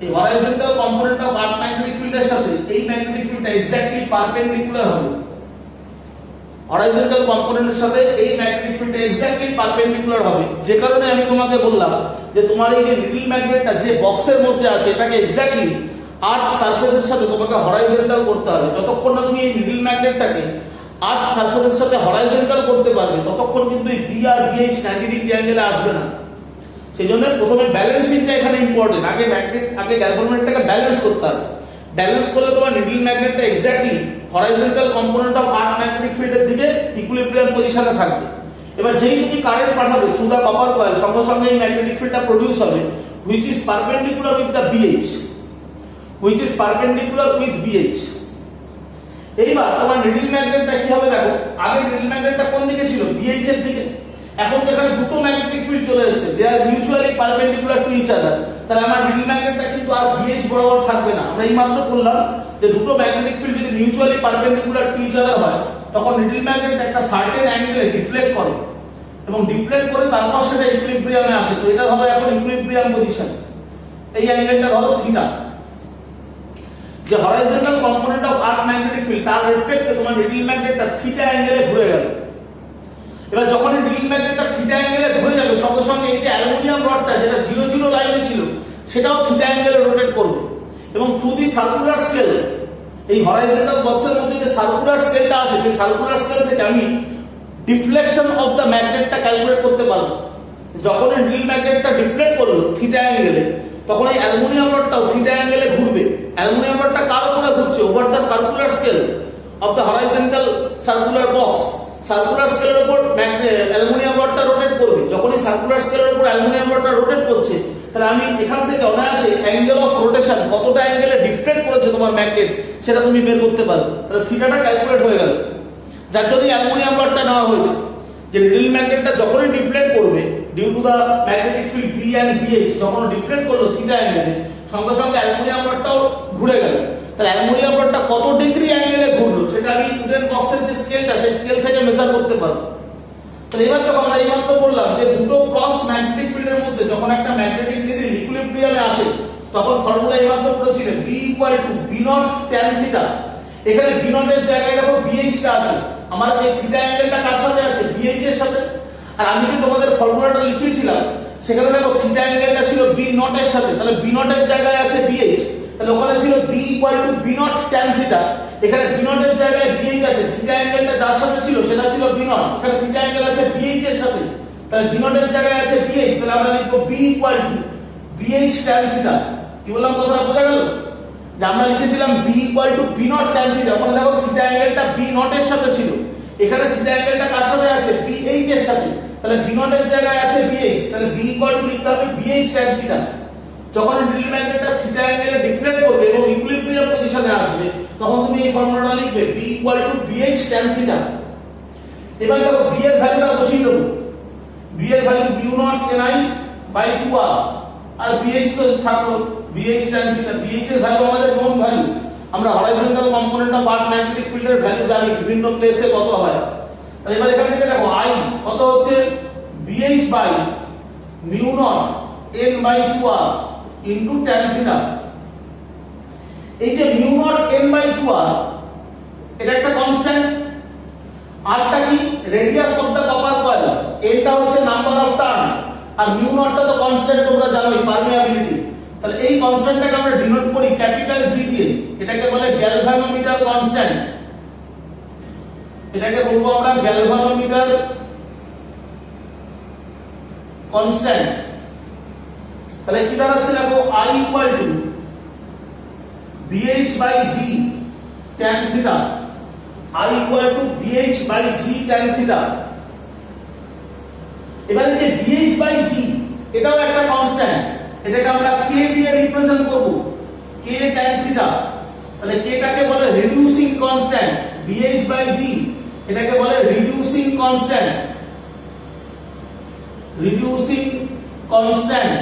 এই horizontal component of earth magnetic ফিল্ডের সাথে এই ম্যাগনেটিক ফিল্ডটা এক্স্যাক্টলি পারপেন্ডিকুলার হবে। হরাইজন্টাল কম্পোনেন্টের সাথে এই ম্যাগনেটিক ফিল্ডটা এক্স্যাক্টলি পারপেন্ডিকুলার হবে। যে কারণে আমি তোমাকে বললাম যে তোমার এই যে নিডল ম্যাগনেটটা যে বক্সের মধ্যে আছে, এটাকে এক্স্যাক্টলি আর্থ সারফেসের সাথে তোমাকে হরাইজন্টাল করতে হবে। যতক্ষণ না তুমি এই নিডল ম্যাগনেটটাকে আর্থ সারফেসের সাথে হরাইজন্টাল করতে পারবে, ততক্ষণ কিন্তু এই বি আর বিএইচ 90 ডিগ্রি অ্যাঙ্গেলে আসবে না। সেই জন্য প্রথমে ব্যালেন্সিংটা এখানে ইম্পর্টেন্ট। আগে গ্যালভানোমিটারটাকে ব্যালেন্স করতে হবে। ব্যালেন্স করলে তোমার নিডল ম্যাগনেটটা exactly horizontal component of earth magnetic ফিল্ডের দিকে ইকুইলিব্রিয়াম পজিশনে থাকবে। এবার যেই তুমি কারেন্ট পাঠাবে থ্রু দা কপার কয়েল, সঙ্গে সঙ্গে এই ম্যাগনেটিক ফিল্ডটা প্রডিউস হবে which is perpendicular with the BH, which is perpendicular with BH। এইবার তোমার নিডল ম্যাগনেটটা কি হবে দেখো, আগে নিডল ম্যাগনেটটা কোন দিকে ছিল? BH এর দিকে। এখন তো এখানে দুটো ম্যাগনেটিক ফিল্ড চলে এসেছে, they are mutually perpendicular to each other. তাহলে আমার নিডল ম্যাগনেটটা কিন্তু আর BH বরাবর থাকবে না। আমরা এই মাত্র বললাম যে দুটো ম্যাগনেটিক ফিল্ড যদি mutually perpendicular to each other হয়, তখন নিডল ম্যাগনেট একটা সার্টেন অ্যাঙ্গেলে ডিফ্লেক্ট করে, এবং ডিফ্লেক্ট করে তারপর সেটা ইকুইলিব্রিয়ামে আসে। তো এটা হবে এখন ইকুইলিব্রিয়াম পজিশন। এই অ্যাঙ্গেলটা ধরো থিটা। যে horizontal component of earth magnetic field তার রেসপেক্টে তোমার নিডল ম্যাগনেটটা থিটা অ্যাঙ্গেলে ঘুরে গেল। এবার যখন এই নিডল ম্যাগনেটটা থিটা অ্যাঙ্গেলে ঘুরে যাবে, সঙ্গে সঙ্গে এই যে অ্যালুমিনিয়াম রডটা যেটা 0 0 লাইনে ছিল, সেটাও থিটা অ্যাঙ্গেলে রোটেট করবে। এবং থ্রু দি সার্কুলার স্কেল, এই হরাইজন্টাল বক্সের মধ্যে যে সার্কুলার স্কেলটা আছে, সেই সার্কুলার স্কেল থেকে আমি ডিফ্লেকশন অফ দ্য ম্যাগনেটটা ক্যালকুলেট করতে পারবো। যখন এই নিডল ম্যাগনেটটা ডিফ্লেক্ট করলো থিটা অ্যাঙ্গেলে, তখন এই অ্যালুমিনিয়াম রডটাও থিটা অ্যাঙ্গেলে ঘুরবে। অ্যালুমিনিয়াম রডটা কার উপরে ঘুরছে? Over the circular scale of the horizontal circular box. Circular স্কেলের উপর অ্যালুমিনিয়াম রডটা রোটেট করবে। যখন এই সার্কুলার স্কেলের উপর অ্যালুমিনিয়াম রডটা রোটেট করছে, তাহলে আমি এখান থেকে অনায়াসে অ্যাঙ্গেল অফ রোটেশন, কতটা অ্যাঙ্গেলে ডিফ্লেক্ট করেছে তোমার ম্যাগনেট, সেটা তুমি বের করতে পারবে। তাহলে থিটাটা ক্যালকুলেট হয়ে গেল। যার জন্য অ্যালুমিনিয়াম রডটা নেওয়া হয়েছে, যে নিডল ম্যাগনেটটা যখনই ডিফ্লেক্ট করবে due to the magnetic field B and BH, যখন ডিফ্লেক্ট করলো থিটা অ্যাঙ্গেলে, সঙ্গে সঙ্গে অ্যালুমিনিয়াম রডটাও ঘুরে গেল। তাহলে অ্যালুমিনিয়াম রডটা কত ডিগ্রি অ্যাঙ্গেলে ঘুরলো, সেটা আমি উডেন বক্সের যে স্কেলটা, সেই স্কেল থেকে মেজার করতে পারবো। তাহলে এবার যখন আমরা এই মাত্র বললাম যে দুটো ক্রস ম্যাগনেটিক ফিল্ডের মধ্যে যখন একটা ম্যাগনেটিক নিডল ইকুইলিব্রিয়ামে আসে, তখন ফর্মুলা এই মাত্র পড়েছিলেন B equal to B naught tan theta। এখানে B naught এর জায়গায় দেখো BH টা আছে। আমার এই থিটা অ্যাঙ্গেলটা কার সাথে আছে? BH এর সাথে। আর আমি যে তোমাদের ফর্মুলাটা লিখিয়েছিলাম, সেখানে দেখো থিটা অ্যাঙ্গেলটা ছিল B naught এর সাথে। তাহলে B naught এর জায়গায় আছে BH। তাহলে ওখানে ছিল B equal to B naught tan theta। এখানে B naught এর জায়গায় BH আছে। থিটা অ্যাঙ্গেলটা যার সাথে ছিল সেটা ছিল B naught। এখানে থিটা অ্যাঙ্গেল আছে BH এর সাথে। তাহলে B naught এর জায়গায় আছে BH। তাহলে আমরা লিখব B equal to BH tan theta। কি বললাম, কথাটা বোঝা গেল? যে আমরা লিখেছিলাম B equal to B naught tan theta। ওখানে দেখো থিটা অ্যাঙ্গেলটা B naught এর সাথে ছিল। এখানে থিটা অ্যাঙ্গেলটা কার সাথে আছে? BH এর সাথে। তাহলে B naught এর জায়গায় আছে BH। তাহলে B equal to লিখতে হবে BH tan theta। যখন নিডল ম্যাগনেটটা থিটা অ্যাঙ্গেলে ডিফ্লেক্ট করবে এবং ইকুইলিব্রিয়াম পজিশনে আসবে, তখন তুমি এই ফর্মুলাটা লিখবে B equal to BH tan theta। এবার দেখো B এর ভ্যালুটা বসিয়ে দেবো। B এর value mu naught Ni by 2R, আর BH তো থাকলো BH tan theta। BH এর ভ্যালু আমাদের নোন ভ্যালু। আমরা horizontal component of earth magnetic ফিল্ডের ভ্যালু জানি, বিভিন্ন প্লেসে কত হয়। তাহলে এবার এখান থেকে দেখো I কত হচ্ছে? BH by mu naught N by 2R into tan theta. এই যে mu not n by 2r এটা একটা কনস্ট্যান্ট, আরটা কি radius of the copper coil, এটা হচ্ছে নাম্বার অফ টার্ন, আর মিউ নটটা তো কনস্ট্যান্ট তোমরা জানোই পারমিয়াবিলিটি। তাহলে এই কনস্ট্যান্টটাকে আমরা ডিনোট করি ক্যাপিটাল জি দিয়ে, এটাকে বলে গ্যালভানোমিটার কনস্ট্যান্ট, এটাকে বলবো আমরা গ্যালভানোমিটার কনস্ট্যান্ট। তাহলে কি দাঁড়াচ্ছে দেখো I equal to BH by G tan theta, I equal to BH by G tan theta. এবারে যে BH বাই G এটাও একটা কনস্ট্যান্ট, এটাকে আমরা K দিয়ে রিপ্রেজেন্ট করব, K tan থিটা। তাহলে K টাকে বলে reducing constant, BH by G এটাকে বলে reducing constant, reducing constant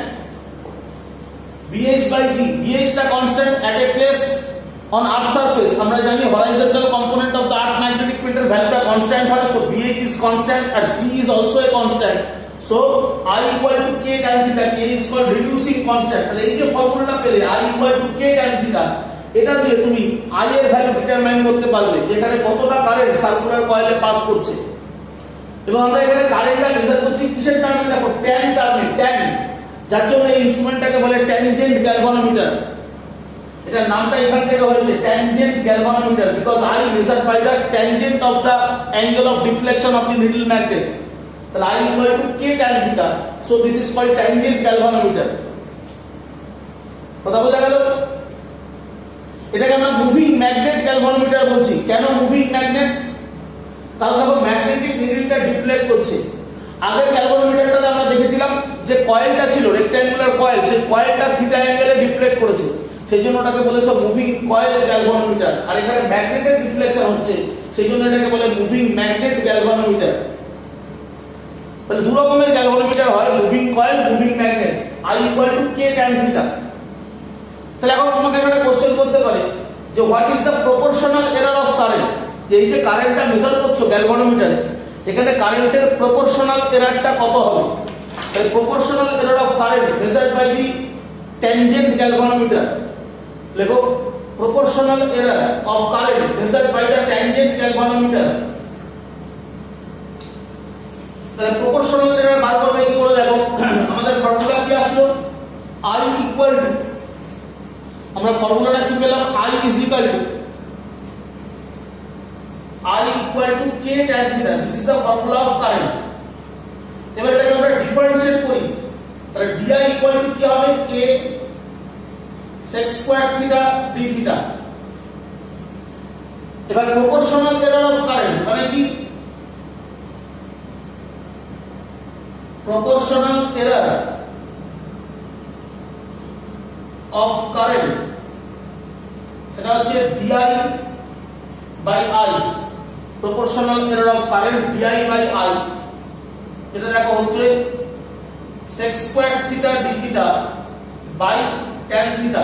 BH by G, BH টা constant at a place on earth surface, আমরা জানি horizontal component of the earth magnetic field এর value টা constant হয়, so BH is constant and G is also a constant, so I equal to K tan theta, K is called reducing constant। তাহলে এই যে ফর্মুলাটা পেলে I equal to K tan theta, এটা দিয়ে তুমি I এর ভ্যালু ডিটারমাইন করতে পারবে যেখানে কতটা কারেন্ট সার্কুলার কয়েলে পাস করছে। এবং আমরা এখানে কারেন্টটা মেজার করছি কিসের টার্মে দেখো tan টার্মে, tan, যার জন্য এই ইনস্ট্রুমেন্টটাকে বলে ট্যানজেন্ট গ্যালভানোমিটার, এটার নামটা এখান থেকে হয়েছে tangent galvanometer, because I measured by the tangent of the angle of deflection of the needle magnet। তাহলে I equal to K tan theta, so this is called tangent galvanometer। কথা বোঝা গেল? এটাকে আমরা মুভিং ম্যাগনেট গ্যালভানোমিটার বলছি। কেন moving magnet? কারণ দেখো ম্যাগনেটিক নিডলটা ডিফ্লেক্ট করছে। আগের গ্যালভানোমিটারটাতে আমরা দেখেছিলাম যে কয়েলটা ছিল রেক্ট্যাঙ্গুলার কয়েল, সেই কয়েলটা থিটা অ্যাঙ্গেলে ডিফ্লেক্ট করেছে, সেই জন্য ওটাকে বলেছে মুভিং কয়েল গ্যালভানোমিটার। আর এখানে ম্যাগনেটের ডিফ্লেকশন হচ্ছে, সেই জন্য এটাকে বলে মুভিং ম্যাগনেট গ্যালভানোমিটার। তাহলে দু রকমের গ্যালভানোমিটার হয়, moving coil, moving magnet. I equal to K tan theta। তাহলে এখন তোমাকে একটা কোশ্চেন করতে পারে যে what is the proportional error of current, যে এই যে কারেন্টটা মেজার করছো গ্যালভানোমিটারে, এখানে কারেন্টের প্রপোর্শনাল এররটা কত হবে? তাহলে proportional error of current measured by the tangent galvanometer, লেখো proportional error of current measured by the tangent galvanometer. তাহলে প্রপোর্শনাল এরর বার করবে কি করে দেখো, আমাদের ফর্মুলা কি আসলো I ইকুয়াল টু, আমরা ফর্মুলাটা কি পেলাম I is equal to I equal to K tan theta, this is the formula of current। এবার এটাকে আমরা ডিফারেন্সিয়েট করি, তাহলে di equal to কি হবে K sec square theta d theta। এবার প্রপোর্শনাল এরর অফ কারেন্ট মানে কি? প্রপোর্শনাল এরর অফ কারেন্ট সেটা হচ্ছে di by I, proportional error of current di by I, যেটা দেখো হচ্ছে sec square theta d theta by tan theta।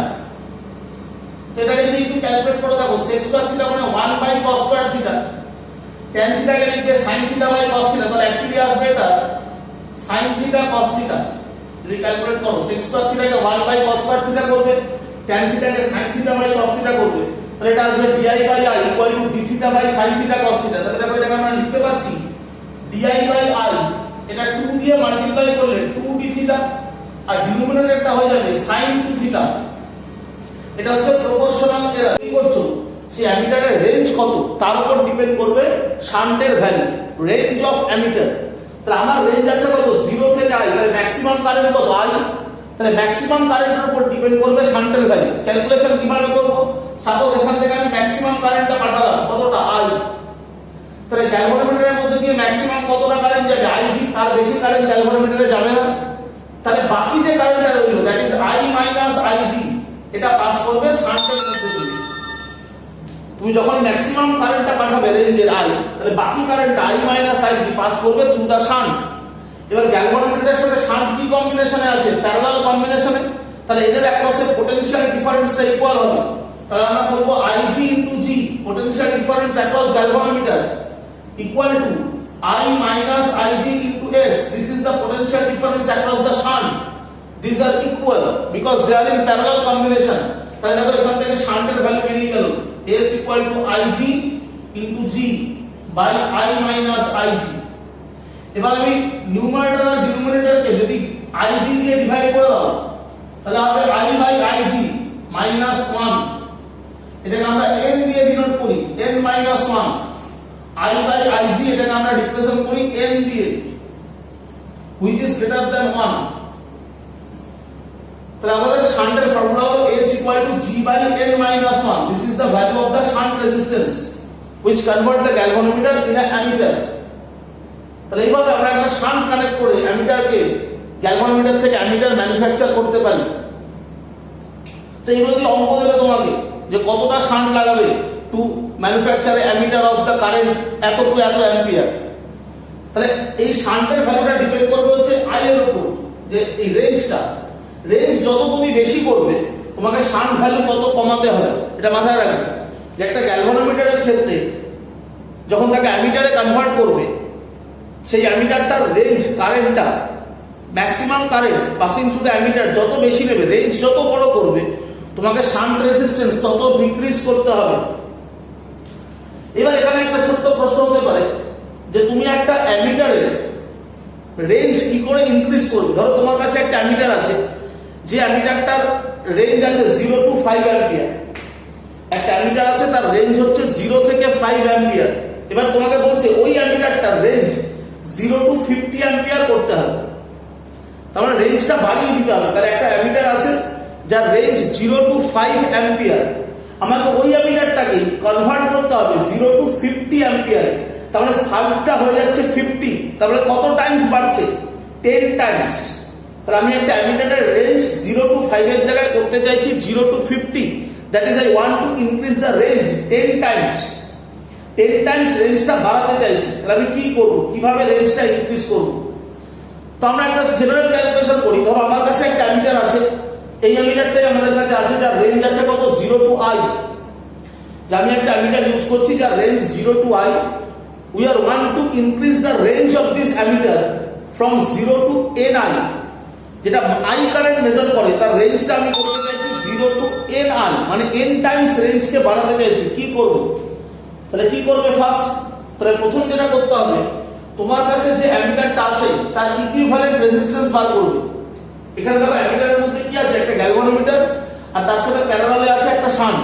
এটাকে যদি একটু ক্যালকুলেট করে দেখো sec square theta মানে 1 by cos square theta, tan theta কে লিখবে sin theta by cos theta, তাহলে অ্যাকচুয়ালি আসবে এটা sin theta cos theta। যদি ক্যালকুলেট করো sec square theta K 1 by cos square theta করবে, tan theta K sin theta by cos theta করবে, তাহলে এটা আসবে di by I equal to d theta by sin theta cos theta। তাহলে দেখো এটাকে আমরা লিখতে পাচ্ছি di by I, এটা 2 দিয়ে মাল্টিপ্লাই করলে 2 d theta, আর ডিনোমিনেটরটা হয়ে যাবে sin 2 theta। এটা হচ্ছে প্রপোর্শনাল এরর। কি করছো, সেই অ্যামিটারের রেঞ্জ কত তার উপর ডিপেন্ড করবে শান্টের ভ্যালু, রেঞ্জ অফ অ্যামিটার। তাহলে আমার রেঞ্জ আছে কত 0 থেকে I, তাহলে ম্যাক্সিমাম কারেন্ট কত I, তাহলে ম্যাক্সিমাম কারেন্টের উপর ডিপেন্ড করবে শান্টের ভ্যালু। ক্যালকুলেশন কিভাবে করব? সাপোজ এখান থেকে আমি ম্যাক্সিমাম কারেন্টটা পাঠালাম কতটা I, তাহলে গ্যালভানোমিটারের মধ্যে দিয়ে ম্যাক্সিমাম কতটা কারেন্ট যাবে Ig, তার বেশি কারেন্ট গ্যালভানোমিটারে যাবে না। তাহলে বাকি যে কারেন্টটা রইল that is I minus Ig, এটা পাস করবে শান্টের মধ্যে দিয়ে। তুমি যখন ম্যাক্সিমাম কারেন্টটা পাঠাবে রেঞ্জের I, তাহলে বাকি current I minus Ig pass করবে থ্রু দা শান্ট। এবার গ্যালভানোমিটারের সাথে শান্ট কি কম্বিনেশনে আছে? প্যারালাল কম্বিনেশনে। তাহলে এদের অ্যাক্রসে পটেনশিয়াল ডিফারেন্সটা ইকুয়াল হবে। তাহলে আমরা বলবো Ig into G, potential difference across galvanometer, equal to I minus Ig into S, this is the potential difference across the shunt। these are equal because they are in parallel combination. তাহলে দেখো এখান থেকে শান্টের value বেরিয়ে গেল S equal to Ig into G by I minus Ig. এবার আমি numerator আর ডিনোমিনেটরকে যদি Ig দিয়ে ডিভাইড করে দাও তাহলে হবে I by Ig minus 1. এটাকে আমরা n দিয়ে ডিনোট করি n minus 1. I by Ig এটাকে আমরা রিপ্রেজেন্ট করি n দিয়ে which is greater than 1. তাহলে আমাদের শান্টের ফর্মুলা হলো S equal to G by n minus 1. This is the value of the shunt resistance which convert the galvanometer in an ammeter. তাহলে এইভাবে আমরা একটা শান্ট কানেক্ট করে অ্যামিটারকে গ্যালভানোমিটার থেকে অ্যামিটার ম্যানুফ্যাকচার করতে পারি। তো এগুলো দিয়ে অঙ্ক দেবে তোমাকে যে কতটা শান্ট লাগাবে two manufacture ammeter of the current এত টু এত অ্যাম্পিয়ার। তাহলে এই শান্টের ভ্যালুটা ডিপেন্ড করবে হচ্ছে আই এর উপর, যে এই রেঞ্জটা, রেঞ্জ যত তুমি বেশি করবে তোমাকে শান্ট ভ্যালু তত কমাতে হবে। এটা মাথায় রাখবে যে একটা গ্যালভানোমিটারের ক্ষেত্রে যখন তাকে অ্যামিটারে কনভার্ট করবে সেই অ্যামিটারটার রেঞ্জ কারেন্টটা maximum current passing through the ammeter যত বেশি নেবে, রেঞ্জ যত বড় করবে তোমাকে শান্ট রেজিস্ট্যান্স তত ডিক্রিজ করতে হবে। এবার এখানে একটা ছোট্ট প্রশ্ন হতে পারে যে তুমি একটা অ্যামিটারের রেঞ্জ কি করে ইনক্রিজ করবে। ধরো তোমার কাছে একটা অ্যামিটার আছে, যে অ্যামিটারটার রেঞ্জ আছে 0 to 5 অ্যাম্পিয়ার। একটা অ্যামিটার আছে তার রেঞ্জ হচ্ছে 0 থেকে 5 অ্যাম্পিয়ার। এবার তোমাকে বলছে ওই অ্যামিটারটার রেঞ্জ 0 to 50 অ্যাম্পিয়ার করতে হবে, তার মানে রেঞ্জটা বাড়িয়ে দিতে হবে। তাহলে একটা অ্যামিটার আছে যার রেঞ্জ 0 to 5 অ্যাম্পিয়ার, আমাকে ওই অ্যামিটারটাকে কনভার্ট করতে হবে 0 to 50 অ্যাম্পিয়ার। তার মানে 5টা হয়ে যাচ্ছে 50, তাহলে কত টাইমস বাড়ছে? 10 টাইমস। তাহলে আমি একটা অ্যামিটারের রেঞ্জ 0 to 5 এর জায়গায় করতে চাইছি 0 to 50, that is I want to increase the range 10 times. 10 times রেঞ্জটা বাড়াতে চাইছি, তাহলে আমি কি করব, কিভাবে রেঞ্জটা ইনক্রিজ করব? তো আমরা একটা জেনারেল ক্যালকুলেশন করি। ধরো আমার কাছে একটা অ্যামিটার আছে, এই অ্যামিটারটাই আমাদের কাছে আছে যার রেঞ্জ আছে কত 0 to I। যে আমি একটা অ্যামিটার ইউজ করছি যার range 0 to I, we are want to increase the range of this ammeter from 0 to Ni, যেটা I কারেন্ট মেজার করে তার রেঞ্জটা আমি করতে চাইছি 0 to Ni, মানে n টাইমস রেঞ্জকে বাড়াতে চাইছি। কি করব? তাহলে কি করবে ফার্স্ট? তাহলে প্রথম যেটা করতে হবে, তোমার কাছে যে অ্যামিটারটা আছে তার ইকুইভ্যালেন্ট রেজিস্ট্যান্স বার করবে। এখানে দেখো অ্যামিটারের মধ্যে কি আছে, একটা গ্যালভানোমিটার আর তার সাথে প্যারালালে আছে একটা শান্ট।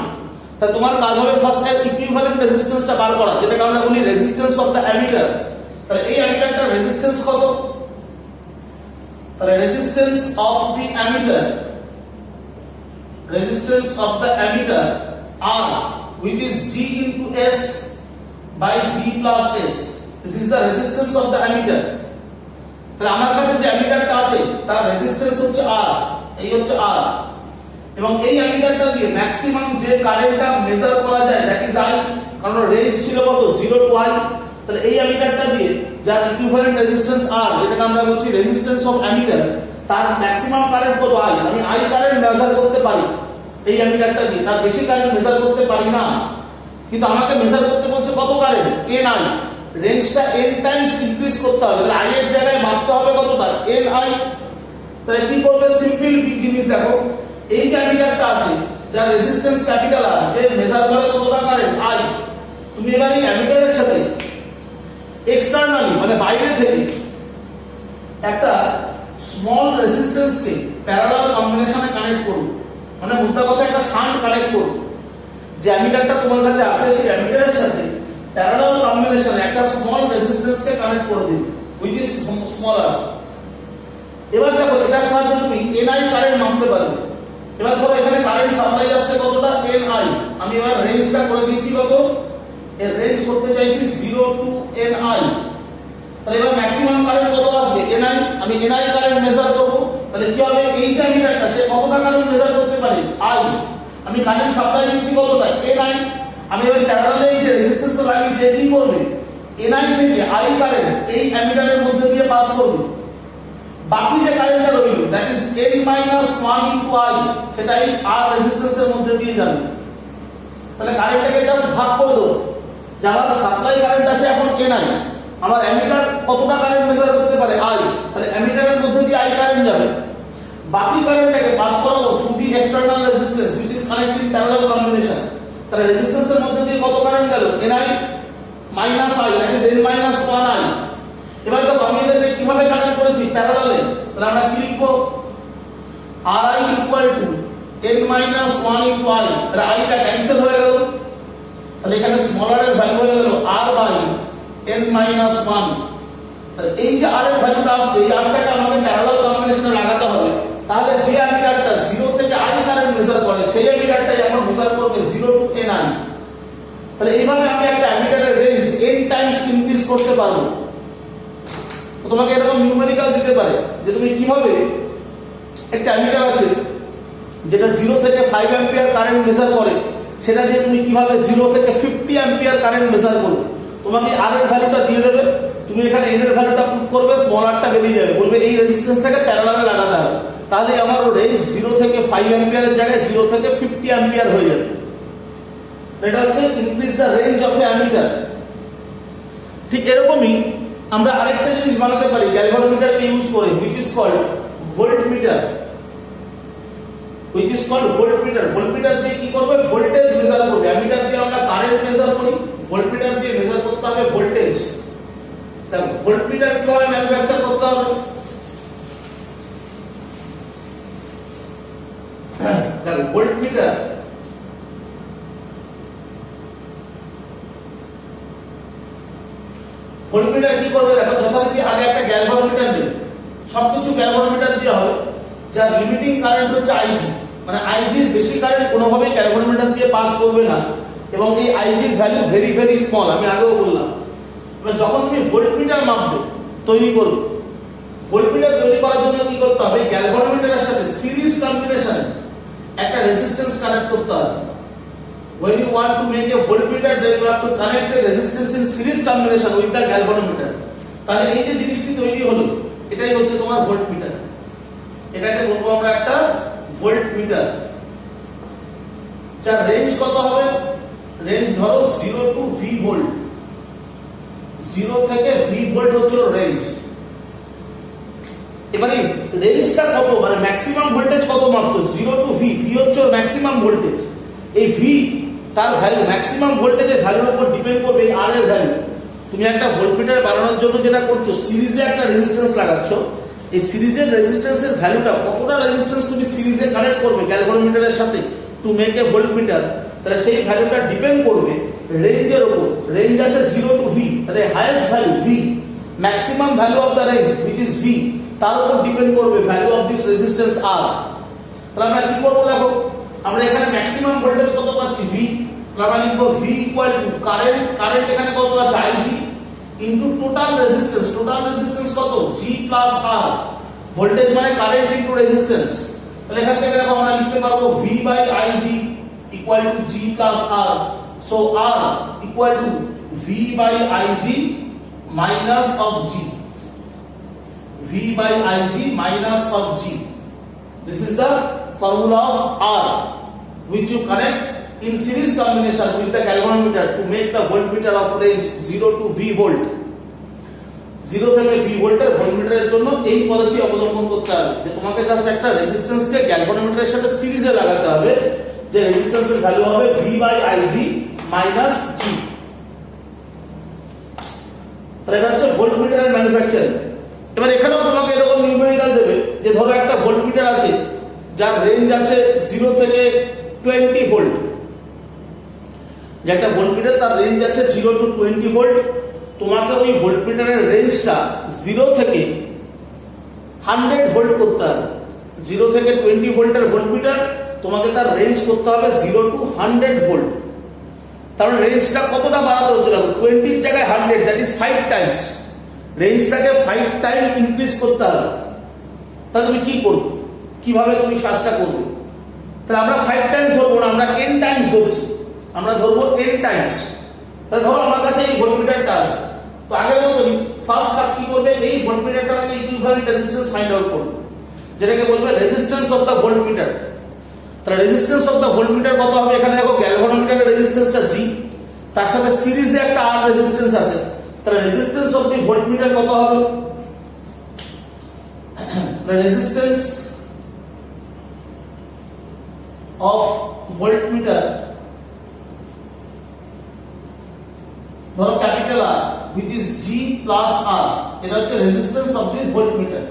তা তোমার কাজ হবে ফার্স্ট এর ইকুইভ্যালেন্ট রেজিস্ট্যান্সটা বার করা, যেটাকে আমরা বলি রেজিস্ট্যান্স অফ দ্য অ্যামিটার। তাহলে এই অ্যামিটারটার রেজিস্ট্যান্স কত? তাহলে resistance of the ammeter, resistance of the ammeter R, which is G into S by G plus S. This is the resistance of the ammeter. তাহলে আমার কাছে যে অ্যামিটারটা আছে তার রেজিস্ট্যান্স হচ্ছে R, এই হচ্ছে R, এবং এই অ্যামিটারটা দিয়ে ম্যাক্সিমাম যে কারেন্টটা মেজার করা যায় দ্যাট ইজ I, কারণ রেঞ্জ ছিল কত 0 to I। তাহলে এই অ্যামিটারটা দিয়ে যার ইকুইভ্যালেন্ট রেজিস্ট্যান্স R, যেটাকে আমরা বলছি রেজিস্ট্যান্স অফ অ্যামিটার, তার ম্যাক্সিমাম কারেন্ট কত I, আমি I কারেন্ট মেজার করতে পারি এই অ্যামিটারটা দিয়ে, তার বেশি কারেন্ট মেজার করতে পারি না। কিন্তু আমাকে মেজার করতে বলছে কত কারেন্ট, Ni, রেঞ্জটা n টাইমস ইনক্রিজ করতে হবে। তাহলে I এর জায়গায় মাপতে হবে কতটা, Ni। তাহলে কি করবে, সিম্পল জিনিস দেখো, এই যে অ্যামিটারটা আছে যার রেজিস্ট্যান্স ক্যাপিটাল R, যে মেজার করে কতটা কারেন্ট I, তুমি এবার এই অ্যামিটারের সাথে এক্সটারনালি মানে বাইরে থেকে একটা স্মল রেজিস্ট্যান্সকে প্যারালাল কম্বিনেশনে কানেক্ট করবে। মানে মুদ্রা কথা একটা শান্ট কানেক্ট করবে, যে অ্যামিটারটা তোমার কাছে আছে সেই অ্যামিটারের সাথে প্যারালাল কম্বিনেশনে একটা স্মল রেজিস্ট্যান্সকে কানেক্ট করে দিবে which is smaller। এবার দেখো এটার সাহায্যে তুমি Ni কারেন্ট মাপতে পারবে। এবার ধরো এখানে কারেন্ট সাপ্লাই আসছে কতটা, Ni, আমি এবার রেঞ্জটা করে দিয়েছি কত, এর রেঞ্জ করতে চাইছি 0 to Ni। তাহলে এবার ম্যাক্সিমাম কারেন্ট কত আসবে, Ni, আমি Ni কারেন্ট মেজার করব। তাহলে কি হবে, এই যে অ্যামিটারটা সে কতটা কারেন্ট মেজার করতে পারে I, আমি কারেন্ট সাপ্লাই দিচ্ছি কতটা, Ni, আমি এবার প্যারালালে এই যে রেজিস্ট্যান্স লাগিয়েছি কি করবে, Ni থেকে I কারেন্ট এই অ্যামিটারের মধ্যে দিয়ে পাস করবে। বাকি যে কারেন্টটা রইল that is n minus 1 into I, সেটাই R রেজিস্ট্যান্সের মধ্যে দিয়ে যাবে। তাহলে কারেন্টটাকে জাস্ট ভাগ করে দেবো, যার সাপ্লাই কারেন্ট আছে এখন Ni, আমার অ্যামিটার কতটা কারেন্ট মেজার করতে পারে I, তাহলে অ্যামিটারের মধ্যে দিয়ে I কারেন্ট যাবে, বাকি কারেন্টটাকে পাস করাবো through the external resistance which is connected in parallel combination। তাহলে রেজিস্ট্যান্সের মধ্যে দিয়ে কত কারেন্ট গেল Ni minus I, that is N minus 1I। এবার তো আমি এদেরকে কিভাবে কানেক্ট করেছি প্যারালালে, তাহলে আমরা কি লিখবো Ri equal to N minus 1 into I, তাহলে I টা ক্যান্সেল হয়ে গেল, তাহলে এখানে স্মলার এর ভ্যালু হয়ে গেল R by N minus 1। তাহলে এই যে R এর ভ্যালুটা আসবে, এই R টাকে আমাদের প্যারালাল কম্বিনেশনে লাগাতে হবে। তাহলে যে অ্যামিটারটা 0 থেকে I কারেন্ট মেজার করে সেই অ্যামিটারটাই আমরা মেজার করব 0 to Ni। তাহলে এইভাবে আমি একটা অ্যামিটারের রেঞ্জ n টাইমস ইনক্রিজ করতে পারবো। তো তোমাকে এরকম নিউমেরিক্যাল দিতে পারে যে তুমি কিভাবে একটা অ্যামিটার আছে যেটা 0 থেকে 5 অ্যাম্পিয়ার কারেন্ট মেজার করে, সেটা দিয়ে তুমি কিভাবে 0 থেকে 50 অ্যাম্পিয়ার কারেন্ট মেজার করবে। তোমাকে আর এর ভ্যালুটা দিয়ে দেবে, তুমি এখানে n এর ভ্যালুটা পুট করবে, স্মল r টা বেরিয়ে যাবে, বলবে এই রেজিস্ট্যান্সটাকে প্যারালালে লাগাতে হবে। তাহলে আমার রেঞ্জ 0 থেকে 5 অ্যাম্পিয়ারের জায়গায় 0 থেকে 50 অ্যাম্পিয়ার হয়ে যাবে। এটা হচ্ছে increase the range of A ammeter. ঠিক এরকমই আমরা আরেকটা জিনিস বানাতে পারি গ্যালভানোমিটারকে ইউজ করে, which is called voltmeter. which is called voltmeter. Voltmeter দিয়ে কি করবে, ভোল্টেজ মেজার করবে। অ্যামিটার দিয়ে আমরা কারেন্ট মেজার করি, ভোল্টমিটার দিয়ে মেজার করতে হবে ভোল্টেজ। তাহলে ভোল্টমিটার কিভাবে ম্যানুফ্যাকচার করতে হবে, দেখো ভোল্টমিটার ভোল্টমিটার কি করবে, দেখো যথারীতি আগে একটা গ্যালভানোমিটার নেবে, সবকিছু গ্যালভানোমিটার দিয়ে হবে, যার লিমিটিং কারেন্ট হচ্ছে আইজি, মানে আইজির বেশি কারেন্ট কোনোভাবেই গ্যালভানোমিটার দিয়ে পাস করবে না, এবং এই আইজির ভ্যালু ভেরি ভেরি স্মল, আমি আগেও বললাম। এবার যখন তুমি ভোল্টমিটার মাপবে তৈরি করবে, ভোল্টমিটার তৈরি করার জন্য কি করতে হবে, গ্যালভানোমিটারের সাথে সিরিজ কম্বিনেশনে একটা রেজিস্ট্যান্স কানেক্ট করতে হবে। When you want to make a voltmeter, then you have to connect the resistance in series combination with the galvanometer। তাহলে এই যে জিনিসটি তৈরি হলো, এটাই হচ্ছে তোমার ভোল্টমিটার। এটাকে বলবো আমরা একটা ভোল্টমিটার। যার রেঞ্জ কত হবে, রেঞ্জ ধরো 0 to V ভোল্ট, 0 থেকে V ভোল্ট হচ্ছে রেঞ্জ। এবারে রেঞ্জটা কত, মানে ম্যাক্সিমাম ভোল্টেজ কত মাপছো, 0 to V, V হচ্ছে ম্যাক্সিমাম ভোল্টেজ। এই V তার ভ্যালু, ম্যাক্সিমাম ভোল্টেজের ভ্যালুর উপর ডিপেন্ড করবে এই আর এর ভ্যালু। তুমি একটা ভোল্টমিটার বানানোর জন্য যেটা করছো, সিরিজে একটা রেজিস্ট্যান্স লাগাচ্ছো, এই সিরিজের রেজিস্ট্যান্সের ভ্যালুটা, কতটা রেজিস্ট্যান্স তুমি সিরিজে কানেক্ট করবে গ্যালভানোমিটারের সাথে টু মেক এ ভোল্টমিটার, তাহলে সেই ভ্যালুটা ডিপেন্ড করবে রেঞ্জের উপর। রেঞ্জ আছে 0 to V, তাহলে highest value V, maximum value of the range which is V, তার উপর ডিপেন্ড করবে value of this resistance R। তাহলে আমরা কি করব, দেখো আমরা এখানে ম্যাক্সিমাম ভোল্টেজ কত পাচ্ছি V, আমরা লিখব V equal to current, current এখানে কত আছে IG into total resistance, total resistance কত G প্লাস R, ভোল্টেজ মানে কারেন্ট ইনটু রেজিস্ট্যান্স। তাহলে এখান থেকে দেখো আমরা লিখতে পারবো V by IG equal to G plus R, so R equal to V by IG minus of G, V by IG minus of G. This is the formula of R, which you connect in series combination with the galvanometer to make the voltmeter of range 0 to V volt। 0 থেকে V ভোল্টের ভোল্টমিটারের জন্য এই পদ্ধতি অবলম্বন করতে হবে যে তোমাকে জাস্ট একটা রেজিস্ট্যান্সকে গ্যালভানোমিটারের সাথে সিরিজে লাগাতে হবে, যে রেজিস্ট্যান্সের ভ্যালু হবে V by IG minus G। তাহলে এটা হচ্ছে ভোল্টমিটারের ম্যানুফ্যাকচারিং। এবার এখানেও তোমাকে এরকম নিউমেরিক্যাল দেবে যে ধরো একটা ভোল্টমিটার আছে যার রেঞ্জ আছে 0 থেকে 20 ভোল্ট, যে একটা ভোল্টমিটার তার রেঞ্জ আছে 0 to 20 ভোল্ট। তোমাকে ওই ভোল্টমিটারের রেঞ্জটা 0 থেকে 100 ভোল্ট করতে হবে। 0 থেকে 20 ভোল্টের ভোল্টমিটার, তোমাকে তার রেঞ্জ করতে হবে 0 to 100 ভোল্ট। তার রেঞ্জটা কতটা বাড়াতে হচ্ছে, দেখো 20 এর জায়গায় 100, দ্যাট ইজ 5 টাইমস। রেঞ্জটাকে 5 টাইম ইনক্রিজ করতে হবে। তাহলে তুমি কি করবে, কিভাবে তুমি কাজটা করবে, তাহলে আমরা 5 টাইমস ধরবো না, আমরা n টাইমস ধরছি, আমরা ধরবো n টাইমস। তাহলে ধরো আমার কাছে এই ভোল্টমিটারটা আছে, তো আগের মতই ফার্স্ট কাজ কি করবে, এই ভোল্টমিটারটার আগে ইকুইভ্যালেন্ট রেজিস্ট্যান্স ফাইন্ড আউট করবে, যেটাকে বলবে রেজিস্ট্যান্স অফ দ্য ভোল্টমিটার। তাহলে রেজিস্ট্যান্স অফ দ্য ভোল্টমিটার কত হবে, এখানে দেখো গ্যালভানোমিটারের রেজিস্ট্যান্সটা G, তার সাথে সিরিজে একটা R রেজিস্ট্যান্স আছে, তাহলে রেজিস্ট্যান্স অফ দি ভোল্টমিটার কত হবে, রেজিস্ট্যান্স অফ ভোল্টমিটার, ধরো capital R, which is G plus R, এটা হচ্ছে রেজিস্ট্যান্স অফ দি ভোল্টমিটার।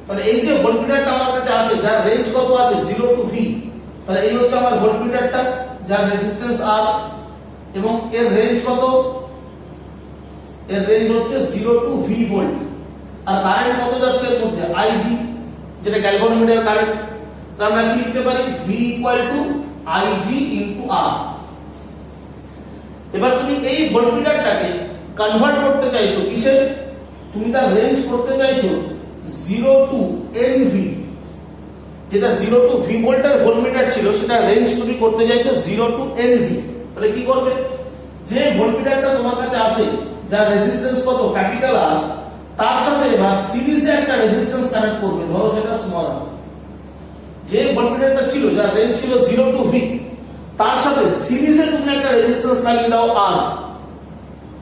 তাহলে এই যে ভোল্টমিটারটা আমার কাছে আছে যার রেঞ্জ কত আছে 0 টু V, তাহলে এই হচ্ছে আমার ভোল্টমিটারটা যার রেজিস্ট্যান্স R এবং এর রেঞ্জ কত, এর রেঞ্জ হচ্ছে 0 টু V ভোল্ট। আর কারেন্ট কত যাচ্ছে এর মধ্যে IG, যেটা গ্যালভানোমিটার কারেন্ট। তাহলে আমরা কি লিখতে পারি V equal two IG into R। এবার তুমি এই ভোল্টমিটারটাকে কনভার্ট করতে চাইছো কিসে, তুমি তার রেঞ্জ করতে চাইছো 0 টু NV, যেটা 0 টু V ভোল্টের ভোল্টমিটার ছিল সেটা রেঞ্জ তুমি করতে চাইছো 0 টু NV। তাহলে কি করবে, যে ভোল্টমিটারটা তোমার কাছে আছে যার রেজিস্ট্যান্স কত ক্যাপিটাল আর, তার সাথে এবার সিরিজে একটা রেজিস্ট্যান্স কানেক্ট করবে, ধরো সেটা স্মল আর। যে ভোল্টমিটারটা ছিল যার রেঞ্জ ছিল 0 টু V, তার সাথে সিরিজে তুমি একটা রেজিস্ট্যান্স লাগিয়ে দাও R,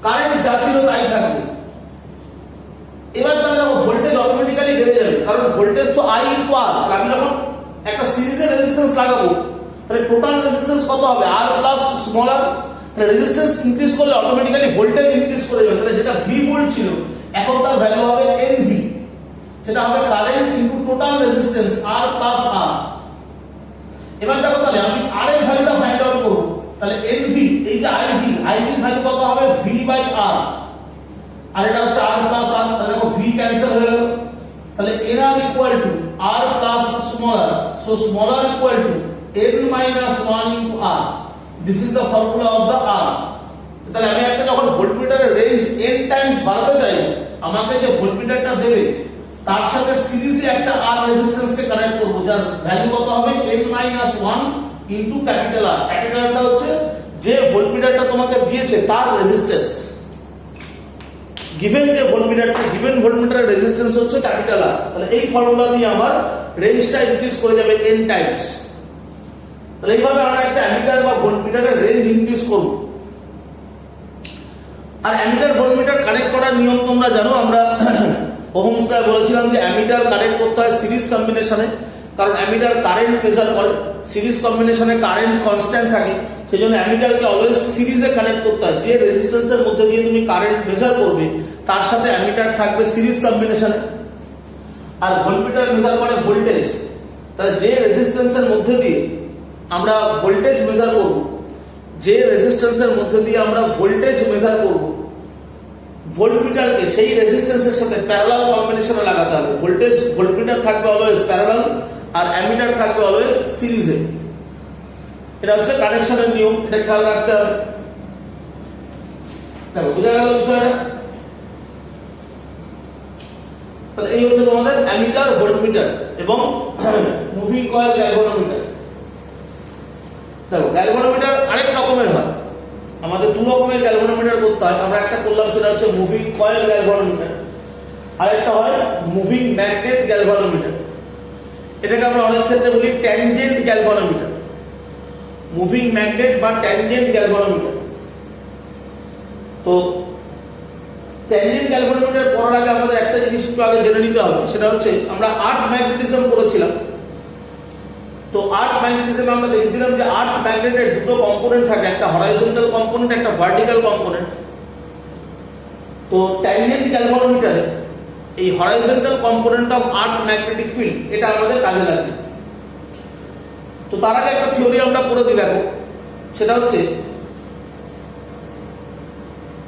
কারেন্ট যা ছিল তাই থাকবে। এবার তাহলে দেখো ভোল্টেজ অটোমেটিক্যালি বেড়ে যাবে, কারণ ভোল্টেজ তো I ইনটু R। আমি যখন একটা সিরিজে রেজিস্ট্যান্স লাগাবো তাহলে টোটাল রেজিস্ট্যান্স কত হবে R প্লাস স্মল r। তাহলে রেজিস্ট্যান্স ইনক্রিজ করলে অটোমেটিক্যালি ভোল্টেজ ইনক্রিজ করে যাবে। তাহলে যেটা V ভোল্ট ছিল এখন তার ভ্যালু হবে NV, সেটা হবে current into total resistance R plus R। এবার দেখো তাহলে আমি R এর ভ্যালুটা ফাইন্ড আউট করব, তাহলে NV এই যে IG এর ভ্যালু কত হবে V বাই R, আর এটা হচ্ছে R প্লাস R। তাহলে দেখো V ক্যান্সেল হয়ে গেল, তাহলে NR equal to R plus small r, so small r equal two N minus 1 into R। This is the formula of the R। তাহলে আমি একটা যখন ভোল্টমিটারের রেঞ্জ n টাইমস বাড়াতে চাই, আমাকে যে ভোল্টমিটারটা দেবে তার সাথে সিরিজে একটা R রেজিস্ট্যান্স কে কানেক্ট করব, যার ভ্যালু কত হবে N minus 1 into capital R। Capital Rটা হচ্ছে যে ভোল্টমিটারটা তোমাকে দিয়েছে তার রেজিস্ট্যান্স। গিভেন যে ভোল্টমিটারটা, গিভেন ভোল্টমিটারের রেজিস্ট্যান্স হচ্ছে ক্যাপিটাল R। তাহলে এই ফর্মুলা দিয়ে আমার রেঞ্জটা ইনক্রিজ করে যাবে n টাইমস। তাহলে এইভাবে আমরা একটা অ্যামিটার বা ভোল্টমিটারের রেঞ্জ ইনক্রিজ করব। আর অ্যামিটার ভোল্টমিটার কানেক্ট করার নিয়ম তোমরা জানো, আমরা ওহমস ল বলেছিলাম যে অ্যামিটার কানেক্ট করতে হয় সিরিজ কম্বিনেশনে, কারণ অ্যামিটার কারেন্ট মেজার করে, সিরিজ কম্বিনেশনে কারেন্ট কনস্ট্যান্ট থাকে, সেজন্য অ্যামিটারকে অলওয়েজ সিরিজে কানেক্ট করতে হয়। যে রেজিস্ট্যান্সের মধ্যে দিয়ে তুমি কারেন্ট মেজার করবে তার সাথে অ্যামিটার থাকবে সিরিজ কম্বিনেশনে। আর ভোল্টমিটার মেজার করে ভোল্টেজ, তাহলে যে রেজিস্ট্যান্সের মধ্যে দিয়ে আমরা ভোল্টেজ মেজার করব, যে রেজিস্ট্যান্সের মধ্যে দিয়ে আমরা ভোল্টেজ মেজার করব, ভোল্টমিটারকে সেই রেজিস্ট্যান্সের সাথে প্যারালাল কম্বিনেশনে লাগাতে হবে। ভোল্টমিটার থাকবে অলওয়েজ প্যারালাল আর অ্যামিটার থাকবে অলওয়েজ সিরিজে। এটা হচ্ছে কানেকশনের নিয়ম, এটা খেয়াল রাখতে হবে। দেখো বুঝা গেল বিষয়টা? তাহলে এই হচ্ছে তোমাদের অ্যামিটার, ভোল্টমিটার এবং মুভিং কয়েল গ্যালভানোমিটার। দেখো গ্যালভানোমিটার আরেক রকমের হয়, আমাদের দু রকমের গ্যালভানোমিটার করতে হয়। আমরা একটা করলাম সেটা হচ্ছে মুভিং কয়েল গ্যালভানোমিটার, আর একটা হয় মুভিং ম্যাগনেট গ্যালভানোমিটার। এটাকে আমরা অনেক ক্ষেত্রে বলি ট্যানজেন্ট গ্যালভানোমিটার, মুভিং ম্যাগনেট বা ট্যানজেন্ট গ্যালভানোমিটার। তো ট্যানজেন্ট গ্যালভানোমিটার পড়ার আগে আমাদের একটা জিনিস একটু আগে জেনে নিতে হবে, সেটা হচ্ছে আমরা আর্থ ম্যাগনেটিজম করেছিলাম। তো আর্থ ম্যাগনেটিজমে আমরা দেখেছিলাম যে আর্থ ম্যাগনেটের দুটো কম্পোনেন্ট থাকে, একটা হরাইজন্টাল কম্পোনেন্ট, একটা ভার্টিক্যাল কম্পোনেন্ট। তো ট্যানজেন্ট গ্যালভানোমিটারে এই horizontal component of earth magnetic field এটা আমাদের কাজে লাগে। তো তার আগে একটা থিওরি আমরা পড়ে দিই, দেখো সেটা হচ্ছে